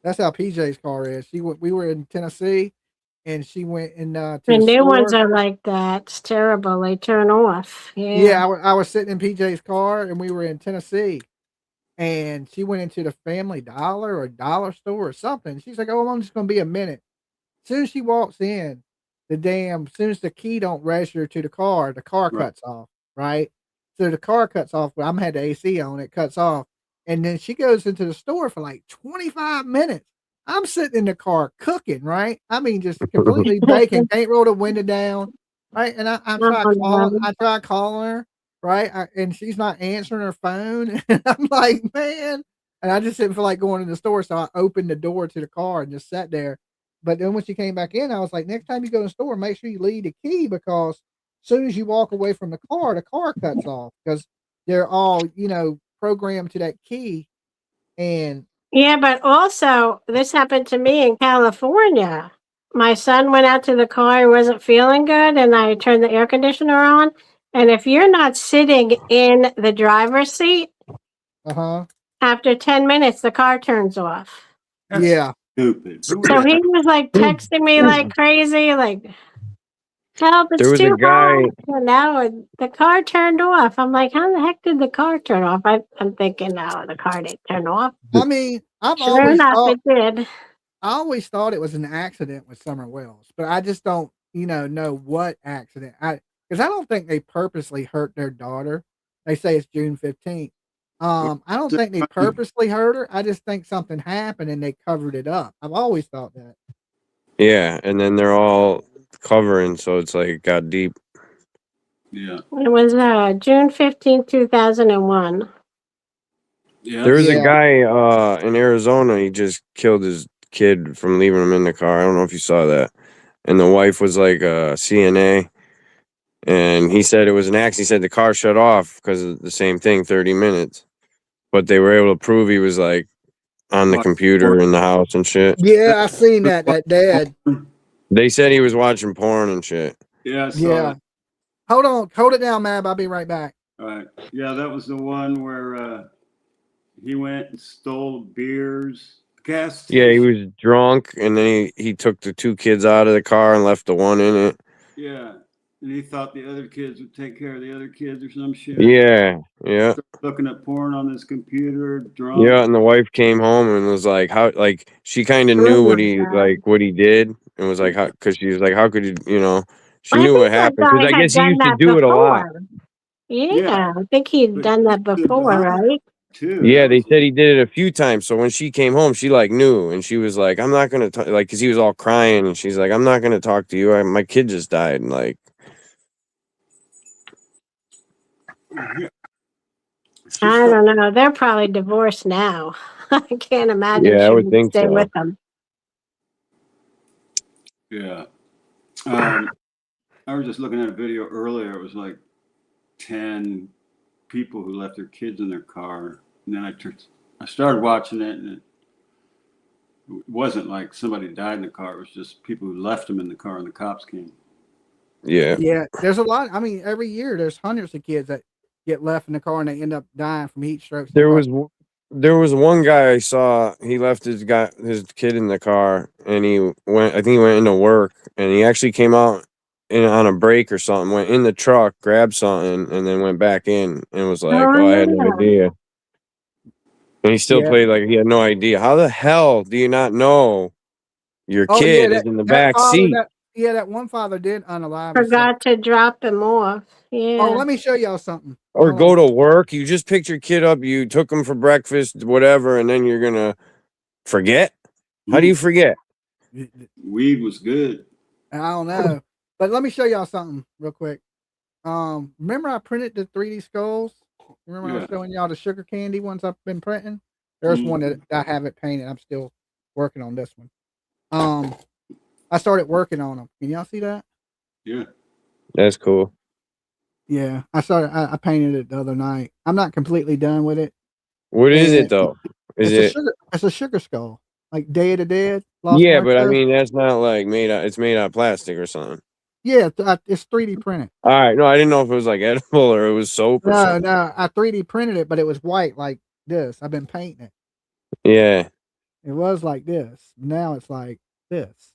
That's how PJ's car is. We were in Tennessee, and she went in to The the new ones store. are like that. It's terrible. They turn off. Yeah, Yeah. I was sitting in PJ's car, and we were in Tennessee, and she went into the Family Dollar or dollar store or something. She's like, "Oh, I'm just gonna be a minute." As soon as she walks in, as soon as the key don't register to the car Right. cuts off, right? So the car cuts off, but I'm had the AC on, it cuts off. And then she goes into the store for like 25 minutes. I'm sitting in the car cooking, right? I mean, just completely baking, can't roll the window down, right? And I try calling her, right? And she's not answering her phone. And I'm like, man. And I just didn't feel like going in the store. So I opened the door to the car and just sat there. But then when she came back in, I was like, next time you go to the store, make sure you leave the key because as soon as you walk away from the car cuts off because they're all, programmed to that key. And Yeah, but also this happened to me in California. My son went out to the car, he wasn't feeling good, and I turned the air conditioner on. And if you're not sitting in the driver's seat, after 10 minutes, the car turns off. That's yeah, stupid. So he was like texting me like crazy, like, help, There it's was too a guy. hot. And now the car turned off. I'm like, how the heck did the car turn off? I'm thinking, no, the car didn't turn off. I mean, Sure enough, it did. I always thought it was an accident with Summer Wells, but I just don't, know what accident. Because I don't think they purposely hurt their daughter. They say it's June 15th. I don't think they purposely hurt her. I just think something happened and they covered it up. I've always thought that. Yeah, and then they're all covering, so it's like it got deep. Yeah. It was June 15th, 2001. Yeah. There was Yeah. a guy in Arizona. He just killed his kid from leaving him in the car. I don't know if you saw that. And the wife was like a CNA, and he said it was an accident. He said the car shut off because of the same thing, 30 minutes. But they were able to prove he was like on the computer in the house and shit. Yeah, I seen that dad. They said he was watching porn and shit. Yeah. I saw Yeah. that. Hold it down, Mab. I'll be right back. All right. Yeah, that was the one where he went and stole beers, gas. Yeah, he was drunk, and then he took the two kids out of the car and left the one in it. Yeah. And he thought the other kids would take care of the other kids or some shit. Yeah. Started looking at porn on his computer, drunk. Yeah, and the wife came home and was like, "How?" Like she kind of knew what he did, and was like, "How?" Because she was like, "How could you?" She knew what happened because I guess he used to do it a lot. Yeah, I think he'd done that before, right? Too. Yeah, they said he did it a few times. So when she came home, she like knew, and she was like, "I'm not gonna talk," like, because he was all crying, and she's like, "I'm not gonna talk to you. My kid just died," and like. I don't know. They're probably divorced now. I can't imagine Yeah, I she would would think stay so. with them. Yeah. I was just looking at a video earlier. It was like 10 people who left their kids in their car. And then I started watching it, and it wasn't like somebody died in the car. It was just people who left them in the car and the cops came. Yeah. Yeah, there's a lot. I mean, every year there's hundreds of kids that get left in the car and they end up dying from heat strokes. There was one guy I saw. He left his kid in the car, and he went. I think he went into work, and he actually came out on a break or something. Went in the truck, grabbed something, and then went back in and was like, "Oh, I had no yeah. idea." And he still Yeah. played like he had no idea. How the hell do you not know your Oh, kid yeah, is in the that back father, seat? that one father did unalive himself. Forgot to drop him off. Yeah. Oh, let me show y'all something. Or Hold go on. to work. You just picked your kid up. You took him for breakfast, whatever, and then you're gonna forget. How do you forget? Weed was good. I don't know, but let me show y'all something real quick. Remember I printed the 3D skulls? Remember I was Yeah. showing y'all the sugar candy ones I've been printing? There's one that I haven't painted. I'm still working on this one. I started working on them. Can y'all see that? Yeah. That's cool. Yeah, I painted it the other night. I'm not completely done with it. What is And it though? Is it's a sugar skull, like Day of the Dead. Lost Yeah, but I Ark. mean that's not like made out. It's made out of plastic or something. Yeah, it's 3D printed. All right, no, I didn't know if it was like edible or it was soap or No, something. no, I 3D printed it, but it was white like this. I've been painting it. Yeah, It was like this. Now it's like this.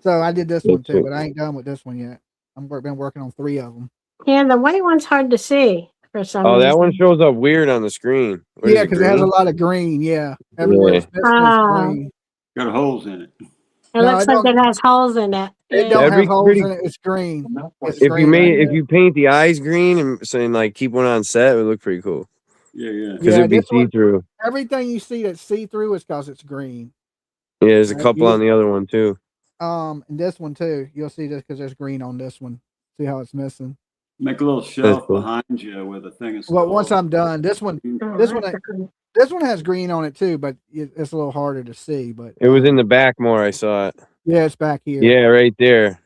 So I did this one too, but I ain't done with this one yet. Been working on 3 of them. Yeah, the white one's hard to see for some Oh, reason. that one shows up weird on the screen. What is Yeah, because it has a green? lot of green. Yeah, everywhere Yeah. it's missing is Ah. green. Got holes in it. It No, looks it like don't- it has holes in it. It Yeah. don't That'd have be holes pretty- in it. It's green. It's If green right there. you paint the eyes green and like keep one on set, it would look pretty cool Yeah, yeah. because Yeah, it'd be this one- see through. Everything you see that's see through is because it's green. Yeah, there's a Right, couple you- on the other one too. And this one too. You'll see this because there's green on this one. See how it's missing? Make a little shelf cool. behind you with a thing of Well, once skulls. I'm done, this one has green on it too, but it's a little harder to see. But It was in the back more. I saw it. yeah, it's back here. Yeah, right there.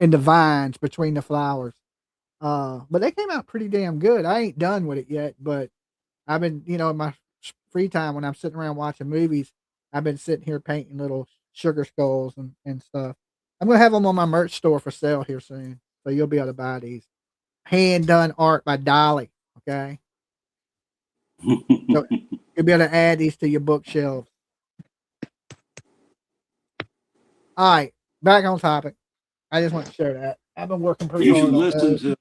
In the vines between the flowers. But they came out pretty damn good. I ain't done with it yet, but I've been, in my free time when I'm sitting around watching movies, I've been sitting here painting little sugar skulls and stuff. I'm gonna have them on my merch store for sale here soon, so you'll be able to buy these. Hand done art by Dolly. Okay, you'll be able to add these to your bookshelves. All right, back on topic. I just want to share that. I've been working pretty You hard should on listen those. to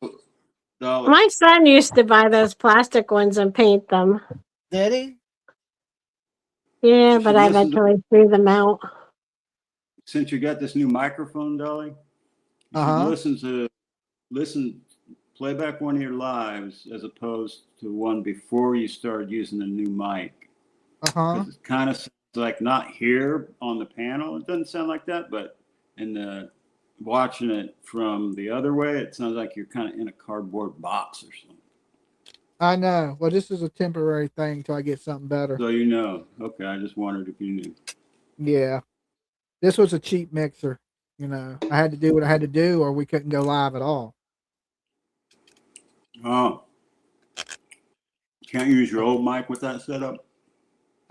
Dolly. My son used to buy those plastic ones and paint them. Did he? Yeah, You but should I listen to- eventually threw them out. Since you got this new microphone, Dolly, you Uh-huh. should play back one of your lives as opposed to one before you started using the new mic. Uh-huh. 'Cause it kind of sounds like not here on the panel. It doesn't sound like that, but in the watching it from the other way, it sounds like you're kind of in a cardboard box or something. I know. Well, this is a temporary thing until I get something better. So you know. Okay, I just wondered if you knew. Yeah. This was a cheap mixer. I had to do what I had to do or we couldn't go live at all. Oh. Can't use your old mic with that setup?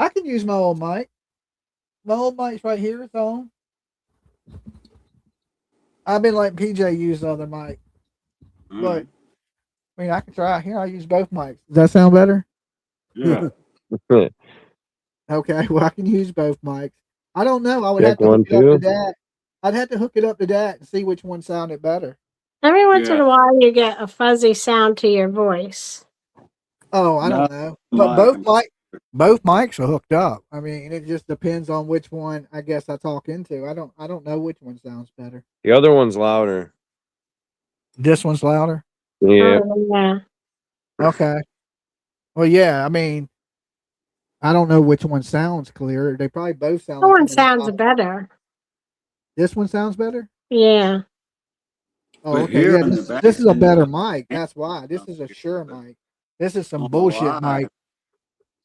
I can use my old mic. My old mic's right here. It's on. I've been letting PJ use the other mic. All But, right. I mean, I can try. Here, I'll use both mics. Does that sound better? Yeah. Okay. Well, I can use both mics. I don't know. I would Check have to one, hook it up two. to that. I'd have to hook it up to that and see which one sounded better. Every once in Yeah. a while, you get a fuzzy sound to your voice. Oh, I don't know. But both mics are hooked up. I mean, it just depends on which one I guess I talk into. I don't know which one sounds better. The other one's louder. This one's louder. Yeah. Oh, yeah. Okay. Well, yeah. I mean, I don't know which one sounds clearer. They probably both sound. That like one they're sounds loud. better. This one sounds better. Yeah. Oh, But okay. here Yeah, in the this back is a end, better mic. That's why. This is a Shure mic. This is some bullshit mic.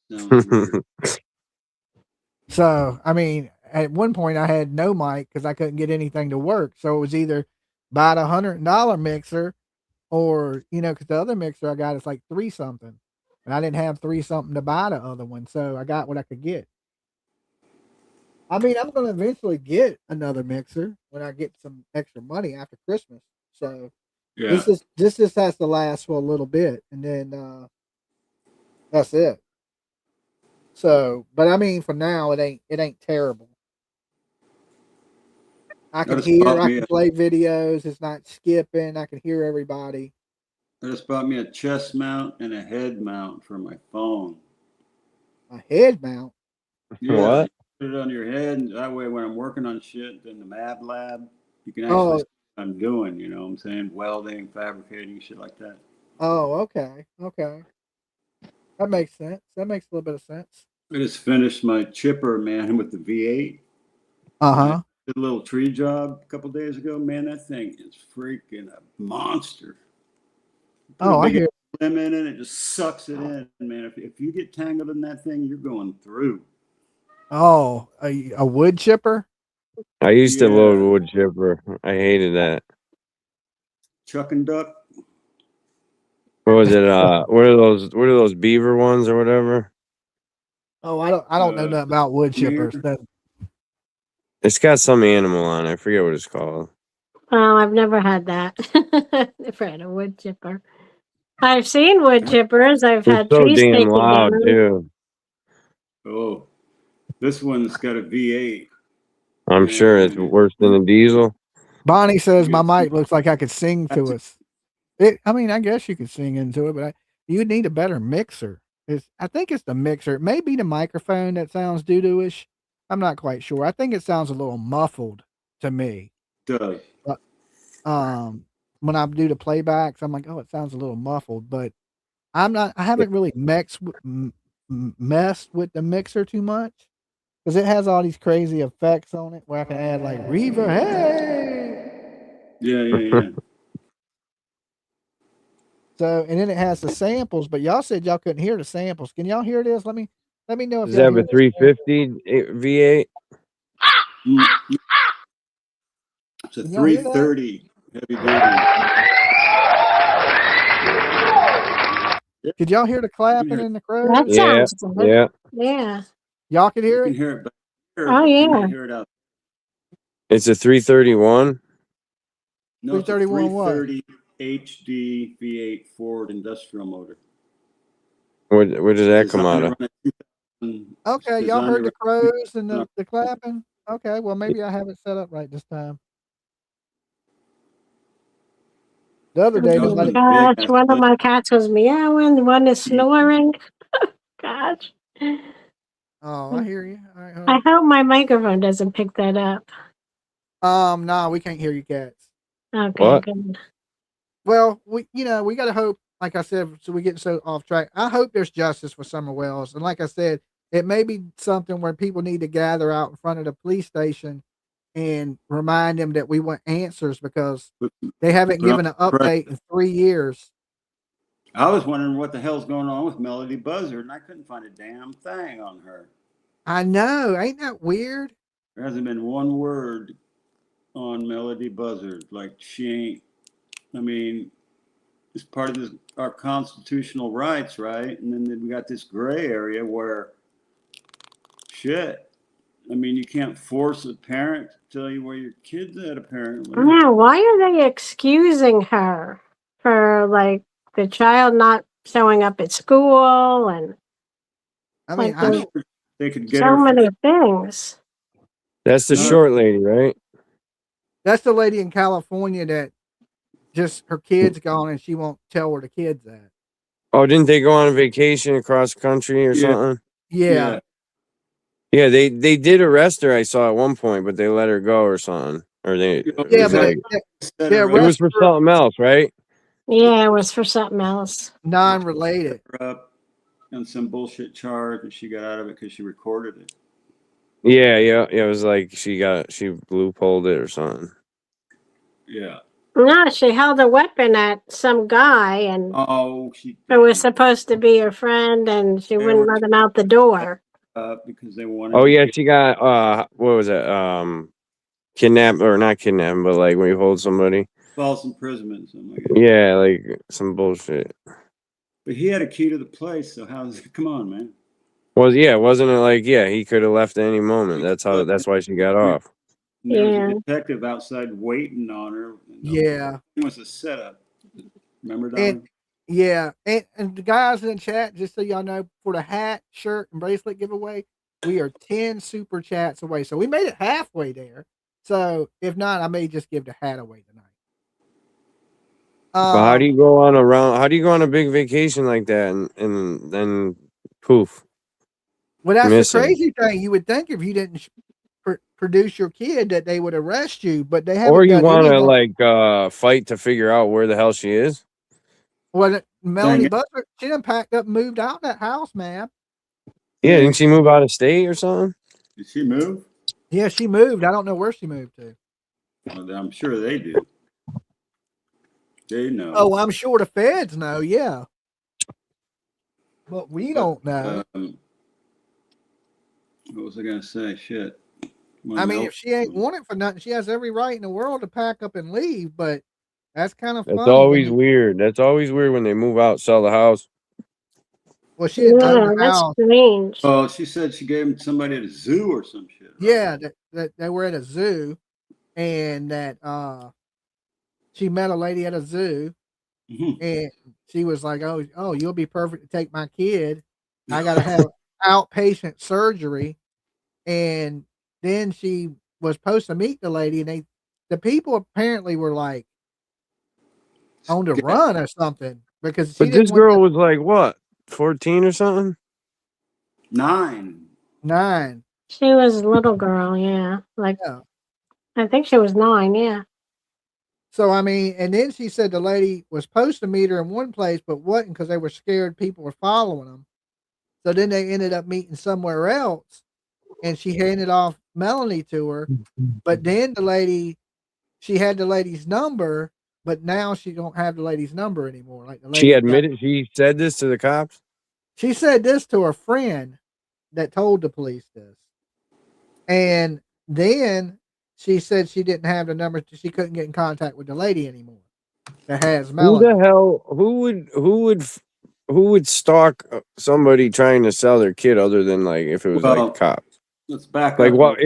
Sounds weird. So, I mean, at one point I had no mic because I couldn't get anything to work. So it was either buy the $100 mixer, or because the other mixer I got is like 3 something, and I didn't have 3 something to buy the other one, so I got what I could get. I mean, I'm gonna eventually get another mixer when I get some extra money after Christmas. So Yeah. this just has to last for a little bit, and then that's it. So, but I mean, for now, it ain't terrible. I can just hear, bought I me can a- play videos. It's not skipping. I can hear everybody. I just bought me a chest mount and a head mount for my phone. A head mount. Yeah, What? you put it on your head, and that way when I'm working on shit in the Mab Lab, you can Oh. actually see what I'm doing, you know what I'm saying? Welding, fabricating, shit like that. Oh, okay, okay. That makes sense. That makes a little bit of sense. I just finished my chipper, man, with the V8. Uh-huh. Did a little tree job a couple days ago. Man, that thing is freaking a monster. Put Oh, a I big hear. limb in it, it just sucks it in, man. If you get tangled in that thing, you're going through. Oh, a wood chipper. I used to load Yeah. wood chipper. I hated that. Chuck and duck. What was it? What are those beaver ones or whatever? Oh, I don't know nothing about wood Mir- chippers. That, It's got some animal on it. I forget what it's called. Well, I've never had that. Never had a wood chipper. I've seen wood chippers. I've It's had so trees damn taken loud down. too. Oh, this one's got a V8. I'm sure it's worse than a diesel. Bonnie says my mic looks like I could sing to us. I mean, I guess you could sing into it, but you'd need a better mixer. I think it's the mixer. It may be the microphone that sounds doo-doo-ish. I'm not quite sure. I think it sounds a little muffled to me. Does. When I do the playbacks, I'm like, oh, it sounds a little muffled, but I haven't really messed with the mixer too much, because it has all these crazy effects on it where I can add like reverb. Hey! Yeah. So, and then it has the samples, but y'all said y'all couldn't hear the samples. Can y'all hear this? Let me know if Does y'all that have hear a this. 350 V8? It's a Can y'all hear that? 330 heavy duty. Could y'all hear the clapping and the crows? That Yeah, sounds good. yeah. Yeah. Y'all can You hear can it? hear it back here, Oh, but you yeah. can't hear it out. It's a 331. No, it's a 331 what? 330 HD V8 Ford industrial motor. Where does that come Designed out of? to run at 2,000 Okay, y'all designed heard to the run crows and the clapping? Okay, well, maybe I have it set up right this time. The other day, Those Oh ones my big gosh, ass one of lift. my cats was meowing, one is snoring. Gosh. Oh, I hear you. All right, I honey. hope my microphone doesn't pick that up. No, we can't hear you cats. Okay, What? good. Well, we got to hope, like I said, so we get so off track. I hope there's justice for Summer Wells. And like I said, it may be something where people need to gather out in front of the police station and remind them that we want answers, because they haven't given an update in 3 years. I was wondering what the hell's going on with Melody Buzzard, and I couldn't find a damn thing on her. I know. Ain't that weird? There hasn't been one word on Melody Buzzard. Like, she ain't, I mean, it's part of our constitutional rights, right? And then we got this gray area where, shit, I mean, you can't force a parent to tell you where your kid's at, apparently. Yeah, why are they excusing her for like the child not showing up at school and I mean, like I don't. They could get so her. many things? That's the No. short lady, right? That's the lady in California that just her kid's gone and she won't tell where the kid's at. Oh, didn't they go on a vacation across country or Yeah. something? Yeah. Yeah, they did arrest her. I saw at one point, but they let her go or something. Or they Yeah, it Yeah, was but like, they it was for arrested her something else, right? Yeah, it was for something else. non-related. up on some bullshit charge, and she got out of it because she recorded it. Yeah. It was like she loopholed it or something. Yeah. No, she held a weapon at some guy and Oh, she who was supposed to be her friend, and she They wouldn't were- let him out the door. because they wanted. Oh to yeah, get- she got what was it? Kidnapped, or not kidnapped, but like when you hold somebody. false imprisonment, something like that. Yeah, like some bullshit. But he had a key to the place, so how's it? Come on, man. Well, yeah, wasn't it like, yeah, he could have left at any moment. That's why she got off. And there was Yeah. a detective outside waiting on her. Yeah. It was a setup. Remember that? And yeah, and the guys in the chat, just so y'all know, for the hat, shirt, and bracelet giveaway, we are 10 super chats away. So we made it halfway there. So if not, I may just give the hat away tonight. But how do you go on a big vacation like that and then poof? Well, that's missing? the crazy thing. You would think if you didn't produce your kid that they would arrest you, but they haven't. Or you done want to anything. fight to figure out where the hell she is? Well, Melanie Dang it. Butler, she done packed up and moved out that house, man. Yeah, didn't she move out of state or something? Did she move? Yeah, she moved. I don't know where she moved to. Well, I'm sure they do. They know. Oh, I'm sure the feds know, yeah. But we don't know. What was I gonna say? Shit. I mean, if she ain't wanted for nothing, she has every right in the world to pack up and leave, but that's kind of funny. That's always weird. That's always weird when they move out, sell the house. Well, she didn't own Yeah, the that's house. strange. Oh, she said she gave somebody at a zoo or some shit. Right? Yeah, that they were at a zoo, and that she met a lady at a zoo, Mhm. and she was like, "Oh, you'll be perfect to take my kid. I gotta have outpatient surgery," and then she was supposed to meet the lady, and the people apparently were like on the run or something because she But didn't this want girl was like what, 14 or something? 9. 9. She was a little girl, yeah. Like, Yeah. I think she was 9, yeah. So I mean, and then she said the lady was supposed to meet her in one place, but wasn't because they were scared people were following them. So then they ended up meeting somewhere else, and she handed off Melanie to her. But then she had the lady's number, but now she don't have the lady's number anymore. Like the lady She admitted, she said this to the cops? She said this to her friend that told the police this. And then she said she didn't have the number. She couldn't get in contact with the lady anymore that has Melanie. Who the hell, who would stalk somebody trying to sell their kid other than like if it was Well, like cops? Let's back Like up.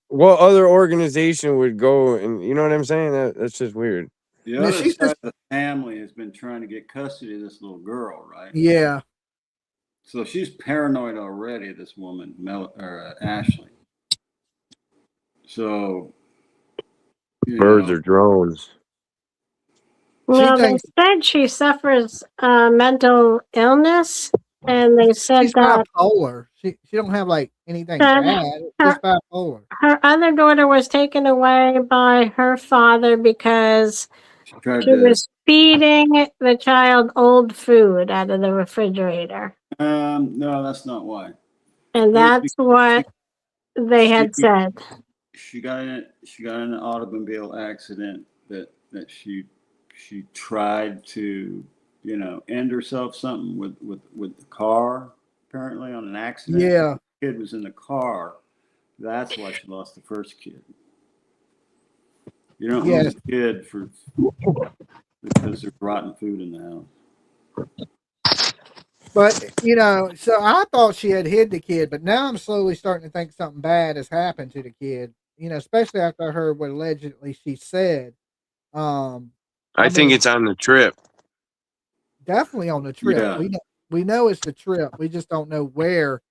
what other organization would go and you know what I'm saying? That's just weird. The Now, other she's side just- of the family has been trying to get custody of this little girl, right? Yeah. So she's paranoid already, this woman, Ashley. So Birds or drones. Well, they thinks- said she suffers mental illness, and they said She's that bipolar. She don't have like anything Her- bad. It's just bipolar. her other daughter was taken away by her father because she tried she to. was feeding the child old food out of the refrigerator. No, that's not why. And that's what they had said. She got in an automobile accident that she tried to end herself something with the car, apparently on an accident. Yeah. The kid was in the car. That's why she lost the first kid. You don't lose a kid because there's rotten food in the house. But so I thought she had hid the kid, but now I'm slowly starting to think something bad has happened to the kid. Especially after I heard what allegedly she said. I think mean, it's on the trip. Definitely on the trip. Yeah. We know it's the trip. We just don't know where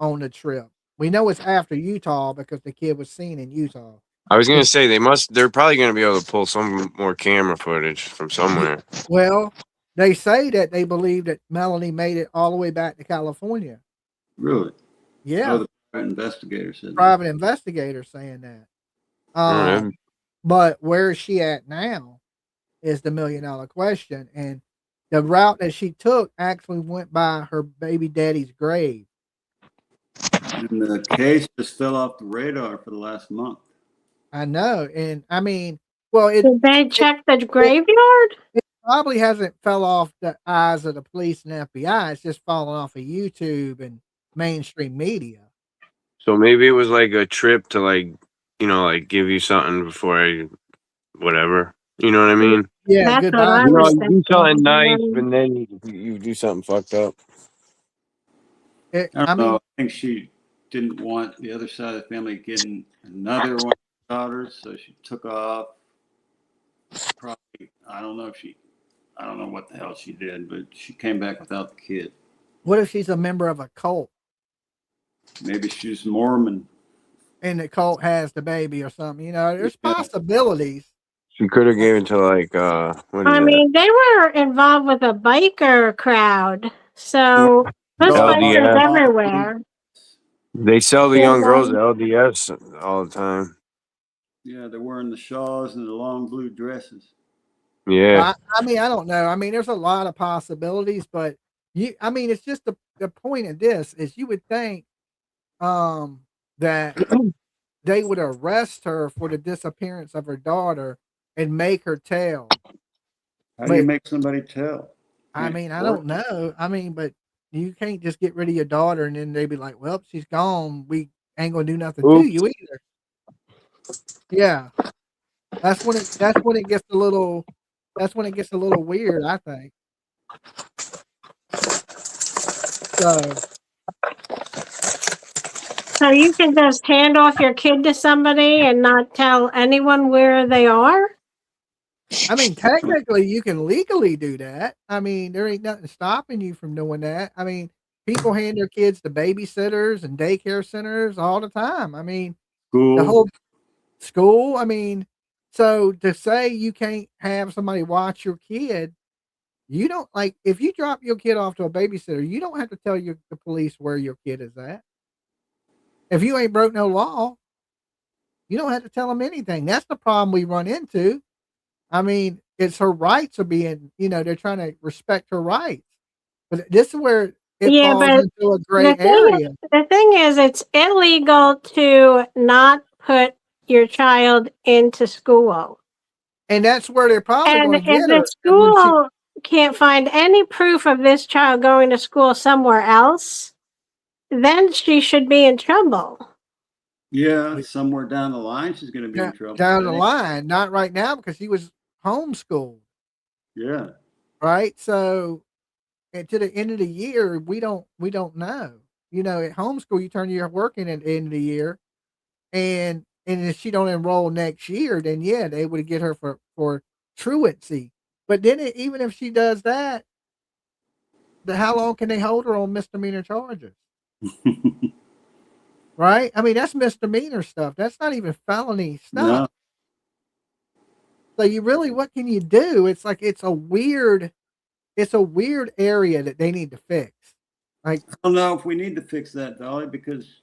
on the trip. We know it's after Utah because the kid was seen in Utah. I was gonna say they're probably gonna be able to pull some more camera footage from somewhere. Well, they say that they believe that Melanie made it all the way back to California. Really? Yeah. Oh, the private investigator said that. Private investigator saying that. Alright. But where is she at now is the $1 million question. And the route that she took actually went by her baby daddy's grave. And the case just fell off the radar for the last month. I know. And I mean, well, it Did they check the graveyard? probably hasn't fell off the eyes of the police and FBI. It's just fallen off of YouTube and mainstream media. So maybe it was like a trip to like give you something before whatever. You know what I mean? Yeah, That's good what I body. You know, was you do thinking. something nice, but then you do something fucked up. I I don't mean, know. I think she didn't want the other side of the family getting another one of her daughters, so she took off. Probably, I don't know what the hell she did, but she came back without the kid. what if she's a member of a cult Maybe she's Mormon. and the cult has the baby or something? You know, there's Yeah. possibilities. She could have given to like what is I that? mean, they were involved with a biker crowd, so puss Oh, bikers LDS. everywhere. They sell the Yeah, young girls at LDS all the time. Yeah, they're wearing the shawls and the long blue dresses. Yeah. I mean, I don't know. I mean, there's a lot of possibilities, but I mean, it's just the point of this is you would think that they would arrest her for the disappearance of her daughter and make her tell. How do you But make somebody tell? I Can't mean, I report don't know. I mean, but you can't just get rid of your daughter and then they be like, "Well, she's gone. We ain't gonna do nothing to Oops. you either." Yeah, that's when it gets a little. That's when it gets a little weird, I think. So So you can just hand off your kid to somebody and not tell anyone where they are? I mean, technically, you can legally do that. I mean, there ain't nothing stopping you from doing that. I mean, people hand their kids to babysitters and daycare centers all the time. I mean, the school. whole school. I mean, so to say you can't have somebody watch your kid, you don't like if you drop your kid off to a babysitter, you don't have to tell the police where your kid is at. If you ain't broke no law, you don't have to tell them anything. That's the problem we run into. I mean, it's her rights are being, they're trying to respect her rights. But this is where it Yeah, falls but into a gray area. the thing is, it's illegal to not put your child into school. And that's where they're probably And going to if get the her. And when school can't find any proof of this child going to school somewhere else, then she should be in trouble. Yeah, somewhere down the line, she's going to be in trouble. down the Right? line, not right now because she was homeschooled, Yeah. right? So and to the end of the year, we don't know. At homeschool, you turn your work in at the end of the year, and if she don't enroll next year, then yeah, they would get her for truancy. But then even if she does that, how long can they hold her on misdemeanor charges? Right? I mean, that's misdemeanor stuff. That's not even felony stuff. No. So you really, what can you do? It's like it's a weird area that they need to fix. Like I don't know if we need to fix that, Dolly, because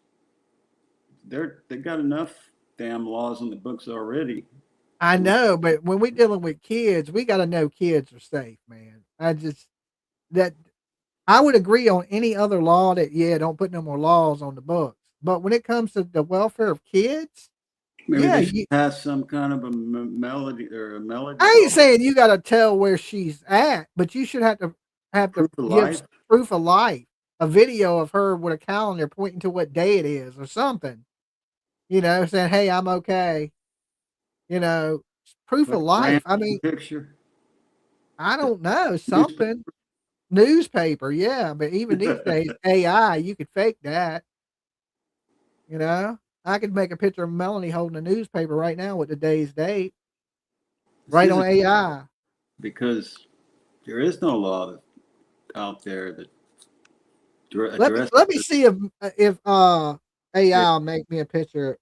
they got enough damn laws on the books already. I know, but when we're dealing with kids, we got to know kids are safe, man. I would agree on any other law that don't put no more laws on the books. But when it comes to the welfare of kids, Maybe yeah, they should pass some kind of a melody or a melody. I ain't saying you got to tell where she's at, but you should have to Proof of give life. proof of life, a video of her with a calendar pointing to what day it is or something. Saying, "Hey, I'm okay." Proof Like of a life. I random mean, picture. I don't know, something. Newspaper, yeah, but even these days, AI, you could fake that. I could make a picture of Melanie holding a newspaper right now with the day's date, right on AI. Because there is no law out there that Let me see if AI will make me a picture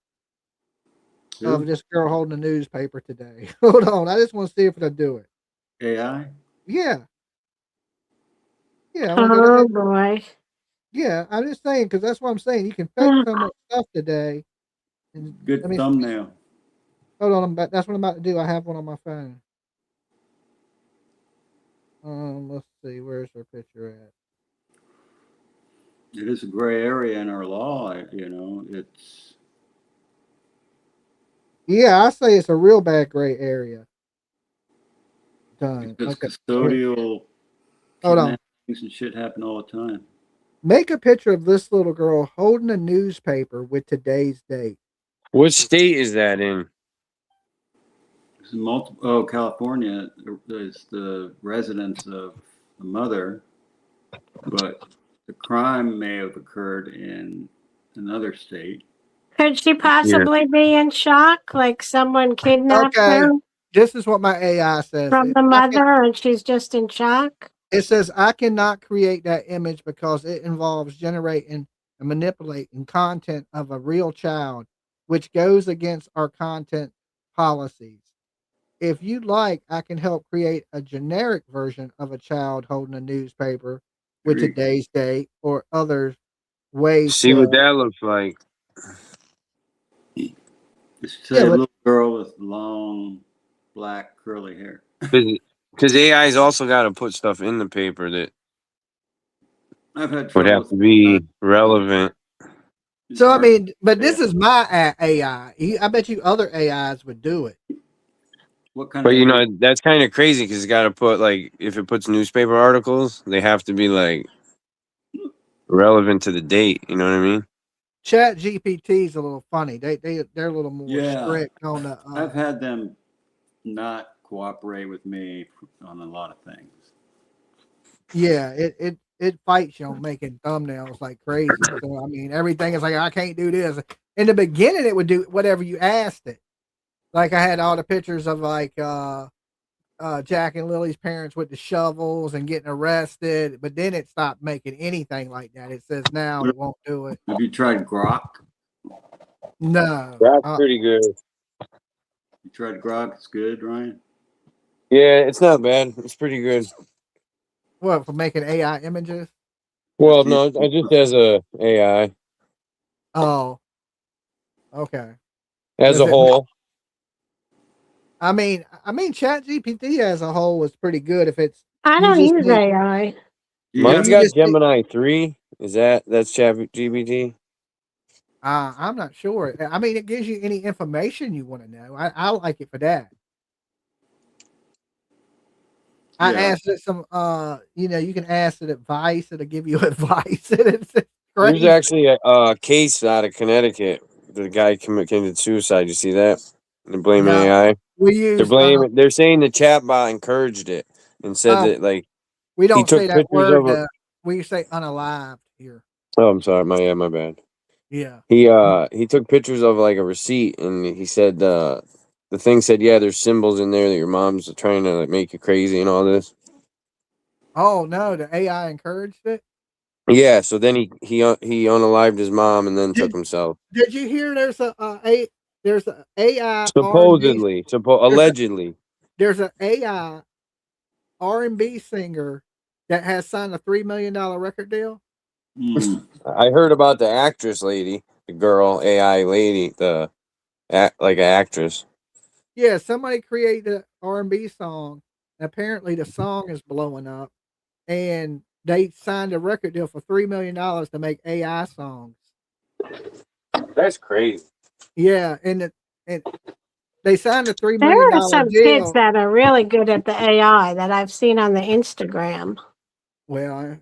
of this girl holding a newspaper today. Hold on, I just want to see if it'll do it. AI. Yeah. Yeah, I'm gonna go to Oh boy. Yeah, I'm just saying because that's what I'm saying. You can fake so much stuff today. And Good let me thumbnail. hold on. That's what I'm about to do. I have one on my phone. Let's see. Where's her picture at? It is a gray area in our law. It's Yeah, I say it's a real bad gray area. Done. because Okay. custodial Hold on. kidnappings and shit happen all the time. Make a picture of this little girl holding a newspaper with today's date. What state is that in? California is the residence of the mother, but the crime may have occurred in another state. Could she possibly be in shock? Like someone kidnapped Okay, her this is what my AI says. from the mother and she's just in shock? It says, I cannot create that image because it involves generating and manipulating content of a real child, which goes against our content policies. If you'd like, I can help create a generic version of a child holding a newspaper with Great. today's date or other ways. See what that looks like. It's Yeah, a but- little girl with long, black, curly hair. Because AI's also got to put stuff in the paper that I've had would trouble have with to be relevant. So, I mean, but this is my AI. I bet you other AIs would do it. what kind But of you know, that's kind of crazy because it's got to put like, if it puts newspaper articles, they have to be like relevant to the date. You know what I mean? Chat GPT is a little funny. They're a little more Yeah. strict on the. I've had them not cooperate with me on a lot of things. Yeah, it fights you on making thumbnails like crazy. So I mean, everything is like, I can't do this. In the beginning, it would do whatever you asked it. Like I had all the pictures of like Jack and Lily's parents with the shovels and getting arrested, but then it stopped making anything like that. It says now it won't do it. Have you tried Grok? No. That's pretty good. You tried Grok? It's good, Ryan. Yeah, it's not bad. It's pretty good. What, for making AI images? Well, no, I just as a AI Oh. Okay. as Does a it- whole. I mean, Chat GPT as a whole was pretty good. If it's I don't just use need- AI. Mine's you got just need- Gemini 3. That's Chat GPT? I'm not sure. I mean, it gives you any information you want to know. I like it for that. I Yeah. asked it some, you can ask it advice. It'll give you advice. It's There's crazy. actually a case out of Connecticut. The guy committed suicide. You see that? They're blaming No. AI. We use. They're blaming. They're saying the chatbot encouraged it and said that like. we don't took say that pictures word. of a- We say unalived here. Oh, I'm sorry. My bad. Yeah. He took pictures of like a receipt and he said the thing said, yeah, there's symbols in there that your mom's trying to like make you crazy and all this. Oh no, the AI encouraged it. Yeah. So then he unalived his mom and then took himself. Did you hear? There's a AI Supposedly, allegedly. There's an AI R&B singer that has signed a $3 million record deal. Mm. I heard about the actress lady, the girl AI lady, like an actress. Yeah, somebody created an R&B song. And apparently, the song is blowing up, and they signed a record deal for $3 million to make AI songs. That's crazy. Yeah, and they signed a $3 There million are some deal. kids that are really good at the AI that I've seen on the Instagram. Well,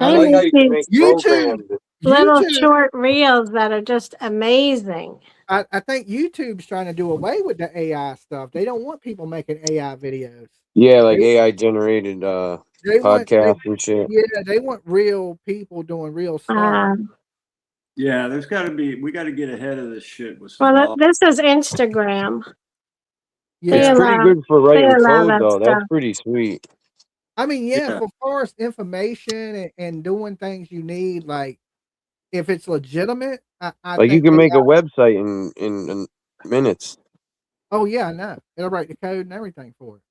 I They like how make you can these make YouTube. programs. little YouTube, short reels that are just amazing. I think YouTube's trying to do away with the AI stuff. They don't want people making AI videos. Yeah, like AI generated They want, podcasts and shit. yeah, they want real people doing real stuff. Um, Yeah, we got to get ahead of this shit with well, some law. this is Instagram. Yeah, they It's pretty allow- good for writing they allow code that though. That's stuff. pretty sweet. I mean, yeah, Yeah. for far as information and doing things you need, like if it's legitimate, I Like you think can make a AI website in minutes. Oh yeah, I know. It'll write the code and everything for it.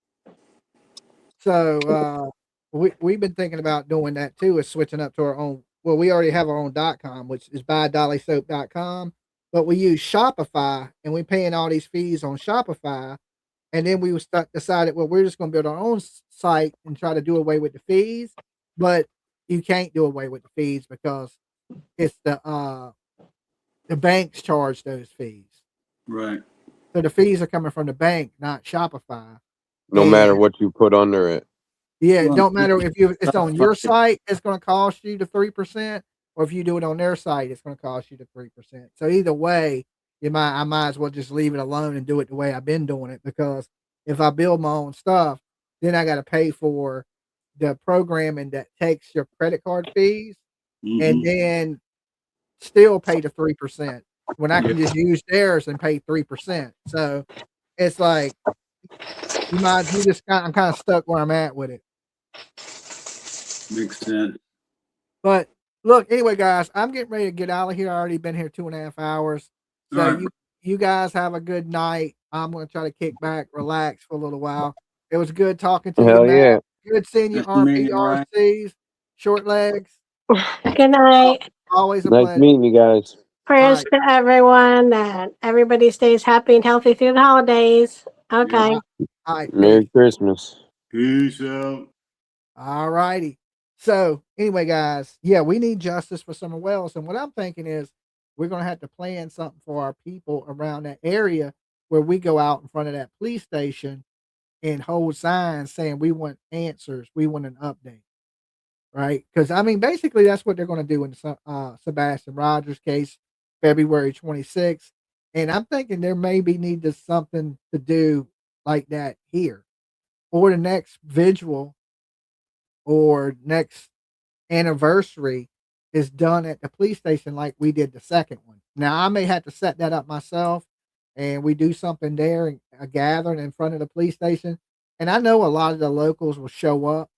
So we've been thinking about doing that too, is switching up to our own. Well, we already have our own .com, which is buydollysoap.com, but we use Shopify and we're paying all these fees on Shopify. And then we decided, well, we're just going to build our own site and try to do away with the fees, but you can't do away with the fees because it's the banks charge those fees. Right. So the fees are coming from the bank, not Shopify. No And- matter what you put under it. Yeah, it Well, don't matter if it's on your Shopify- site, it's going to cost you the 3%, or if you do it on their site, it's going to cost you the 3%. So either way, I might as well just leave it alone and do it the way I've been doing it, because if I build my own stuff, then I got to pay for the programming that takes your credit card fees, and Mhm. then still pay the 3% when I Yeah. can just use theirs and pay 3%. So it's like you just I'm kind of stuck where I'm at with it. Makes sense. But look, anyway, guys, I'm getting ready to get out of here. I already been here 2.5 hours. So All right. you guys have a good night. I'm gonna try to kick back, relax for a little while. It was good talking to you, Hell Matt. yeah. Good seeing you, Nice to meet you, Ryan. RPRCs, short legs. Good night. Always a Nice pleasure. meeting you guys. Prayers Right. to everyone that everybody stays happy and healthy through the holidays. Okay. All right. Merry Peace. Christmas. Peace out. All righty. So anyway, guys, yeah, we need justice for Summer Wells. And what I'm thinking is we're gonna have to plan something for our people around that area where we go out in front of that police station and hold signs saying we want answers, we want an update. Right? Because I mean, basically that's what they're gonna do in Sebastian Rogers case, February 26th. And I'm thinking there maybe need to something to do like that here, or the next vigil or next anniversary is done at the police station like we did the second one. Now I may have to set that up myself and we do something there and a gathering in front of the police station. And I know a lot of the locals will show up,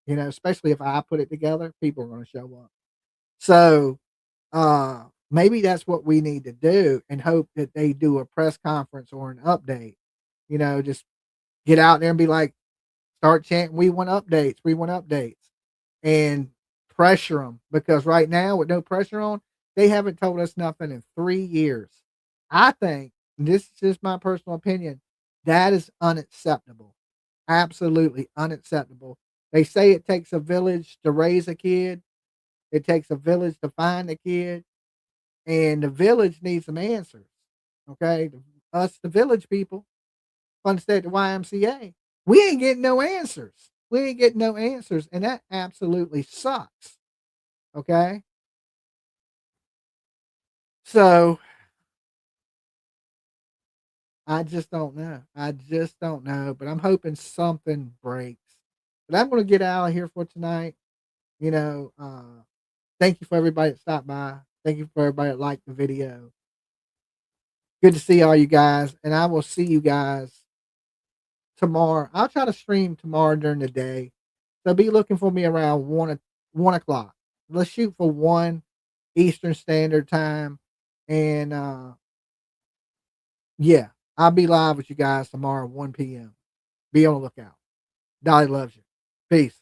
especially if I put it together, people are going to show up. So maybe that's what we need to do and hope that they do a press conference or an update. Just get out there and be like, start chanting, we want updates, we want updates, and pressure them, because right now with no pressure on, they haven't told us nothing in 3 years. I think, and this is just my personal opinion, that is unacceptable. Absolutely unacceptable. They say it takes a village to raise a kid. It takes a village to find a kid, and the village needs some answers. Okay, us, the village people, Fun State, the YMCA, we ain't getting no answers. We ain't getting no answers, and that absolutely sucks. Okay, so I just don't know. I just don't know, but I'm hoping something breaks. But I'm going to get out of here for tonight. You know, thank you for everybody that stopped by. Thank you for everybody that liked the video. Good to see all you guys, and I will see you guys tomorrow. I'll try to stream tomorrow during the day. So be looking for me around 1 o'clock. Let's shoot for 1 Eastern Standard Time. And yeah, I'll be live with you guys tomorrow, 1 p.m. Be on the lookout. Dolly loves you. Peace.